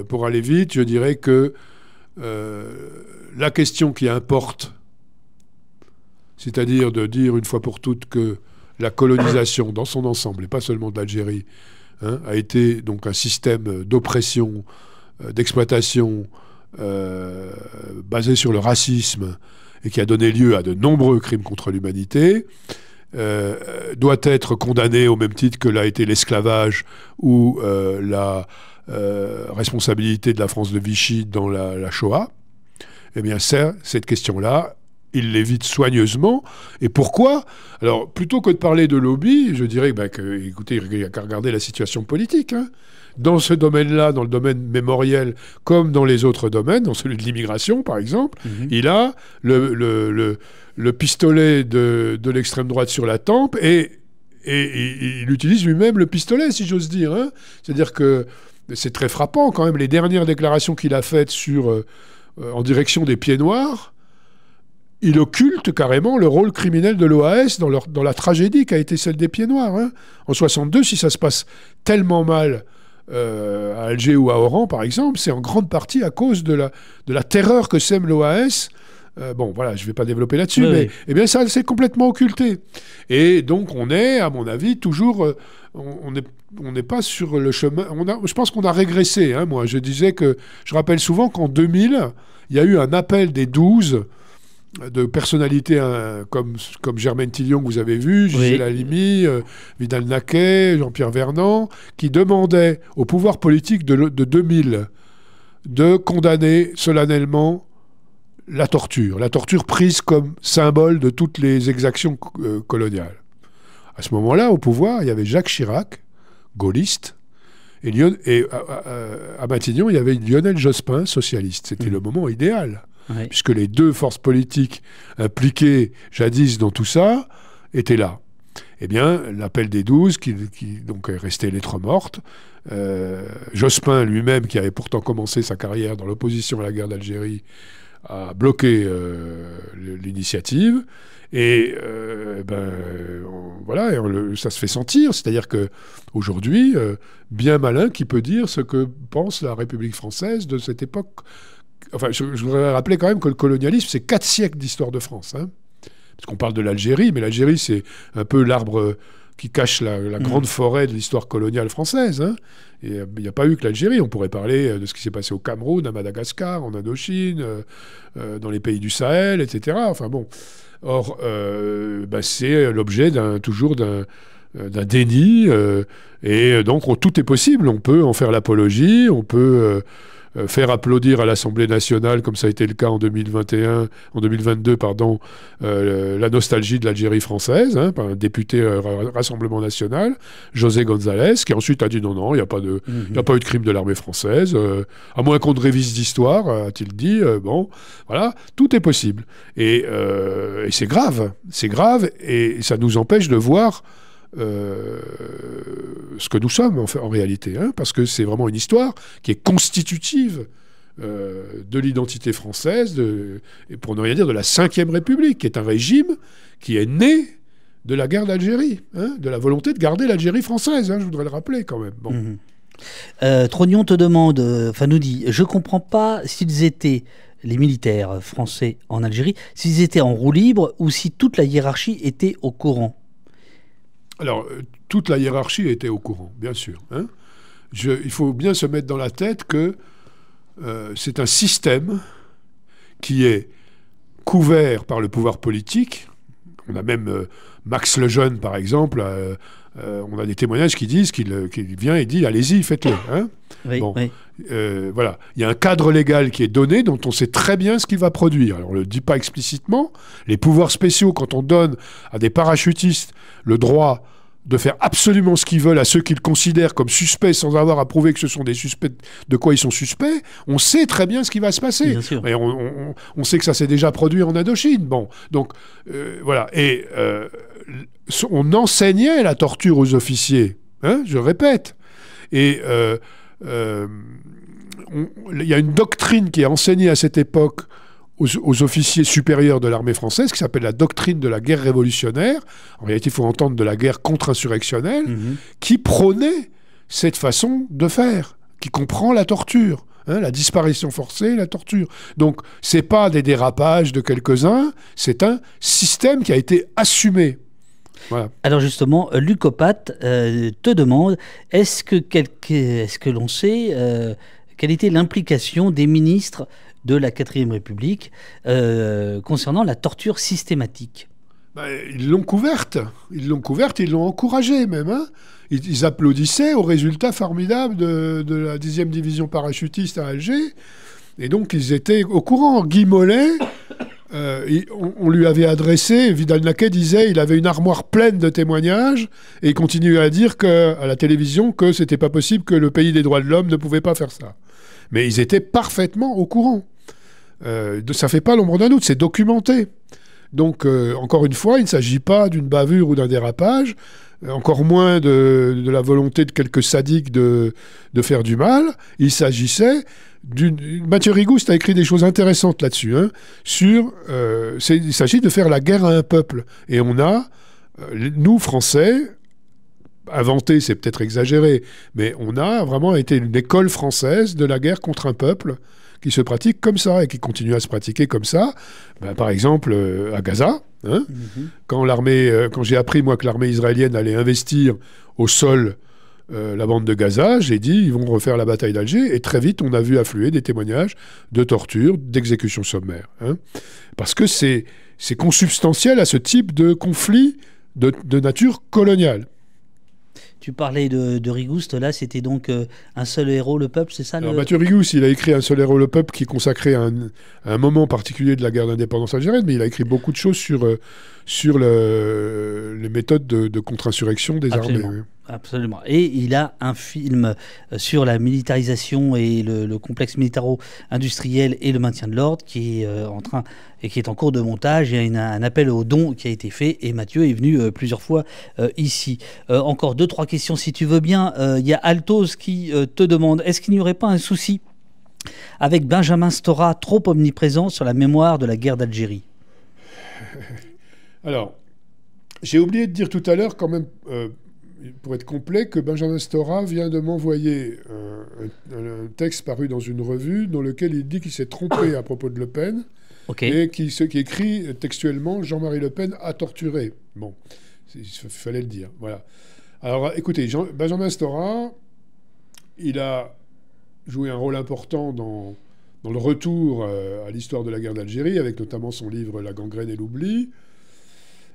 pour aller vite, je dirais que la question qui importe, c'est-à-dire de dire une fois pour toutes que la colonisation dans son ensemble, et pas seulement de l'Algérie, a été donc un système d'oppression, d'exploitation basé sur le racisme et qui a donné lieu à de nombreux crimes contre l'humanité, doit être condamné au même titre que l'a été l'esclavage ou la responsabilité de la France de Vichy dans la Shoah. Eh bien, cette question-là, il l'évite soigneusement. Et pourquoi ? Alors, plutôt que de parler de lobby, je dirais écoutez, il n'y a qu'à regarder la situation politique. Hein. Dans ce domaine-là, dans le domaine mémoriel, comme dans les autres domaines, dans celui de l'immigration, par exemple, il a le pistolet de l'extrême droite sur la tempe et il utilise lui-même le pistolet, si j'ose dire. Hein. C'est-à-dire que c'est très frappant, quand même, les dernières déclarations qu'il a faites en direction des pieds noirs. Il occulte carrément le rôle criminel de l'OAS dans la tragédie qui a été celle des pieds noirs. Hein. En 62, si ça se passe tellement mal à Alger ou à Oran, par exemple, c'est en grande partie à cause de la terreur que sème l'OAS Bon, voilà, je ne vais pas développer là-dessus, Oui, mais oui. eh bien, ça, c'est complètement occulté. Et donc, on est, à mon avis, toujours... on n'est pas sur le chemin... je pense qu'on a régressé. Hein, moi, je disais que... Je rappelle souvent qu'en 2000, il y a eu un appel des 12 de personnalités comme Germaine Tillion, que vous avez vu, Gisèle Halimi, Vidal-Naquet, Jean-Pierre Vernant, qui demandaient au pouvoir politique de 2000 de condamner solennellement la torture prise comme symbole de toutes les exactions coloniales. À ce moment-là, au pouvoir, il y avait Jacques Chirac, gaulliste, et à Matignon, il y avait Lionel Jospin, socialiste. C'était le moment idéal, puisque les deux forces politiques impliquées jadis dans tout ça étaient là. Eh bien, l'appel des 12, qui donc est resté lettre morte, Jospin lui-même, qui avait pourtant commencé sa carrière dans l'opposition à la guerre d'Algérie, a bloqué l'initiative. Et voilà, ça se fait sentir. C'est-à-dire qu'aujourd'hui, bien malin qui peut dire ce que pense la République française de cette époque. Enfin, je voudrais rappeler quand même que le colonialisme, c'est 4 siècles d'histoire de France. Hein. Parce qu'on parle de l'Algérie, mais l'Algérie, c'est un peu l'arbre qui cache la grande forêt de l'histoire coloniale française. Hein. Et il n'y a pas eu que l'Algérie. On pourrait parler de ce qui s'est passé au Cameroun, à Madagascar, en Indochine, dans les pays du Sahel, etc. Enfin bon. Or, c'est l'objet toujours d'un déni. Et donc, tout est possible. On peut en faire l'apologie. On peut faire applaudir à l'Assemblée nationale, comme ça a été le cas en 2022, la nostalgie de l'Algérie française, hein, par un député Rassemblement national, José González, qui ensuite a dit non, il n'y a pas eu de crime de l'armée française, à moins qu'on ne révise d'histoire, a-t-il dit. Bon, voilà, tout est possible. Et c'est grave, et ça nous empêche de voir ce que nous sommes en réalité, hein, parce que c'est vraiment une histoire qui est constitutive de l'identité française, et pour ne rien dire de la Ve République, qui est un régime qui est né de la guerre d'Algérie, hein, de la volonté de garder l'Algérie française, hein, je voudrais le rappeler quand même. Bon. Trognon te demande, nous dit, je comprends pas s'ils étaient, les militaires français en Algérie, s'ils étaient en roue libre ou si toute la hiérarchie était au courant. Alors, toute la hiérarchie était au courant, bien sûr. Hein. Il faut bien se mettre dans la tête que c'est un système qui est couvert par le pouvoir politique. On a même Max Lejeune, par exemple, on a des témoignages qui disent qu'il vient et dit « allez-y, faites-le hein ». Oui, bon. oui. Voilà. Il y a un cadre légal qui est donné dont on sait très bien ce qu'il va produire. Alors, on ne le dit pas explicitement. Les pouvoirs spéciaux, quand on donne à des parachutistes le droit de faire absolument ce qu'ils veulent à ceux qu'ils considèrent comme suspects sans avoir à prouver que ce sont des suspects de quoi ils sont suspects, on sait très bien ce qui va se passer. Bien sûr. Et on sait que ça s'est déjà produit en Indochine. Bon, donc voilà. Et on enseignait la torture aux officiers, hein, je répète. Et il y a une doctrine qui est enseignée à cette époque aux officiers supérieurs de l'armée française, qui s'appelle la doctrine de la guerre révolutionnaire. En réalité, il faut entendre de la guerre contre-insurrectionnelle, qui prônait cette façon de faire, qui comprend la torture, hein, la disparition forcée, la torture. Donc, ce n'est pas des dérapages de quelques-uns, c'est un système qui a été assumé. Voilà. Alors justement, Lucopat te demande, est-ce que l'on sait quelle était l'implication des ministres de la 4e République concernant la torture systématique? Ils l'ont couverte, ils l'ont encouragée même. Hein. Ils applaudissaient au résultat formidable de la 10e division parachutiste à Alger. Et donc ils étaient au courant. Guy Mollet, on lui avait adressé, Vidal-Naquet disait, il avait une armoire pleine de témoignages, et il continuait à dire à la télévision que c'était pas possible, que le pays des droits de l'homme ne pouvait pas faire ça. Mais ils étaient parfaitement au courant. Ça fait pas l'ombre d'un doute, c'est documenté. Donc, encore une fois, il ne s'agit pas d'une bavure ou d'un dérapage, encore moins de la volonté de quelques sadiques de faire du mal. Il s'agissait Mathieu Rigouste a écrit des choses intéressantes là-dessus. Hein, il s'agit de faire la guerre à un peuple. Et on a, nous, Français, inventé, c'est peut-être exagéré, mais on a vraiment été une école française de la guerre contre un peuple qui se pratique comme ça et qui continue à se pratiquer comme ça. Ben, par exemple, à Gaza, hein, quand j'ai appris, moi, que l'armée israélienne allait investir au sol la bande de Gaza, j'ai dit, ils vont refaire la bataille d'Alger, et très vite, on a vu affluer des témoignages de torture, d'exécution sommaire. Hein, parce que c'est consubstantiel à ce type de conflit de nature coloniale. Tu parlais de Rigouste, là, c'était donc un seul héros, le peuple, c'est ça? Alors, Mathieu Rigouste, il a écrit Un seul héros, le peuple, qui est consacré à un moment particulier de la guerre d'indépendance algérienne, mais il a écrit beaucoup de choses sur les méthodes de contre-insurrection des armées. Oui. Absolument. Et il a un film sur la militarisation et le complexe militaro-industriel et le maintien de l'ordre qui est en cours de montage. Il y a un appel aux dons qui a été fait et Mathieu est venu plusieurs fois ici. Encore 2-3 questions si tu veux bien. Il y a Altos qui te demande, est-ce qu'il n'y aurait pas un souci avec Benjamin Stora trop omniprésent sur la mémoire de la guerre d'Algérie? Alors, j'ai oublié de dire tout à l'heure quand même... pour être complet, que Benjamin Stora vient de m'envoyer un texte paru dans une revue dans lequel il dit qu'il s'est trompé à propos de Le Pen et qui écrit textuellement « Jean-Marie Le Pen a torturé ». Bon, il fallait le dire. Voilà. Alors, écoutez, Benjamin Stora, il a joué un rôle important dans le retour à l'histoire de la guerre d'Algérie, avec notamment son livre « La gangrène et l'oubli ».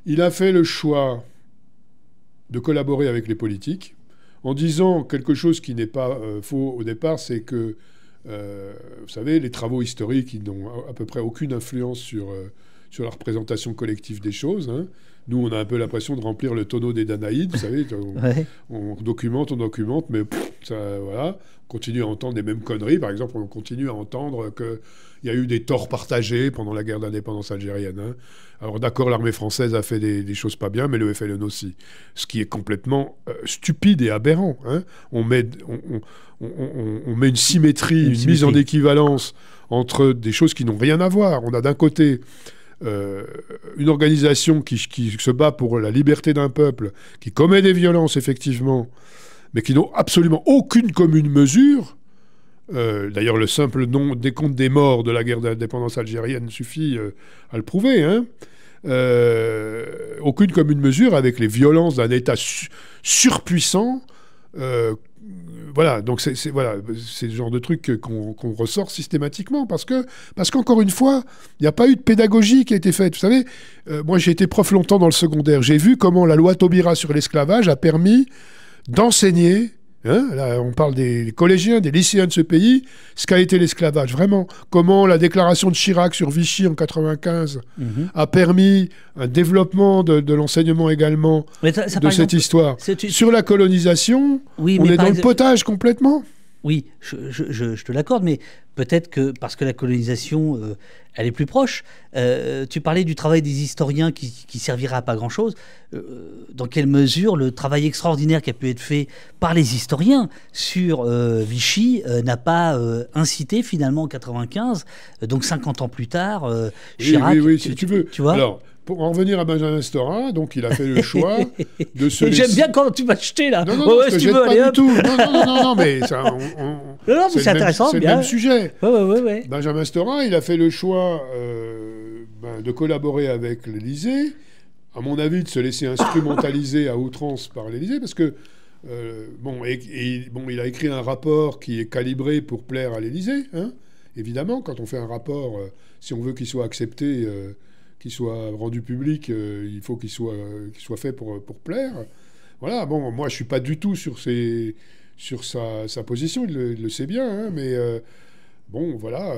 Il a fait le choix de collaborer avec les politiques, en disant quelque chose qui n'est pas faux au départ, c'est que, vous savez, les travaux historiques, ils n'ont à peu près aucune influence sur la représentation collective des choses. Hein. Nous, on a un peu l'impression de remplir le tonneau des Danaïdes, vous savez, on documente, mais voilà, on continue à entendre les mêmes conneries. Par exemple, on continue à entendre qu'il y a eu des torts partagés pendant la guerre d'indépendance algérienne. Hein. Alors d'accord, l'armée française a fait des choses pas bien, mais le FLN aussi. Ce qui est complètement stupide et aberrant. Hein. On met une symétrie, une mise en équivalence entre des choses qui n'ont rien à voir. On a d'un côté une organisation qui se bat pour la liberté d'un peuple, qui commet des violences, effectivement, mais qui n'ont absolument aucune commune mesure. D'ailleurs, le simple décompte des morts de la guerre d'indépendance algérienne suffit à le prouver. Hein. Aucune commune mesure avec les violences d'un État surpuissant. Voilà, donc c'est le genre de truc qu'on ressort systématiquement parce qu'encore une fois, il n'y a pas eu de pédagogie qui a été faite. Vous savez, moi j'ai été prof longtemps dans le secondaire. J'ai vu comment la loi Taubira sur l'esclavage a permis d'enseigner. Hein, là, on parle des collégiens, des lycéens de ce pays, ce qu'a été l'esclavage, vraiment. Comment la déclaration de Chirac sur Vichy en 1995 a permis un développement de l'enseignement également de cette histoire. Sur la colonisation, on est dans le potage complètement. Oui, je te l'accorde, mais peut-être que parce que la colonisation, elle est plus proche. Tu parlais du travail des historiens qui servira à pas grand-chose. Dans quelle mesure le travail extraordinaire qui a pu être fait par les historiens sur Vichy n'a pas incité finalement en 95, donc 50 ans plus tard, Chirac... Oui, si tu veux. Tu vois. Alors, pour en revenir à Benjamin Stora, donc il a fait le choix de se laisser... J'aime bien quand tu vas jeter là. Non, je te jette pas du tout. Non, mais ça, mais c'est intéressant. C'est le même sujet. Ouais. Benjamin Stora, il a fait le choix de collaborer avec l'Élysée, à mon avis, de se laisser instrumentaliser à outrance par l'Élysée, parce que il a écrit un rapport qui est calibré pour plaire à l'Élysée. Hein. Évidemment, quand on fait un rapport, si on veut qu'il soit accepté... qu'il soit rendu public, il faut qu'il soit fait pour plaire. Voilà, bon, moi, je ne suis pas du tout sur sa position, il le sait bien, hein, mais bon, voilà.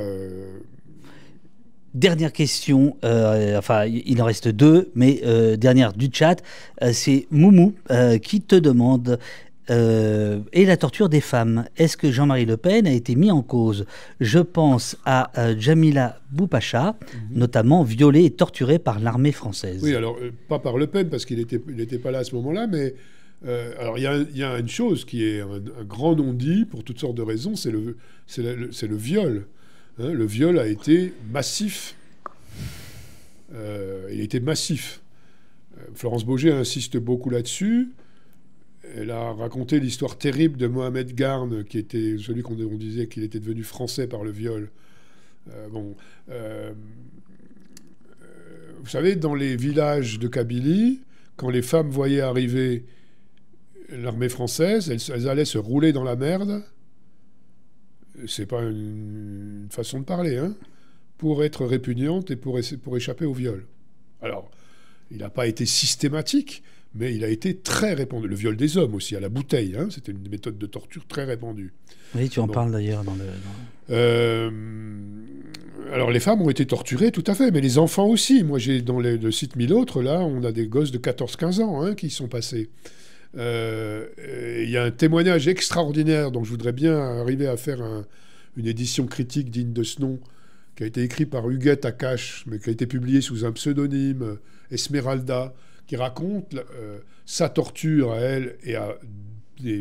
Dernière question, enfin, il en reste 2, mais dernière du chat, c'est Moumou qui te demande... et la torture des femmes. Est-ce que Jean-Marie Le Pen a été mis en cause? Je pense à Jamila Boupacha, notamment violée et torturée par l'armée française. Oui, alors, pas par Le Pen, parce qu'il n'était pas là à ce moment-là, mais alors il y a une chose qui est un grand non-dit, pour toutes sortes de raisons, c'est le viol. Hein, le viol a été massif. Il a été massif. Florence Baugé insiste beaucoup là-dessus. Elle a raconté l'histoire terrible de Mohamed Garn, qui était celui qu'on disait qu'il était devenu français par le viol, Vous savez, dans les villages de Kabylie, quand les femmes voyaient arriver l'armée française, elles allaient se rouler dans la merde. C'est pas une façon de parler, hein, pour être répugnante et pour échapper au viol. Alors, il n'a pas été systématique, mais il a été très répandu. Le viol des hommes aussi, à la bouteille, hein, c'était une méthode de torture très répandue. Oui, tu en parles d'ailleurs dans le... Alors, les femmes ont été torturées, tout à fait, mais les enfants aussi. Moi, dans le site 1000 autres, là, on a des gosses de 14-15 ans, hein, qui y sont passés. Il y a un témoignage extraordinaire dont je voudrais bien arriver à faire une édition critique digne de ce nom, qui a été écrit par Huguette Akash, mais qui a été publié sous un pseudonyme, Esmeralda, qui raconte sa torture à elle et à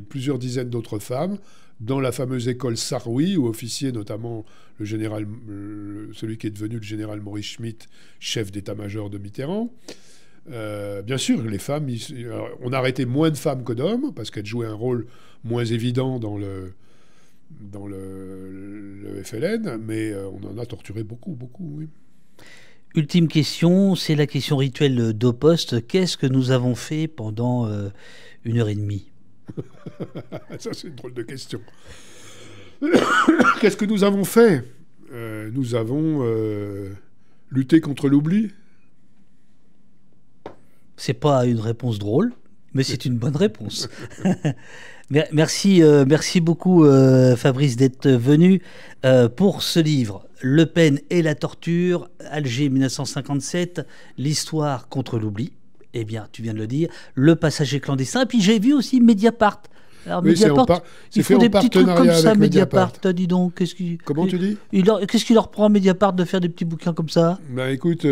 plusieurs dizaines d'autres femmes dans la fameuse école Saroui, où officiait notamment celui qui est devenu le général Maurice Schmitt, chef d'état-major de Mitterrand. Bien sûr, les femmes, on a arrêté moins de femmes que d'hommes, parce qu'elles jouaient un rôle moins évident dans le FLN, mais on en a torturé beaucoup, oui. Ultime question, c'est la question rituelle d'Au Poste. Qu'est-ce que nous avons fait pendant 1h30 ? Ça, c'est une drôle de question. Qu'est-ce que nous avons fait ? Nous avons lutté contre l'oubli. C'est pas une réponse drôle, mais c'est une bonne réponse. Merci beaucoup Fabrice d'être venu pour ce livre. Le Pen et la torture, Alger 1957, l'histoire contre l'oubli. Eh bien, tu viens de le dire, Le passager clandestin. Et puis j'ai vu aussi Mediapart. Alors, oui, Mediapart, ils font des petits trucs comme ça, Mediapart. Dis donc, comment tu dis ? Qu'est-ce qui leur prend à Mediapart de faire des petits bouquins comme ça ? Bah écoute,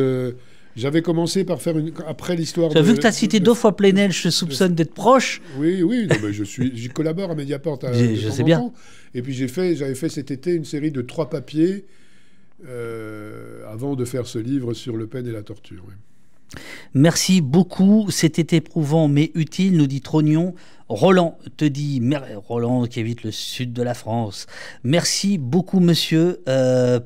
j'avais commencé par faire après l'histoire. Vu que tu as cité 2 fois Plenel, je te soupçonne d'être proche. Oui, non, mais j'y collabore à Mediapart. Je sais bien. Et puis j'avais fait cet été une série de 3 papiers avant de faire ce livre sur Le Pen et la torture. Oui. Merci beaucoup, c'était éprouvant mais utile, nous dit Trognon. Roland te dit, Roland qui habite le sud de la France, merci beaucoup monsieur.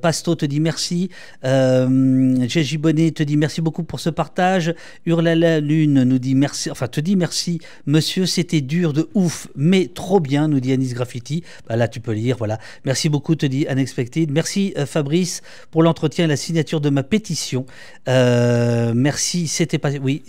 Pasto te dit merci. Gégé Bonnet te dit merci beaucoup pour ce partage. Hurlala Lune nous dit merci, te dit merci monsieur, c'était dur de ouf mais trop bien, nous dit Anis Graffiti. Bah là tu peux lire, voilà. Merci beaucoup te dit Unexpected. Merci Fabrice pour l'entretien et la signature de ma pétition. Merci, c'était pas... Oui,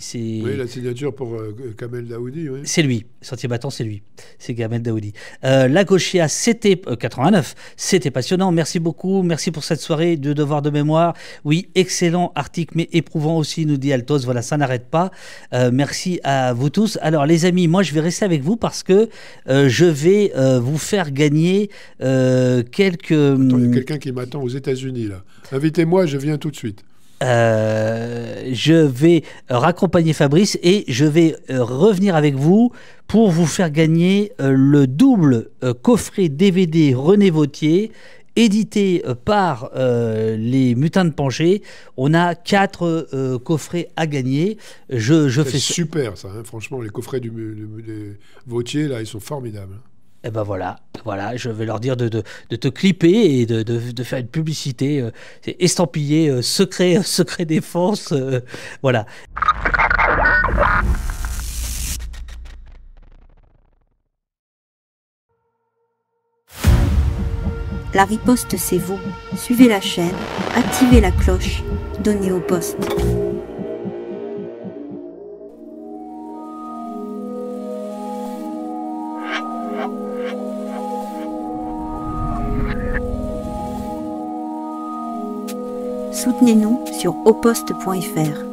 la signature pour Kamel Daoudi, oui. C'est lui. Sentier battant, c'est lui. C'est Kamel Daoudi. La Gauchia, c'était 89. C'était passionnant. Merci beaucoup. Merci pour cette soirée de devoir de mémoire. Oui, excellent article, mais éprouvant aussi, nous dit Altos. Voilà, ça n'arrête pas. Merci à vous tous. Alors, les amis, moi, je vais rester avec vous parce que je vais vous faire gagner quelques... Attends, il y a quelqu'un qui m'attend aux États-Unis, là. Invitez-moi, je viens tout de suite. Je vais raccompagner Fabrice et je vais revenir avec vous pour vous faire gagner le double coffret DVD René Vauthier édité par les Mutins de Pancher. On a 4 coffrets à gagner. C'est super ça, hein. Franchement, les coffrets des Vauthier, là, ils sont formidables. Et ben voilà, je vais leur dire de te clipper et de faire une publicité. C'est estampillé secret défense. Voilà. La riposte, c'est vous. Suivez la chaîne, activez la cloche, donnez au poste. Soutenez-nous sur auposte.fr.